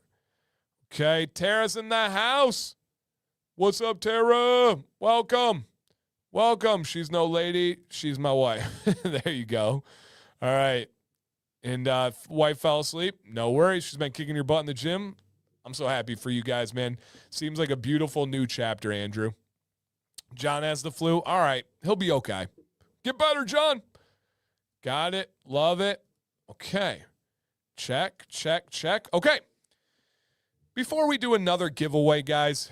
Okay, Tara's in the house. What's up, Tara? Welcome. She's no lady. She's my wife. There you go. All right. And wife fell asleep. No worries. She's been kicking your butt in the gym. I'm so happy for you guys, man. Seems like a beautiful new chapter, Andrew. John has the flu. All right. He'll be okay. Get better, John. Got it. Love it. Okay. Check. Okay. Before we do another giveaway, guys,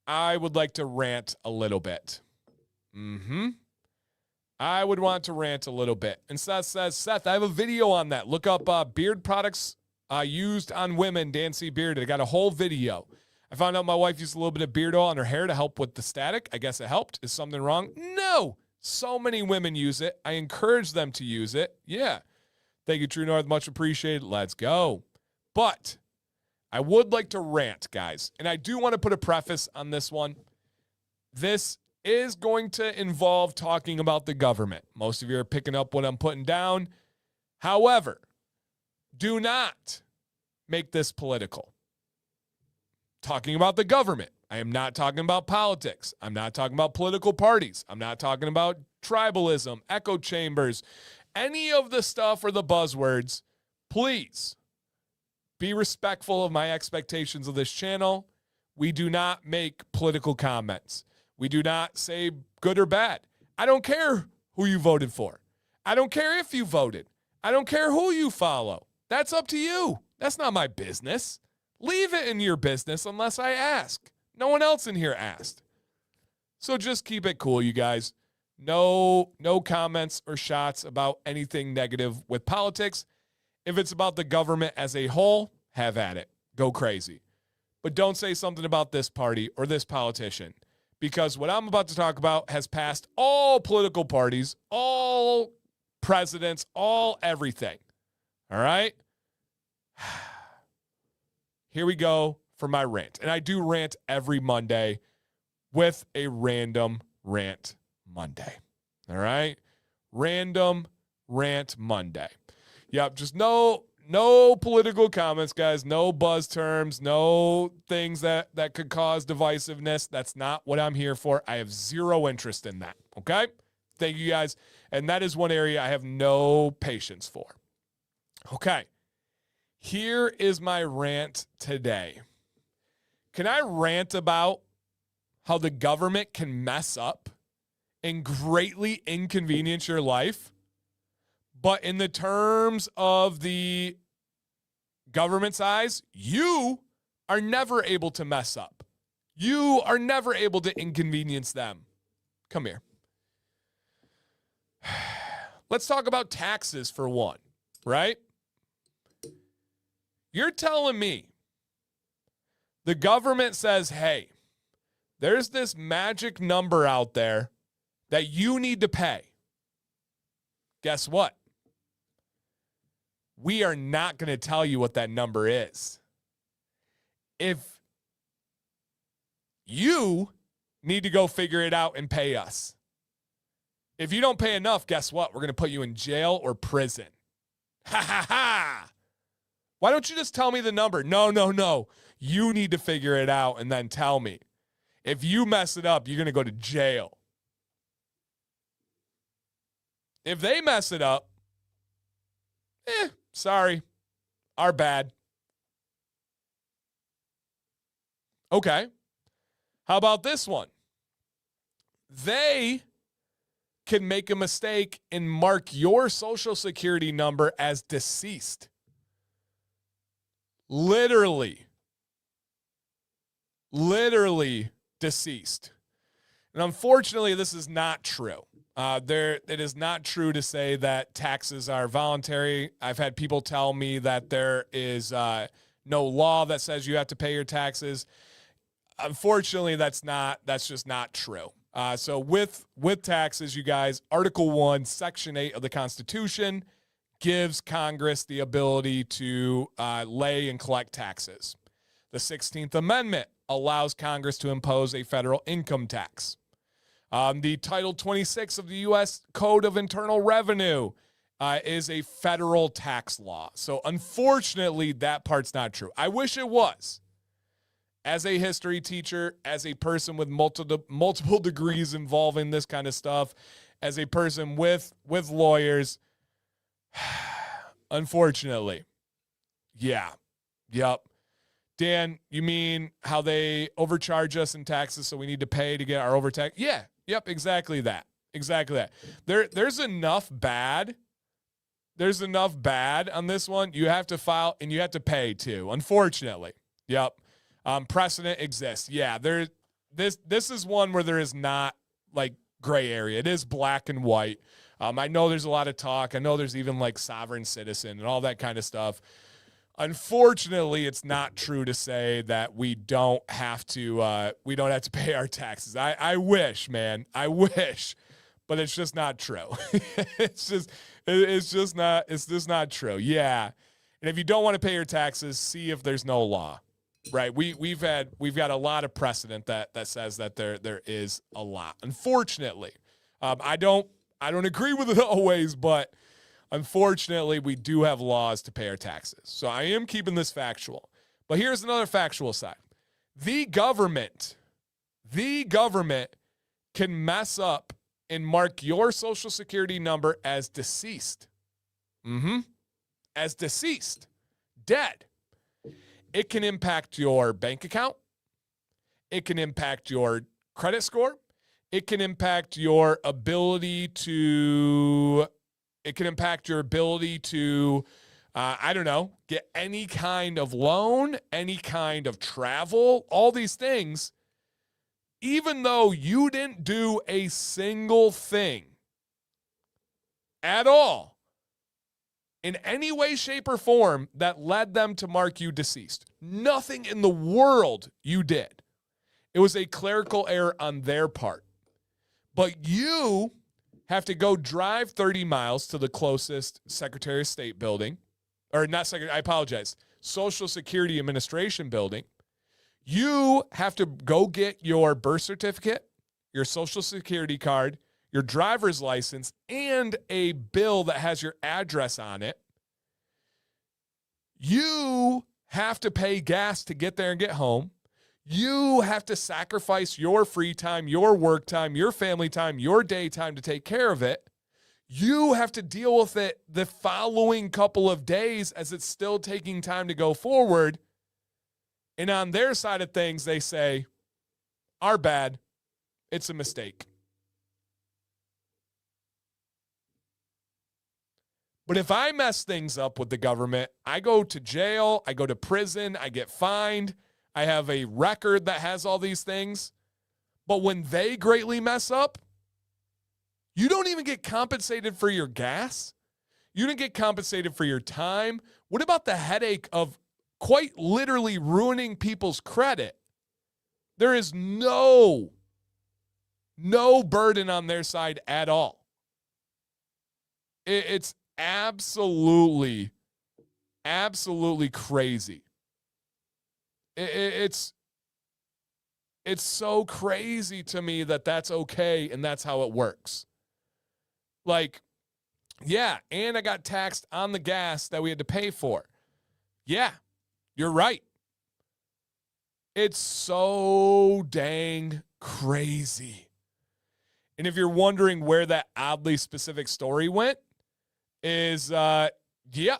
I would like to rant a little bit. I would want to rant a little bit. And Seth says, Seth, I have a video on that. Look up beard products used on women, Dan C. Bearded. I got a whole video. I found out my wife used a little bit of beard oil on her hair to help with the static. I guess it helped. Is something wrong? No. So many women use it. I encourage them to use it. Yeah. Thank you, True North. Much appreciated. Let's go. But I would like to rant, guys. And I do want to put a preface on this one. This is going to involve talking about the government. Most of you are picking up what I'm putting down. However, do not make this political. Talking about the government. I am not talking about politics. I'm not talking about political parties. I'm not talking about tribalism, echo chambers, any of the stuff or the buzzwords. Please be respectful of my expectations of this channel. We do not make political comments. We do not say good or bad. I don't care who you voted for. I don't care if you voted. I don't care who you follow. That's up to you. That's not my business. Leave it in your business unless I ask. No one else in here asked. So just keep it cool, you guys. No comments or shots about anything negative with politics. If it's about the government as a whole, have at it. Go crazy. But don't say something about this party or this politician, because what I'm about to talk about has passed all political parties, all presidents, all everything. All right? Here we go for my rant. And I do rant every Monday with a random rant Monday. All right? Random rant Monday. Yep, just no political comments, guys. No buzz terms, no things that could cause divisiveness. That's not what I'm here for. I have zero interest in that. Okay? Thank you, guys. And that is one area I have no patience for. Okay. Here is my rant today. Can I rant about how the government can mess up and greatly inconvenience your life, but in the terms of the government's eyes, you are never able to mess up. You are never able to inconvenience them. Come here. Let's talk about taxes for one, right? You're telling me the government says, hey, there's this magic number out there that you need to pay. Guess what? We are not going to tell you what that number is. If you need to go figure it out and pay us. If you don't pay enough, guess what? We're going to put you in jail or prison. Ha ha ha! Why don't you just tell me the number? No. You need to figure it out and then tell me. If you mess it up, you're going to go to jail. If they mess it up, sorry, our bad. Okay. How about this one? They can make a mistake and mark your social security number as deceased. Literally deceased. And unfortunately, this is not true. It is not true to say that taxes are voluntary. I've had people tell me that there is no law that says you have to pay your taxes. Unfortunately, that's just not true. So with taxes, you guys, Article 1, Section 8 of the Constitution gives Congress the ability to lay and collect taxes. The 16th Amendment allows Congress to impose a federal income tax. The Title 26 of the U.S. Code of Internal Revenue is a federal tax law. So unfortunately, that part's not true. I wish it was. As a history teacher, as a person with multiple degrees involving this kind of stuff, as a person with lawyers, unfortunately, yeah, yep. Dan, you mean how they overcharge us in taxes, so we need to pay to get our overtax? Yeah, yep, exactly that. There's enough bad. There's enough bad on this one. You have to file and you have to pay too. Unfortunately, yep. Precedent exists. Yeah, this is one where there is not like gray area. It is black and white. I know there's a lot of talk. I know there's even like sovereign citizen and all that kind of stuff. Unfortunately, it's not true to say that we don't have to pay our taxes. I wish, man. I wish. but it's just not true. it's just not true. Yeah. And if you don't want to pay your taxes, see if there's no law. Right. We've got a lot of precedent that says that there is a law. Unfortunately, I don't agree with it always, but unfortunately, we do have laws to pay our taxes. So I am keeping this factual. But here's another factual side. The government can mess up and mark your Social Security number as deceased. As deceased. Dead. It can impact your bank account. It can impact your credit score. It can impact your ability to, get any kind of loan, any kind of travel, all these things, even though you didn't do a single thing at all in any way, shape, or form that led them to mark you deceased. Nothing in the world you did. It was a clerical error on their part. But you have to go drive 30 miles to the closest Secretary of State building, or not Secretary, I apologize, Social Security Administration building. You have to go get your birth certificate, your Social Security card, your driver's license, and a bill that has your address on it. You have to pay gas to get there and get home. You have to sacrifice your free time, your work time, your family time, your daytime to take care of it. You have to deal with it the following couple of days as it's still taking time to go forward. And on their side of things, they say, our bad, it's a mistake. But if I mess things up with the government, I go to jail, I go to prison, I get fined, I have a record that has all these things. But when they greatly mess up, you don't even get compensated for your gas. You didn't get compensated for your time. What about the headache of quite literally ruining people's credit? There is no burden on their side at all. It's absolutely crazy. It's so crazy to me that that's okay and that's how it works. Like, yeah, and I got taxed on the gas that we had to pay for. Yeah, you're right. It's so dang crazy. And if you're wondering where that oddly specific story went, is, yeah,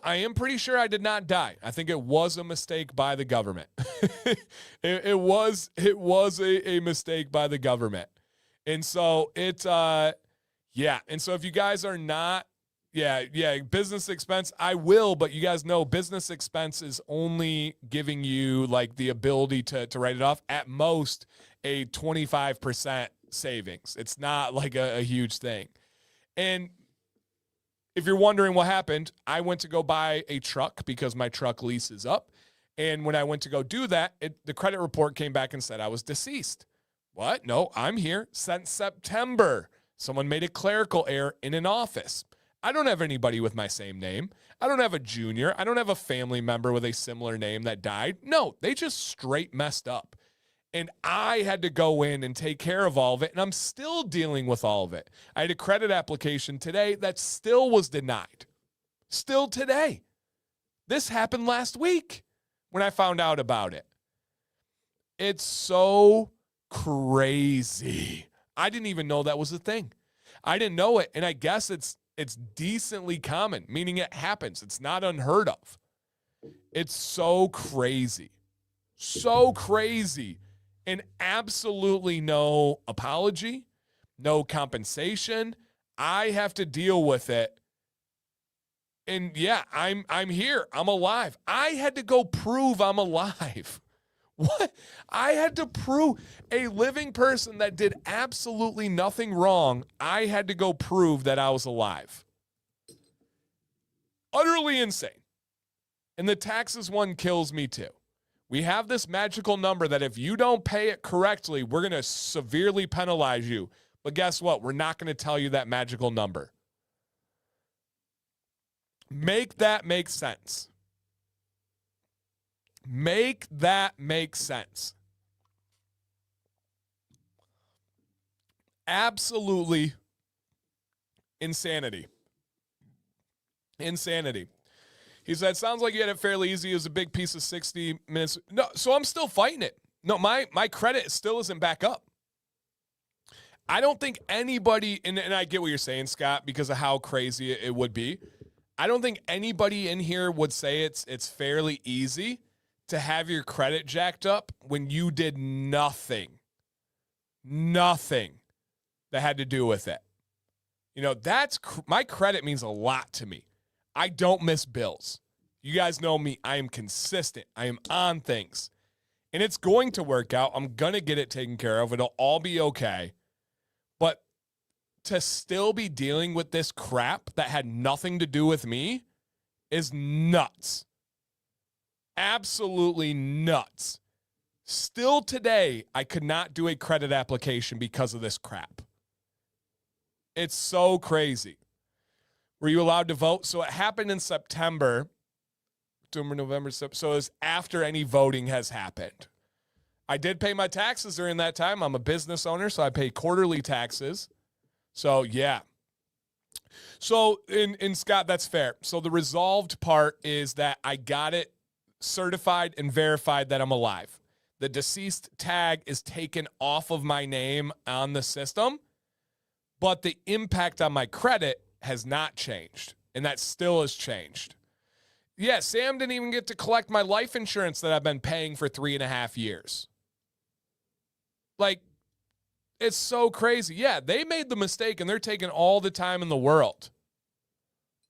I am pretty sure I did not die. I think it was a mistake by the government. it was a mistake by the government. And so yeah. And so if you guys are not, business expense, I will, but you guys know business expense is only giving you like the ability to write it off at most a 25% savings. It's not like a huge thing. And if you're wondering what happened, I went to go buy a truck because my truck lease is up. And when I went to go do that, the credit report came back and said I was deceased. What? No, I'm here since September. Someone made a clerical error in an office. I don't have anybody with my same name. I don't have a junior. I don't have a family member with a similar name that died. No, they just straight messed up. And I had to go in and take care of all of it, and I'm still dealing with all of it. I had a credit application today that still was denied. Still today. This happened last week when I found out about it. It's so crazy. I didn't even know that was a thing. I didn't know it, and I guess it's decently common, meaning it happens. It's not unheard of. It's so crazy. So crazy. And absolutely no apology, no compensation. I have to deal with it. And yeah, I'm here. I'm alive. I had to go prove I'm alive. What? I had to prove a living person that did absolutely nothing wrong. I had to go prove that I was alive. Utterly insane. And the taxes one kills me too. We have this magical number that if you don't pay it correctly, we're going to severely penalize you. But guess what? We're not going to tell you that magical number. Make that make sense. Make that make sense. Absolutely insanity. Insanity. He said, sounds like you had it fairly easy. It was a big piece of 60 minutes. No, so I'm still fighting it. No, my credit still isn't back up. I don't think anybody, and I get what you're saying, Scott, because of how crazy it would be. I don't think anybody in here would say it's fairly easy to have your credit jacked up when you did nothing that had to do with it. You know, my credit means a lot to me. I don't miss bills. You guys know me. I am consistent. I am on things. And it's going to work out. I'm going to get it taken care of. It'll all be okay. But to still be dealing with this crap that had nothing to do with me is nuts. Absolutely nuts. Still today, I could not do a credit application because of this crap. It's so crazy. Were you allowed to vote? So it happened in September, October, November, so it was after any voting has happened. I did pay my taxes during that time. I'm a business owner, so I pay quarterly taxes. So, yeah. So, in Scott, that's fair. So the resolved part is that I got it certified and verified that I'm alive. The deceased tag is taken off of my name on the system, but the impact on my credit has not changed, and that still has changed. Yeah, Sam didn't even get to collect my life insurance that I've been paying for 3.5 years. Like, it's so crazy. Yeah, they made the mistake, and they're taking all the time in the world.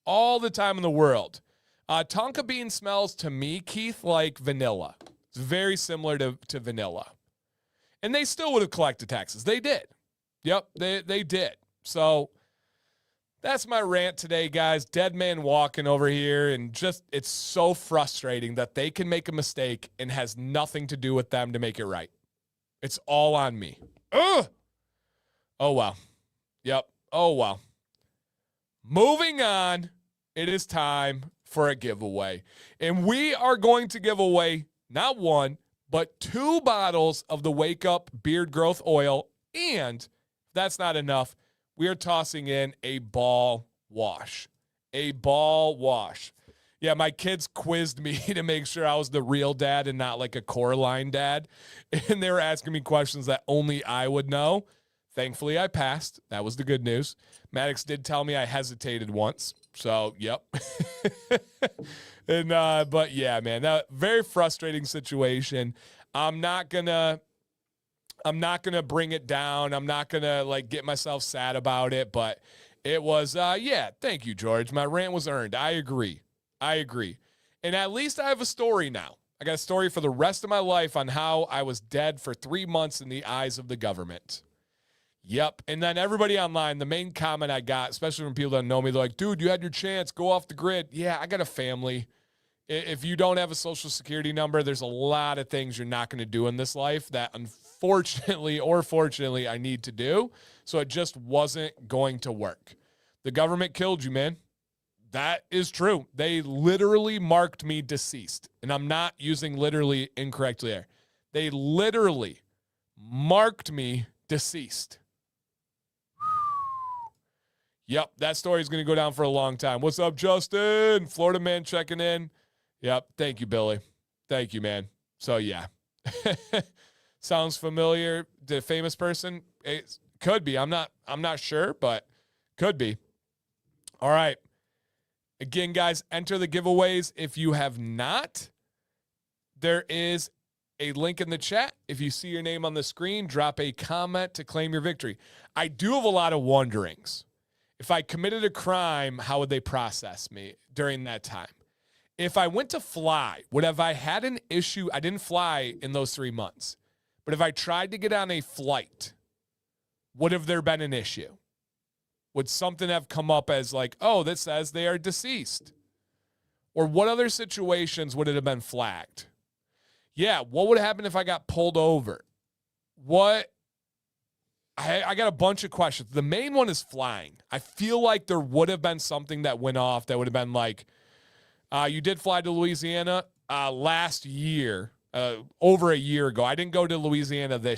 All the time in the world. Tonka bean smells to me, Keith, like vanilla. It's very similar to vanilla. And they still would have collected taxes. They did. Yep, they did. So that's my rant today, guys. Dead man walking over here, and just it's so frustrating that they can make a mistake and has nothing to do with them to make it right. It's all on me. Ugh! Oh, well. Yep. Oh, well. Moving on, it is time for a giveaway. And we are going to give away not one, but 2 bottles of the Wake Up Beard Growth Oil. And if that's not enough, we are tossing in a ball wash. A ball wash. Yeah, my kids quizzed me to make sure I was the real dad and not like a Coraline dad. And they were asking me questions that only I would know. Thankfully, I passed. That was the good news. Maddox did tell me I hesitated once. So, yep. But yeah, man, that very frustrating situation. I'm not gonna bring it down. I'm not gonna like get myself sad about it, but it was, yeah, thank you, George. My rant was earned. I agree. And at least I have a story now. I got a story for the rest of my life on how I was dead for 3 months in the eyes of the government. Yep. And then everybody online, the main comment I got, especially when people don't know me, they're like, dude, you had your chance. Go off the grid. Yeah, I got a family. If you don't have a social security number, there's a lot of things you're not going to do in this life that unfortunately or fortunately I need to do. So it just wasn't going to work. The government killed you, man. That is true. They literally marked me deceased. And I'm not using literally incorrectly there. They literally marked me deceased. Yep, that story is going to go down for a long time. What's up, Justin? Florida man checking in. Yep, thank you, Billy. Thank you, man. So, yeah. Sounds familiar. The famous person? It could be. I'm not sure, but could be. All right. Again, guys, enter the giveaways. If you have not, there is a link in the chat. If you see your name on the screen, drop a comment to claim your victory. I do have a lot of wonderings. If I committed a crime, how would they process me during that time? If I went to fly, would have I had an issue? I didn't fly in those 3 months. But if I tried to get on a flight, would have there been an issue? Would something have come up as like, oh, this says they are deceased? Or what other situations would it have been flagged? Yeah, what would happen if I got pulled over? What I got a bunch of questions. The main one is flying. I feel like there would have been something that went off that would have been like, you did fly to Louisiana last year, over a year ago. I didn't go to Louisiana I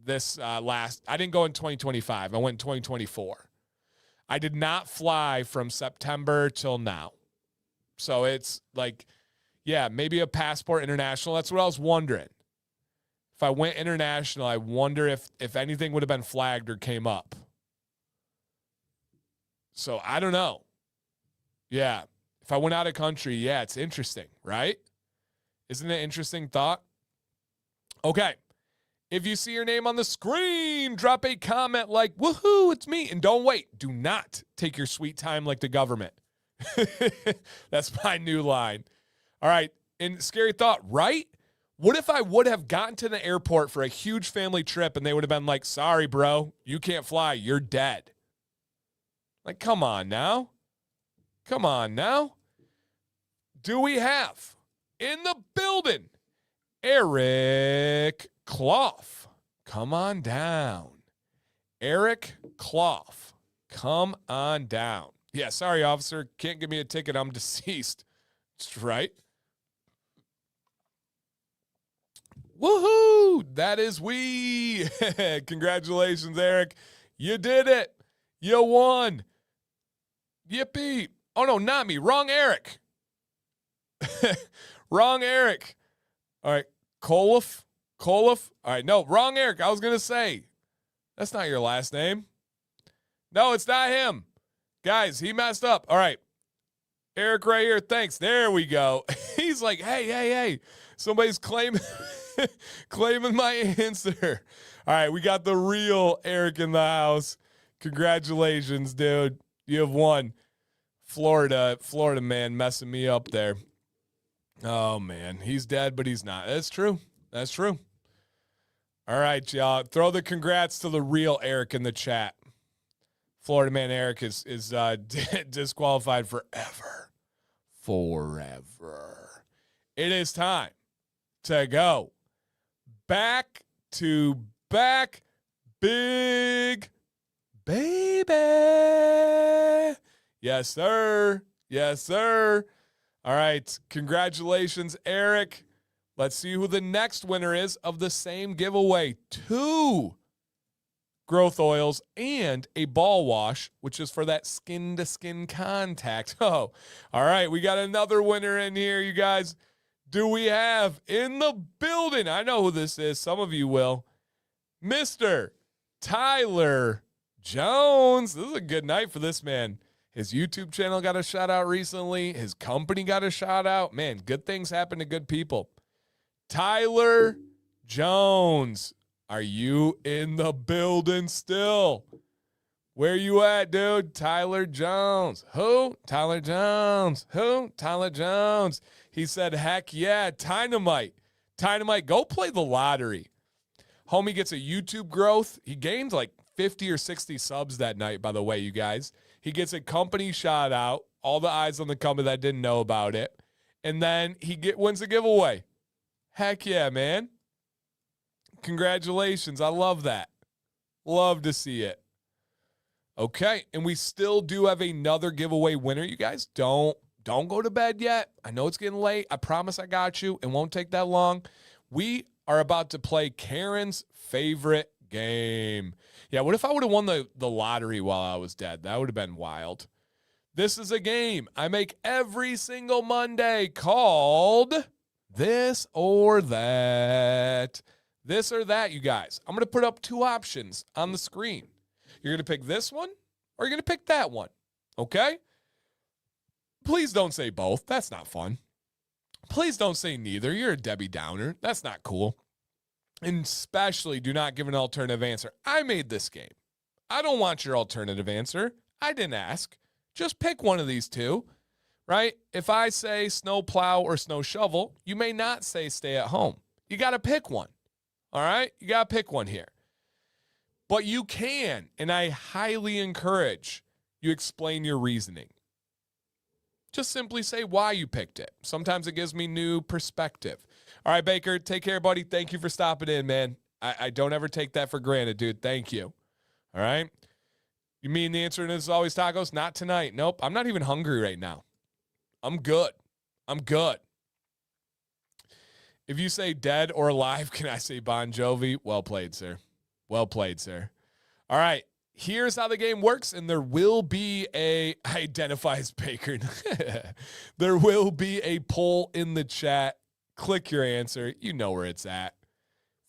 didn't go in 2025. I went in 2024. I did not fly from September till now. So it's like, yeah, maybe a passport international. That's what I was wondering. If I went international, I wonder if anything would have been flagged or came up. So I don't know. Yeah. If I went out of country, yeah, it's interesting, right? Isn't it an interesting thought? Okay. If you see your name on the screen, drop a comment like, woohoo, it's me. And don't wait. Do not take your sweet time like the government. That's my new line. All right. And scary thought, right? What if I would have gotten to the airport for a huge family trip and they would have been like, sorry, bro, you can't fly. You're dead. Like, come on now. Come on now. Do we have in the building Eric Clough? Come on down. Eric Clough. Come on down. Yeah, sorry, officer. Can't give me a ticket. I'm deceased. That's right. Woohoo! That is we. Congratulations, Eric. You did it. You won. Yippee. Oh, no, not me. Wrong Eric. Wrong Eric. All right. Coloff. All right. No, wrong Eric. I was going to say, that's not your last name. No, it's not him. Guys, he messed up. All right. Eric right here. Thanks. There we go. He's like, hey. Somebody's claiming my answer. All right. We got the real Eric in the house. Congratulations, dude. You have won. Florida man messing me up there. Oh, man. He's dead, but he's not. That's true. All right, y'all. Throw the congrats to the real Eric in the chat. Florida man Eric is disqualified forever. It is time to go back to back, big baby. Yes, sir. All right. Congratulations, Eric. Let's see who the next winner is of the same giveaway. 2 growth oils and a ball wash, which is for that skin-to-skin contact. Oh, all right. We got another winner in here, you guys. Do we have in the building? I know who this is. Some of you will. Mr. Tyler Jones. This is a good night for this man. His YouTube channel got a shout out recently. His company got a shout out. Man, good things happen to good people. Tyler Jones, are you in the building still? Where you at, dude? Tyler Jones. Who? Tyler Jones. Who? Tyler Jones. He said, heck yeah, Dynamite. Dynamite, go play the lottery. Homie gets a YouTube growth. He gained like 50 or 60 subs that night, by the way, you guys. He gets a company shout out. All the eyes on the company that didn't know about it. And then he wins a giveaway. Heck yeah, man. Congratulations. I love that. Love to see it. Okay, and we still do have another giveaway winner, you guys. Don't go to bed yet. I know it's getting late. I promise I got you. It won't take that long. We are about to play Karen's favorite game. Yeah, what if I would have won the lottery while I was dead? That would have been wild. This is a game I make every single Monday called This or That. This or that, you guys. I'm going to put up 2 options on the screen. You're going to pick this one or you're going to pick that one. Okay? Please don't say both. That's not fun. Please don't say neither. You're a Debbie Downer. That's not cool. And especially do not give an alternative answer. I made this game. I don't want your alternative answer. I didn't ask. Just pick one of these 2, right? If I say snow plow or snow shovel, you may not say stay at home. You got to pick one. All right? You got to pick one here. But you can, and I highly encourage you explain your reasoning. Just simply say why you picked it. Sometimes it gives me new perspective. All right, Baker, take care, buddy. Thank you for stopping in, man. I don't ever take that for granted, dude. Thank you. All right. You mean the answer is always tacos? Not tonight. Nope. I'm not even hungry right now. I'm good. If you say dead or alive, can I say Bon Jovi? Well played, sir. Well played, sir. All right. Here's how the game works, and there will be a identify as Baker. There will be a poll in the chat. Click your answer. You know where it's at.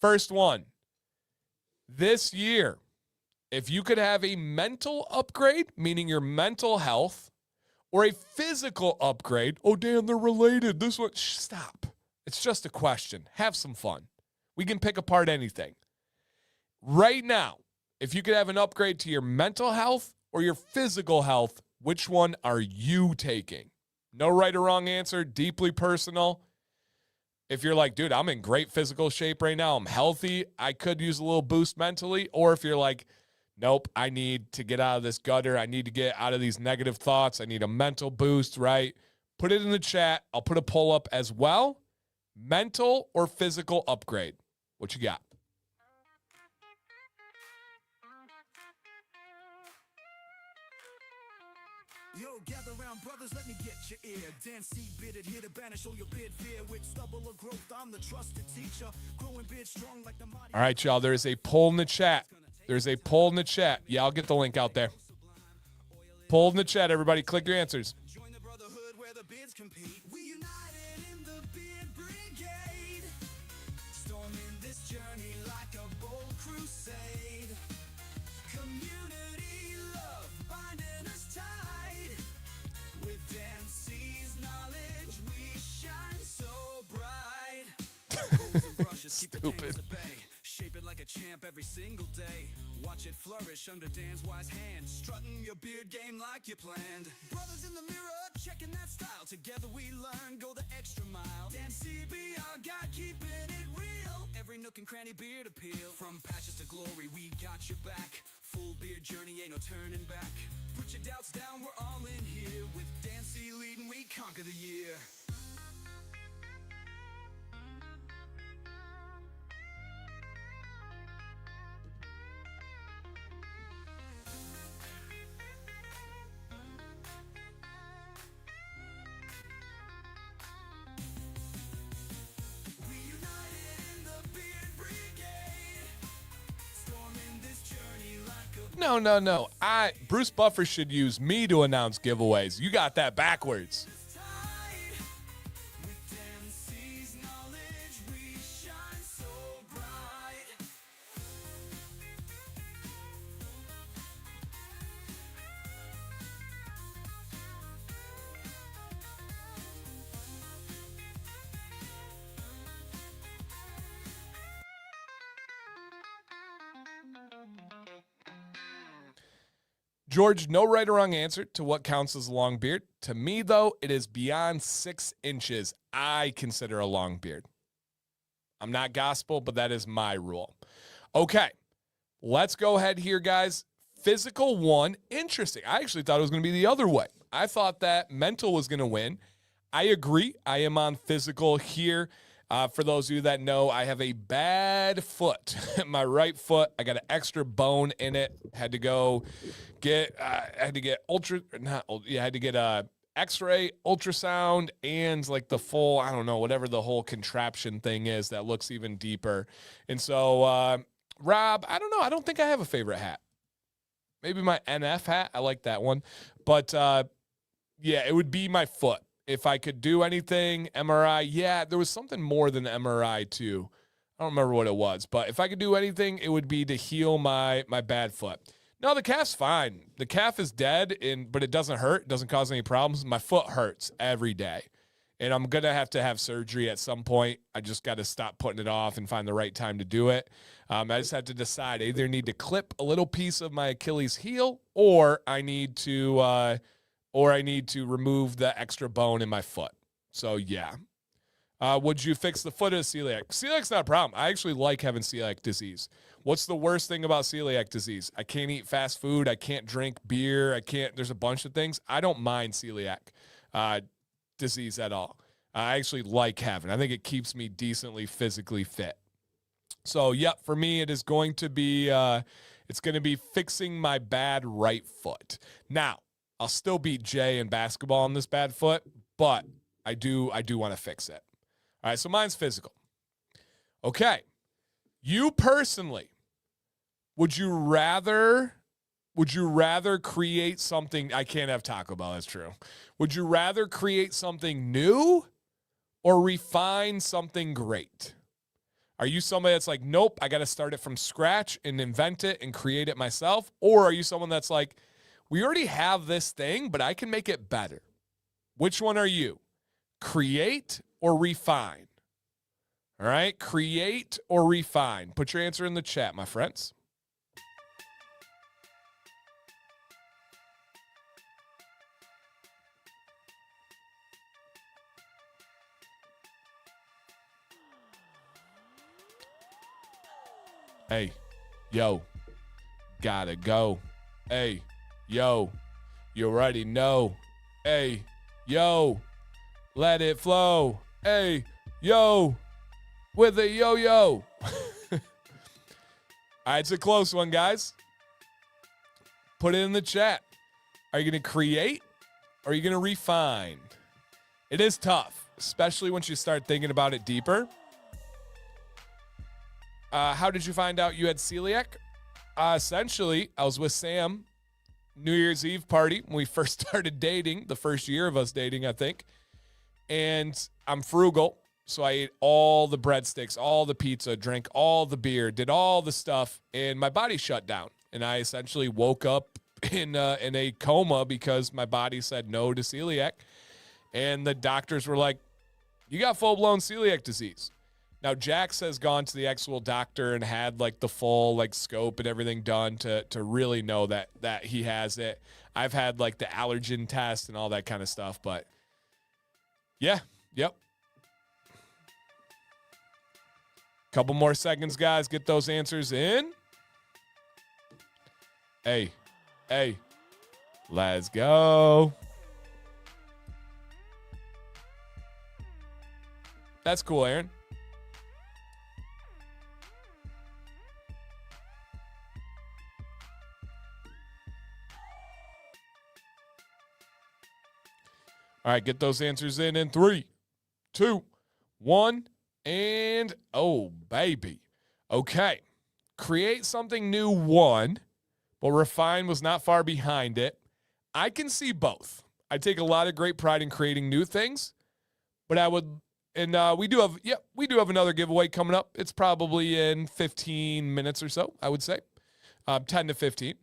First one. This year, if you could have a mental upgrade, meaning your mental health, or a physical upgrade, oh, damn, they're related. This one, stop. It's just a question. Have some fun. We can pick apart anything. Right now, if you could have an upgrade to your mental health or your physical health, which one are you taking? No right or wrong answer, deeply personal. If you're like, dude, I'm in great physical shape right now, I'm healthy, I could use a little boost mentally. Or if you're like, nope, I need to get out of this gutter, I need to get out of these negative thoughts, I need a mental boost, right? Put it in the chat. I'll put a poll up as well. Mental or physical upgrade? What you got? Yo, gather round, brothers, let me get your ear. Dan C. Bidded here to banish all your bid fear. With stubble or growth, I'm the trusted teacher. Growing bid strong like the mighty. All right, y'all, there is a poll in the chat. Yeah, I'll get the link out there. Poll in the chat, everybody. Click your answers. Join the brotherhood where the bids compete. We united in the bid brigade. Storming this journey like a bold crusade. Community love binding us tight. With Dan C's knowledge, we shine so bright. Holes and brushes keep the tanks at bay. Shape it like a champ every single day. Watch it flourish under Dan's wise hand. Strutting your beard game like you planned. Brothers in the mirror, checking that style. Together we learn, go the extra mile. Dan CB, our guy, keeping it real. Every nook and cranny beard appeal. From patches to glory, we got your back. Full beard journey, ain't no turning back. Put your doubts down, we're all in here. With Dan C leading, we conquer the year. No. Bruce Buffer should use me to announce giveaways. You got that backwards. George, no right or wrong answer to what counts as a long beard. To me, though, it is beyond 6 inches. I consider a long beard. I'm not gospel, but that is my rule. Okay, let's go ahead here, guys. Physical one, interesting. I actually thought it was going to be the other way. I thought that mental was going to win. I agree. I am on physical here. For those of you that know, I have a bad foot. My right foot, I got an extra bone in it. Had to go get, X-ray, ultrasound, and like the full, I don't know, whatever the whole contraption thing is that looks even deeper. And so, Rob, I don't know. I don't think I have a favorite hat. Maybe my NF hat. I like that one. But, yeah, it would be my foot. If I could do anything, MRI, yeah, there was something more than MRI too. I don't remember what it was, but if I could do anything, it would be to heal my bad foot. No, the calf's fine. The calf is dead, but it doesn't hurt. It doesn't cause any problems. My foot hurts every day, and I'm going to have surgery at some point. I just got to stop putting it off and find the right time to do it. I just have to decide. I either need to clip a little piece of my Achilles heel, or I need to remove the extra bone in my foot. So, yeah. Would you fix the foot or celiac? Celiac's not a problem. I actually like having celiac disease. What's the worst thing about celiac disease? I can't eat fast food. I can't drink beer. There's a bunch of things. I don't mind celiac disease at all. I actually like having it. I think it keeps me decently physically fit. So, yep, for me, it is going to be It's going to be fixing my bad right foot. Now, I'll still beat Jay in basketball on this bad foot, but I do want to fix it. All right, so mine's physical. Okay. You personally, would you rather create something? I can't have Taco Bell, that's true. Would you rather create something new or refine something great? Are you somebody that's like, nope, I got to start it from scratch and invent it and create it myself? Or are you someone that's like, we already have this thing, but I can make it better? Which one are you? Create or refine? All right, create or refine? Put your answer in the chat, my friends. Hey, yo, gotta go. Hey, yo, you already know. Hey, yo, let it flow. Hey, yo, with a yo-yo. All right, it's a close one, guys. Put it in the chat. Are you going to create or are you going to refine? It is tough, especially once you start thinking about it deeper. How did you find out you had celiac? Essentially, I was with Sam, New Year's Eve party when we first started dating, the first year of us dating, I think. And I'm frugal, so I ate all the breadsticks, all the pizza, drank all the beer, did all the stuff, and my body shut down. And I essentially woke up in a coma because my body said no to celiac. And the doctors were like, you got full-blown celiac disease. Now, Jax has gone to the actual doctor and had like the full like scope and everything done to really know that he has it. I've had like the allergen test and all that kind of stuff, but yeah, yep. Couple more seconds, guys. Get those answers in. Hey, let's go. That's cool, Aaron. All right, get those answers in 3, 2, 1, and oh, baby. Okay. Create something new, 1, but refine was not far behind it. I can see both. I take a lot of great pride in creating new things, but I would, and we do have another giveaway coming up. It's probably in 15 minutes or so, I would say, 10 to 15.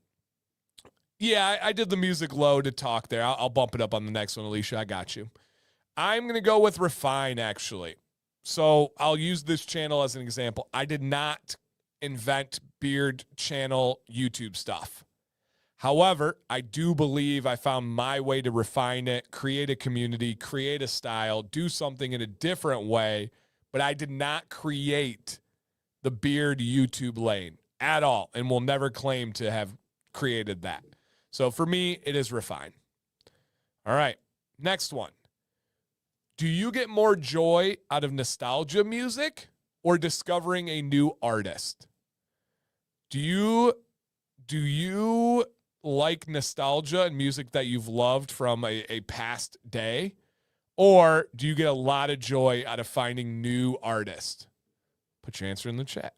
Yeah, I did the music low to talk there. I'll bump it up on the next one, Alicia. I got you. I'm going to go with refine, actually. So I'll use this channel as an example. I did not invent beard channel YouTube stuff. However, I do believe I found my way to refine it, create a community, create a style, do something in a different way, but I did not create the beard YouTube lane at all and will never claim to have created that. So for me, it is refine. All right, next one. Do you get more joy out of nostalgia music or discovering a new artist? Do you like nostalgia and music that you've loved from a past day? Or do you get a lot of joy out of finding new artists? Put your answer in the chat.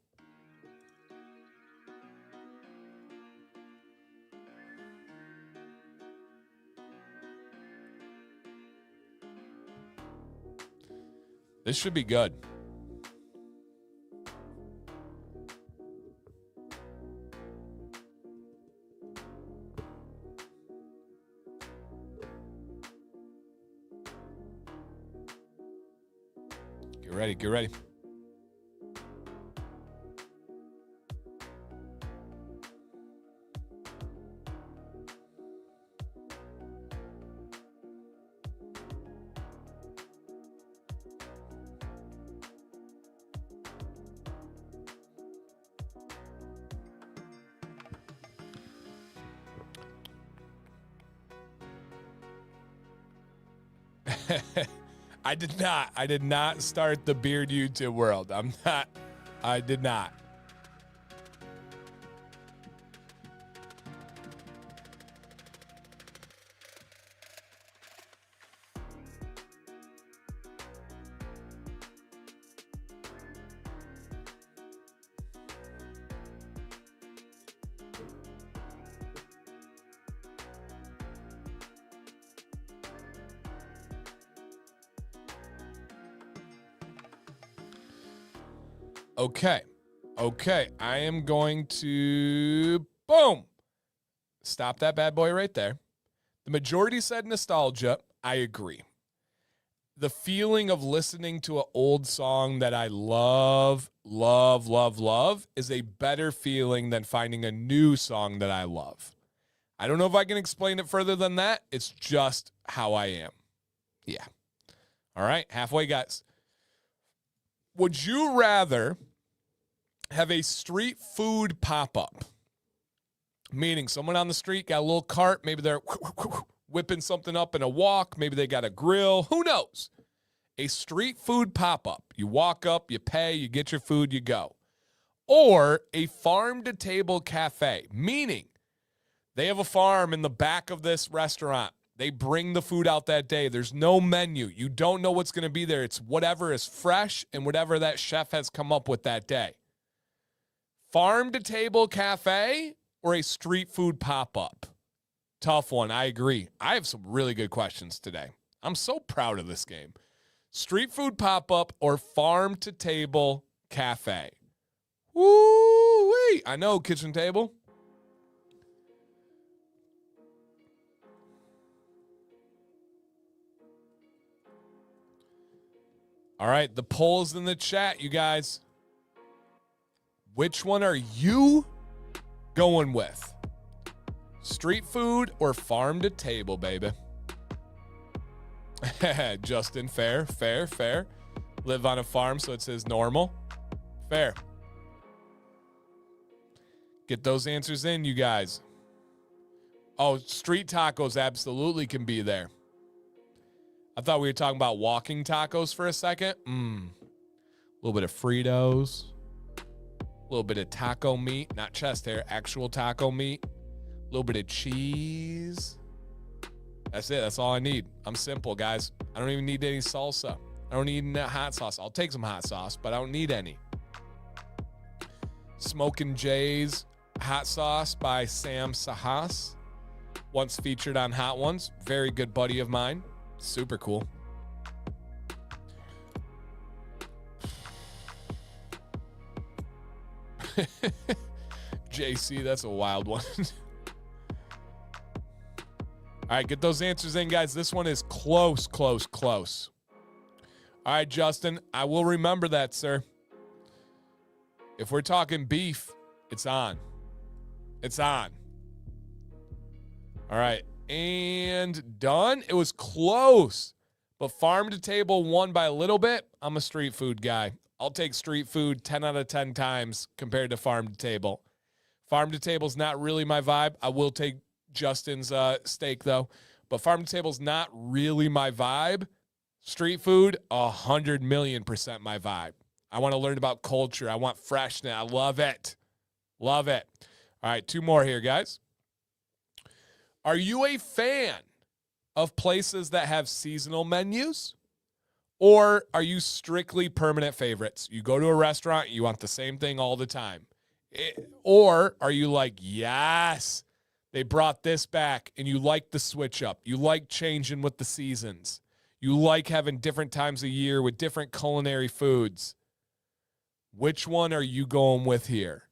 This should be good. Get ready, get ready. I did not start the beard YouTube world. I did not. Okay. I am going to, boom, stop that bad boy right there. The majority said nostalgia. I agree. The feeling of listening to an old song that I love is a better feeling than finding a new song that I love. I don't know if I can explain it further than that. It's just how I am. Yeah. All right. Halfway, guys. Would you rather have a street food pop-up? Meaning someone on the street got a little cart. Maybe they're whipping something up in a walk. Maybe they got a grill. Who knows? A street food pop-up. You walk up, you pay, you get your food, you go. Or a farm-to-table cafe. Meaning they have a farm in the back of this restaurant. They bring the food out that day. There's no menu. You don't know what's going to be there. It's whatever is fresh and whatever that chef has come up with that day. Farm-to-table cafe or a street food pop-up? Tough one. I agree. I have some really good questions today. I'm so proud of this game. Street food pop-up or farm-to-table cafe? Woo-wee. I know, kitchen table. All right, the poll's in the chat, you guys. Which one are you going with? Street food or farm to table, baby? Justin, fair. Live on a farm, so it says normal. Fair. Get those answers in, you guys. Oh, street tacos absolutely can be there. I thought we were talking about walking tacos for a second. A little bit of Fritos. A little bit of taco meat. Not chest hair, actual taco meat. A little bit of cheese. That's it. That's all I need. I'm simple, guys. I don't even need any salsa. I don't need hot sauce. I'll take some hot sauce, but I don't need any. Smokin' Jay's hot sauce by Sam Sahas. Once featured on Hot Ones. Very good buddy of mine. Super cool. JC, that's a wild one. All right, get those answers in, guys. This one is close. All right, Justin, I will remember that, sir. If we're talking beef, it's on. It's on. All right. And done. It was close, but farm to table won by a little bit. I'm a street food guy. I'll take street food 10 out of 10 times compared to farm to table. Farm to table's not really my vibe. I will take Justin's steak though, but farm to table's not really my vibe. Street food, 100,000,000% my vibe. I want to learn about culture. I want freshness. I love it. Love it. All right, 2 more here, guys. Are you a fan of places that have seasonal menus? Or are you strictly permanent favorites? You go to a restaurant, you want the same thing all the time. Or are you like, yes, they brought this back, and you like the switch up. You like changing with the seasons. You like having different times of year with different culinary foods. Which one are you going with here?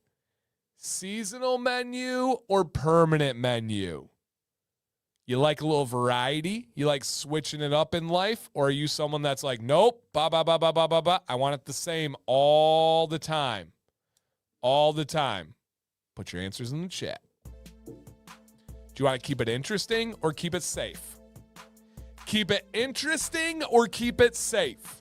Seasonal menu or permanent menu? You like a little variety? You like switching it up in life? Or are you someone that's like, nope, I want it the same all the time. All the time. Put your answers in the chat. Do you want to keep it interesting or keep it safe? Keep it interesting or keep it safe?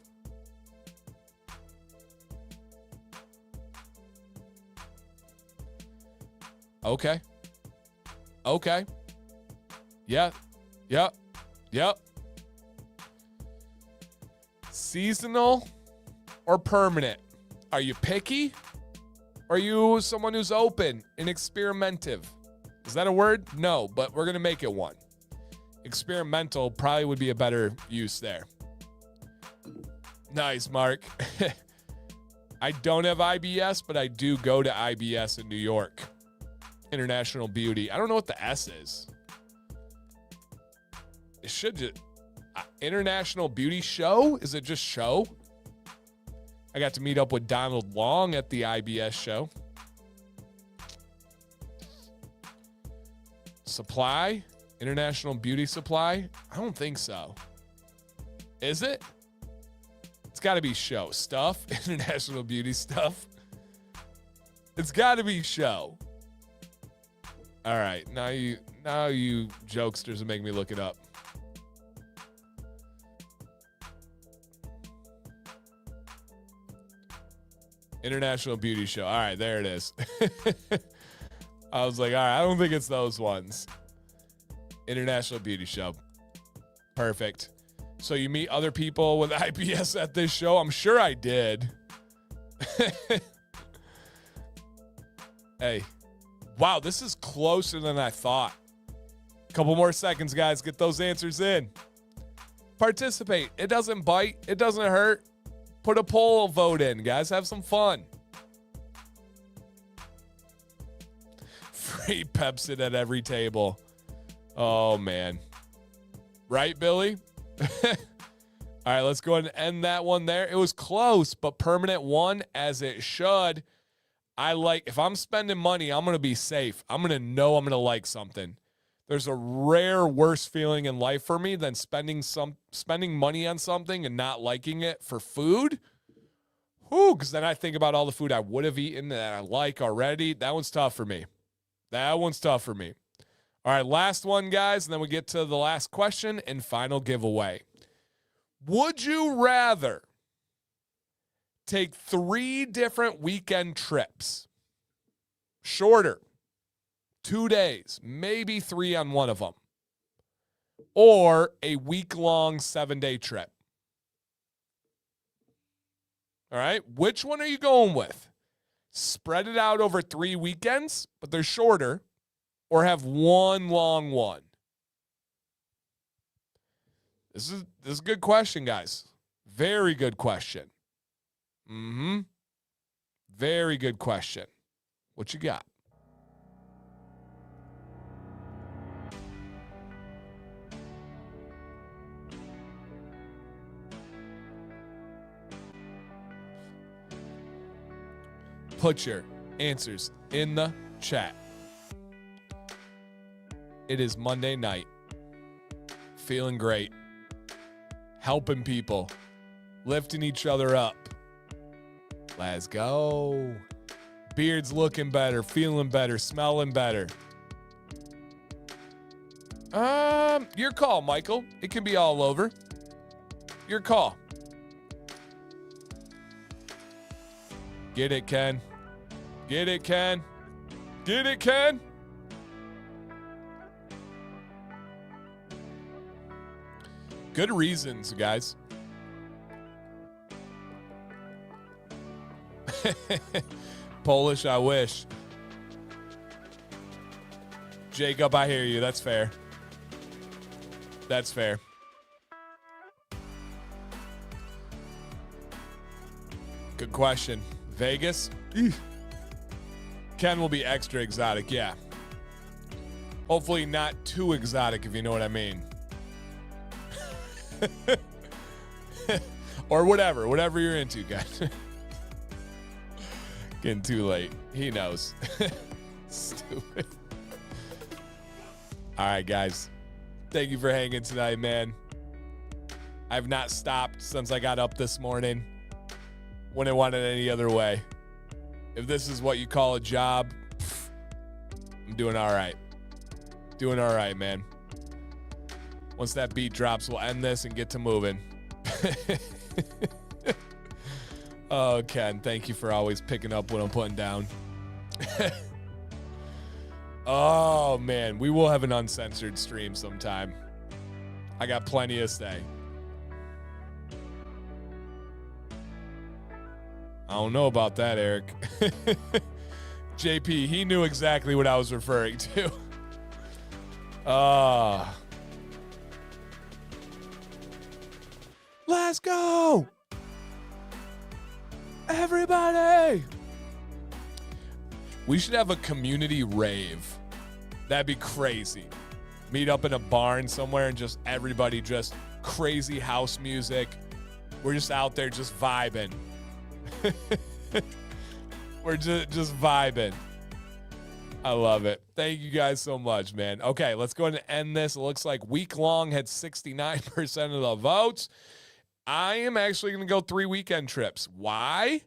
Okay. Yep. Seasonal or permanent? Are you picky? Or are you someone who's open and experimentative? Is that a word? No, but we're going to make it one. Experimental probably would be a better use there. Nice, Mark. I don't have IBS, but I do go to IBS in New York. International Beauty. I don't know what the S is. It should just International Beauty Show? Is it just show? I got to meet up with Donald Long at the IBS show. Supply? International Beauty Supply? I don't think so. Is it? It's got to be show. Stuff? International Beauty Stuff? It's got to be show. All right. Now you jokesters are making me look it up. International Beauty Show. All right, there it is. I was like, all right, I don't think it's those ones. International Beauty Show. Perfect. So you meet other people with IBS at this show? I'm sure I did. Hey. Wow, this is closer than I thought. Couple more seconds, guys. Get those answers in. Participate. It doesn't bite. It doesn't hurt. Put a poll vote in, guys. Have some fun. Free Pepsi at every table. Oh, man. Right, Billy? All right, let's go ahead and end that one there. It was close, but permanent one as it should. If I'm spending money, I'm going to be safe. I'm going to know I'm going to like something. There's a rare worse feeling in life for me than spending money on something and not liking it for food. Whew, because then I think about all the food I would have eaten that I like already. That one's tough for me. All right, last one, guys, and then we get to the last question and final giveaway. Would you rather take 3 different weekend trips, shorter, 2 days, maybe 3 on one of them, or a week-long 7-day trip? All right, which one are you going with? Spread it out over 3 weekends, but they're shorter, or have one long one? This is a good question, guys. Very good question. Very good question. What you got? Put your answers in the chat. It is Monday night. Feeling great. Helping people. Lifting each other up. Let's go. Beard's looking better, feeling better, smelling better. Your call, Michael. It can be all over. Your call. Get it, Ken. Get it, Ken. Get it, Ken. Good reasons, guys. Polish, I wish. Jacob, I hear you. That's fair. That's fair. Good question. Vegas? Ken will be extra exotic, yeah. Hopefully not too exotic, if you know what I mean. Or whatever you're into, guys. Getting too late. He knows. Stupid. All right, guys. Thank you for hanging tonight, man. I've not stopped since I got up this morning. Wouldn't want it any other way. If this is what you call a job, I'm doing all right. Doing all right, man. Once that beat drops, we'll end this and get to moving. Oh, Ken, thank you for always picking up what I'm putting down. Oh, man, we will have an uncensored stream sometime. I got plenty to say. I don't know about that, Eric. JP, he knew exactly what I was referring to. Let's go! Everybody! We should have a community rave. That'd be crazy. Meet up in a barn somewhere and just everybody just crazy house music. We're just out there just vibing. We're just vibing. I love it. Thank you guys so much, man. Okay, let's go ahead and end this. It looks like week long had 69% of the votes. I am actually going to go 3 weekend trips. Why?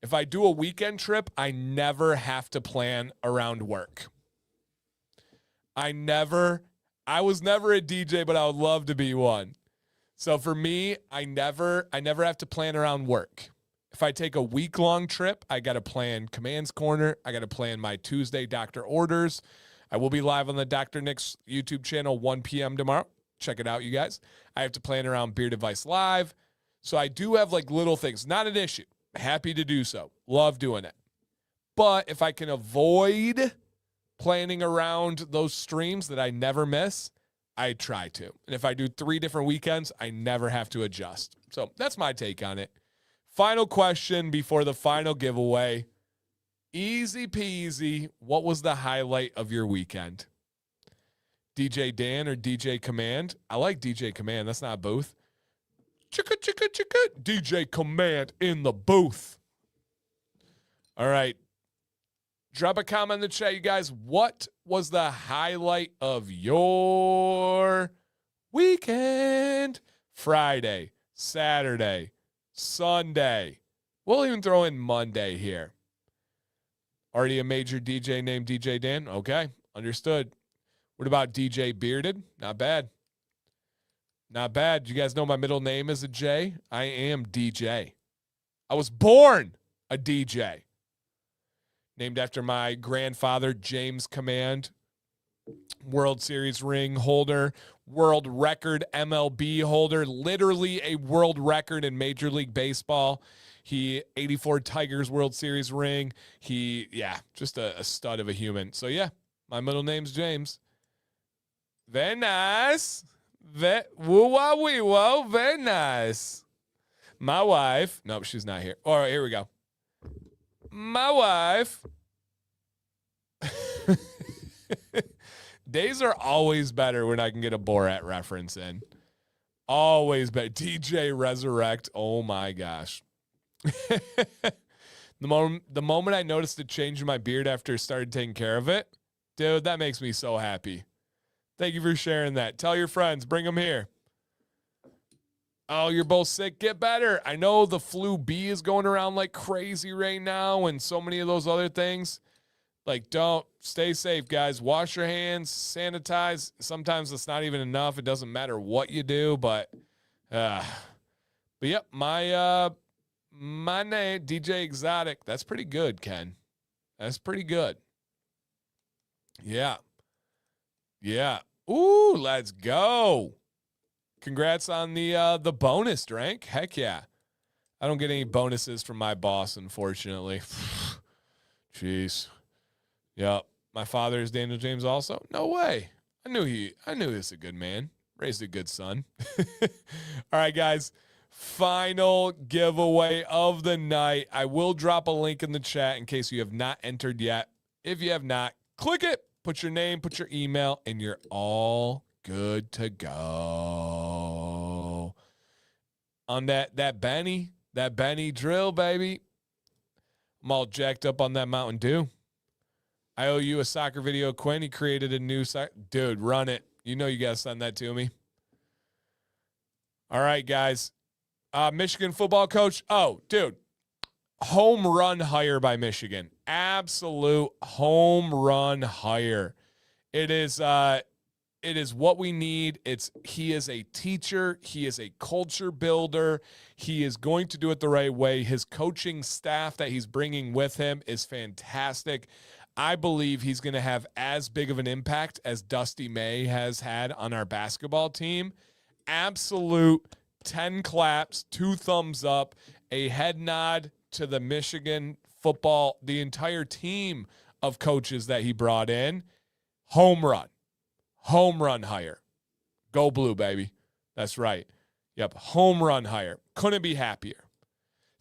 If I do a weekend trip, I never have to plan around work. I was never a DJ, but I would love to be one. So for me, I never have to plan around work. If I take a week-long trip, I got to plan Command's Corner. I got to plan my Tuesday doctor orders. I will be live on the Dr. Nick's YouTube channel 1 p.m. tomorrow. Check it out, you guys. I have to plan around Beard Advice Live. So I do have like little things. Not an issue. Happy to do so. Love doing it. But if I can avoid planning around those streams that I never miss, I try to. And if I do 3 different weekends, I never have to adjust. So that's my take on it. Final question before the final giveaway. Easy peasy. What was the highlight of your weekend? DJ Dan or DJ Command? I like DJ Command. That's not a booth. Chicka, chicka, chicka. DJ Command in the booth. All right. Drop a comment in the chat, you guys. What was the highlight of your weekend? Friday, Saturday, Sunday. We'll even throw in Monday here. Already a major DJ named DJ Dan? Okay, understood. What about DJ Bearded? Not bad. Not bad. You guys know my middle name is a J? I am DJ. I was born a DJ. Named after my grandfather, James Command, World Series ring holder, world record MLB holder, literally a world record in Major League Baseball. He 84 Tigers World Series ring. Just a stud of a human. So yeah, my middle name's James. Very nice. Woo-wah-wee-wah, very nice. My wife, nope, she's not here. All right, here we go. My wife. Days are always better when I can get a Borat reference in. Always better. DJ Resurrect. Oh my gosh. The moment I noticed the change in my beard after I started taking care of it, dude, that makes me so happy. Thank you for sharing that. Tell your friends. Bring them here. Oh, you're both sick. Get better. I know the flu B is going around like crazy right now and so many of those other things. Like, don't. Stay safe, guys. Wash your hands. Sanitize. Sometimes it's not even enough. It doesn't matter what you do, but yep, my name, DJ Exotic. That's pretty good, Ken. That's pretty good. Yeah. Yeah. Ooh, let's go. Congrats on the bonus, Drank. Heck yeah. I don't get any bonuses from my boss, unfortunately. Jeez. Yep. My father is Daniel James also? No way. I knew he was a good man. Raised a good son. All right, guys. Final giveaway of the night. I will drop a link in the chat in case you have not entered yet. If you have not, click it. Put your name, put your email, and you're all good to go. On that Benny drill, baby. I'm all jacked up on that Mountain Dew. I owe you a soccer video, Quinn. He created a new dude, run it. You know you got to send that to me. All right, guys. Michigan football coach. Oh, dude. Home run hire by Michigan. Absolute home run hire. It is what we need. He is a teacher. He is a culture builder. He is going to do it the right way. His coaching staff that he's bringing with him is fantastic. I believe he's going to have as big of an impact as Dusty May has had on our basketball team. Absolute 10 claps, 2 thumbs up, a head nod to the Michigan football, the entire team of coaches that he brought in. Home run hire. Go blue, baby. That's right. Yep. Home run hire. Couldn't be happier.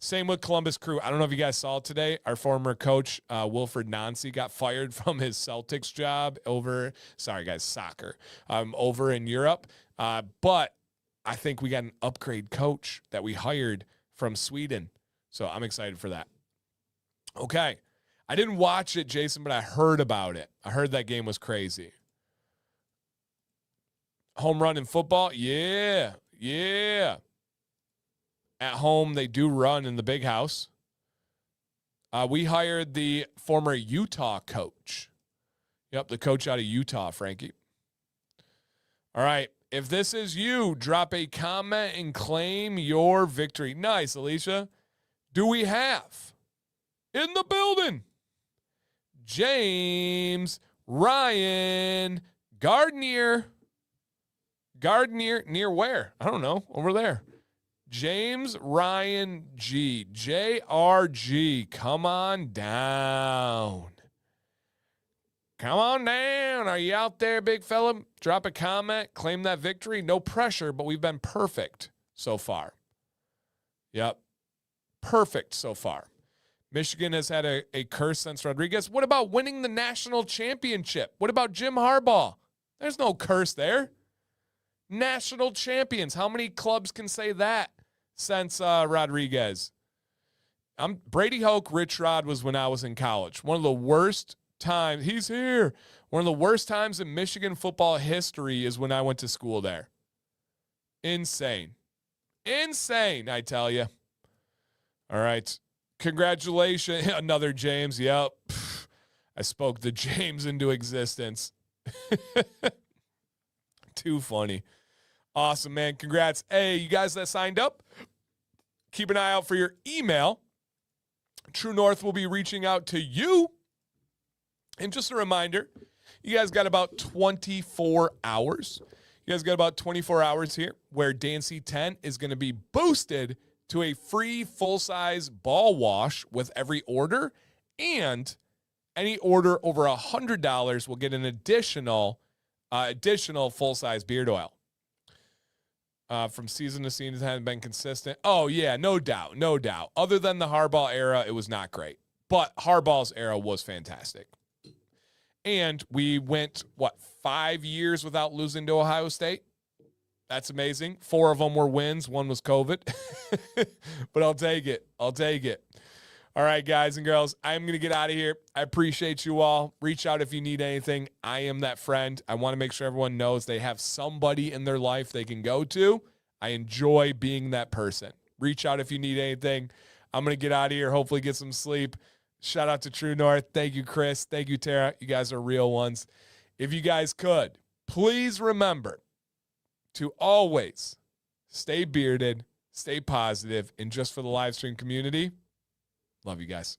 Same with Columbus Crew. I don't know if you guys saw it today. Our former coach, Wilfred Nancy, got fired from his Celtics job soccer, over in Europe. But I think we got an upgrade coach that we hired from Sweden. So I'm excited for that. Okay. I didn't watch it, Jason, but I heard about it. I heard that game was crazy. Home run in football? Yeah. Yeah. At home, they do run in the big house. We hired the former Utah coach. Yep, the coach out of Utah, Frankie. All right. If this is you, drop a comment and claim your victory. Nice, Alicia. Do we have in the building James Ryan Gardner? Gardner, near where? I don't know. Over there. James Ryan G. JRG. Come on down. Come on down. Are you out there, big fella? Drop a comment. Claim that victory. No pressure, but we've been perfect so far. Yep. Perfect so far. Michigan has had a curse since Rodriguez. What about winning the national championship? What about Jim Harbaugh? There's no curse there. National champions. How many clubs can say that since Rodriguez? Brady Hoke, Rich Rod was when I was in college. One of the worst times. He's here. One of the worst times in Michigan football history is when I went to school there. Insane. Insane, I tell you. All right. Congratulations. Another James. Yep. I spoke the James into existence. Too funny. Awesome, man. Congrats. Hey, you guys that signed up, keep an eye out for your email. True North will be reaching out to you. And just a reminder, you guys got about 24 hours. You guys got about 24 hours here where Dancy 10 is going to be boosted to a free full-size ball wash with every order. And any order over $100 will get an additional full-size beard oil. From season to season, it hasn't been consistent. Oh, yeah, no doubt, no doubt. Other than the Harbaugh era, it was not great. But Harbaugh's era was fantastic. And we went, 5 years without losing to Ohio State? That's amazing. 4 of them were wins. 1 was COVID. But I'll take it. I'll take it. All right, guys and girls, I'm going to get out of here. I appreciate you all. Reach out if you need anything. I am that friend. I want to make sure everyone knows they have somebody in their life they can go to. I enjoy being that person. Reach out if you need anything. I'm going to get out of here, hopefully get some sleep. Shout out to True North. Thank you, Chris. Thank you, Tara. You guys are real ones. If you guys could, please remember to always stay bearded, stay positive, and just for the live stream community, love you guys.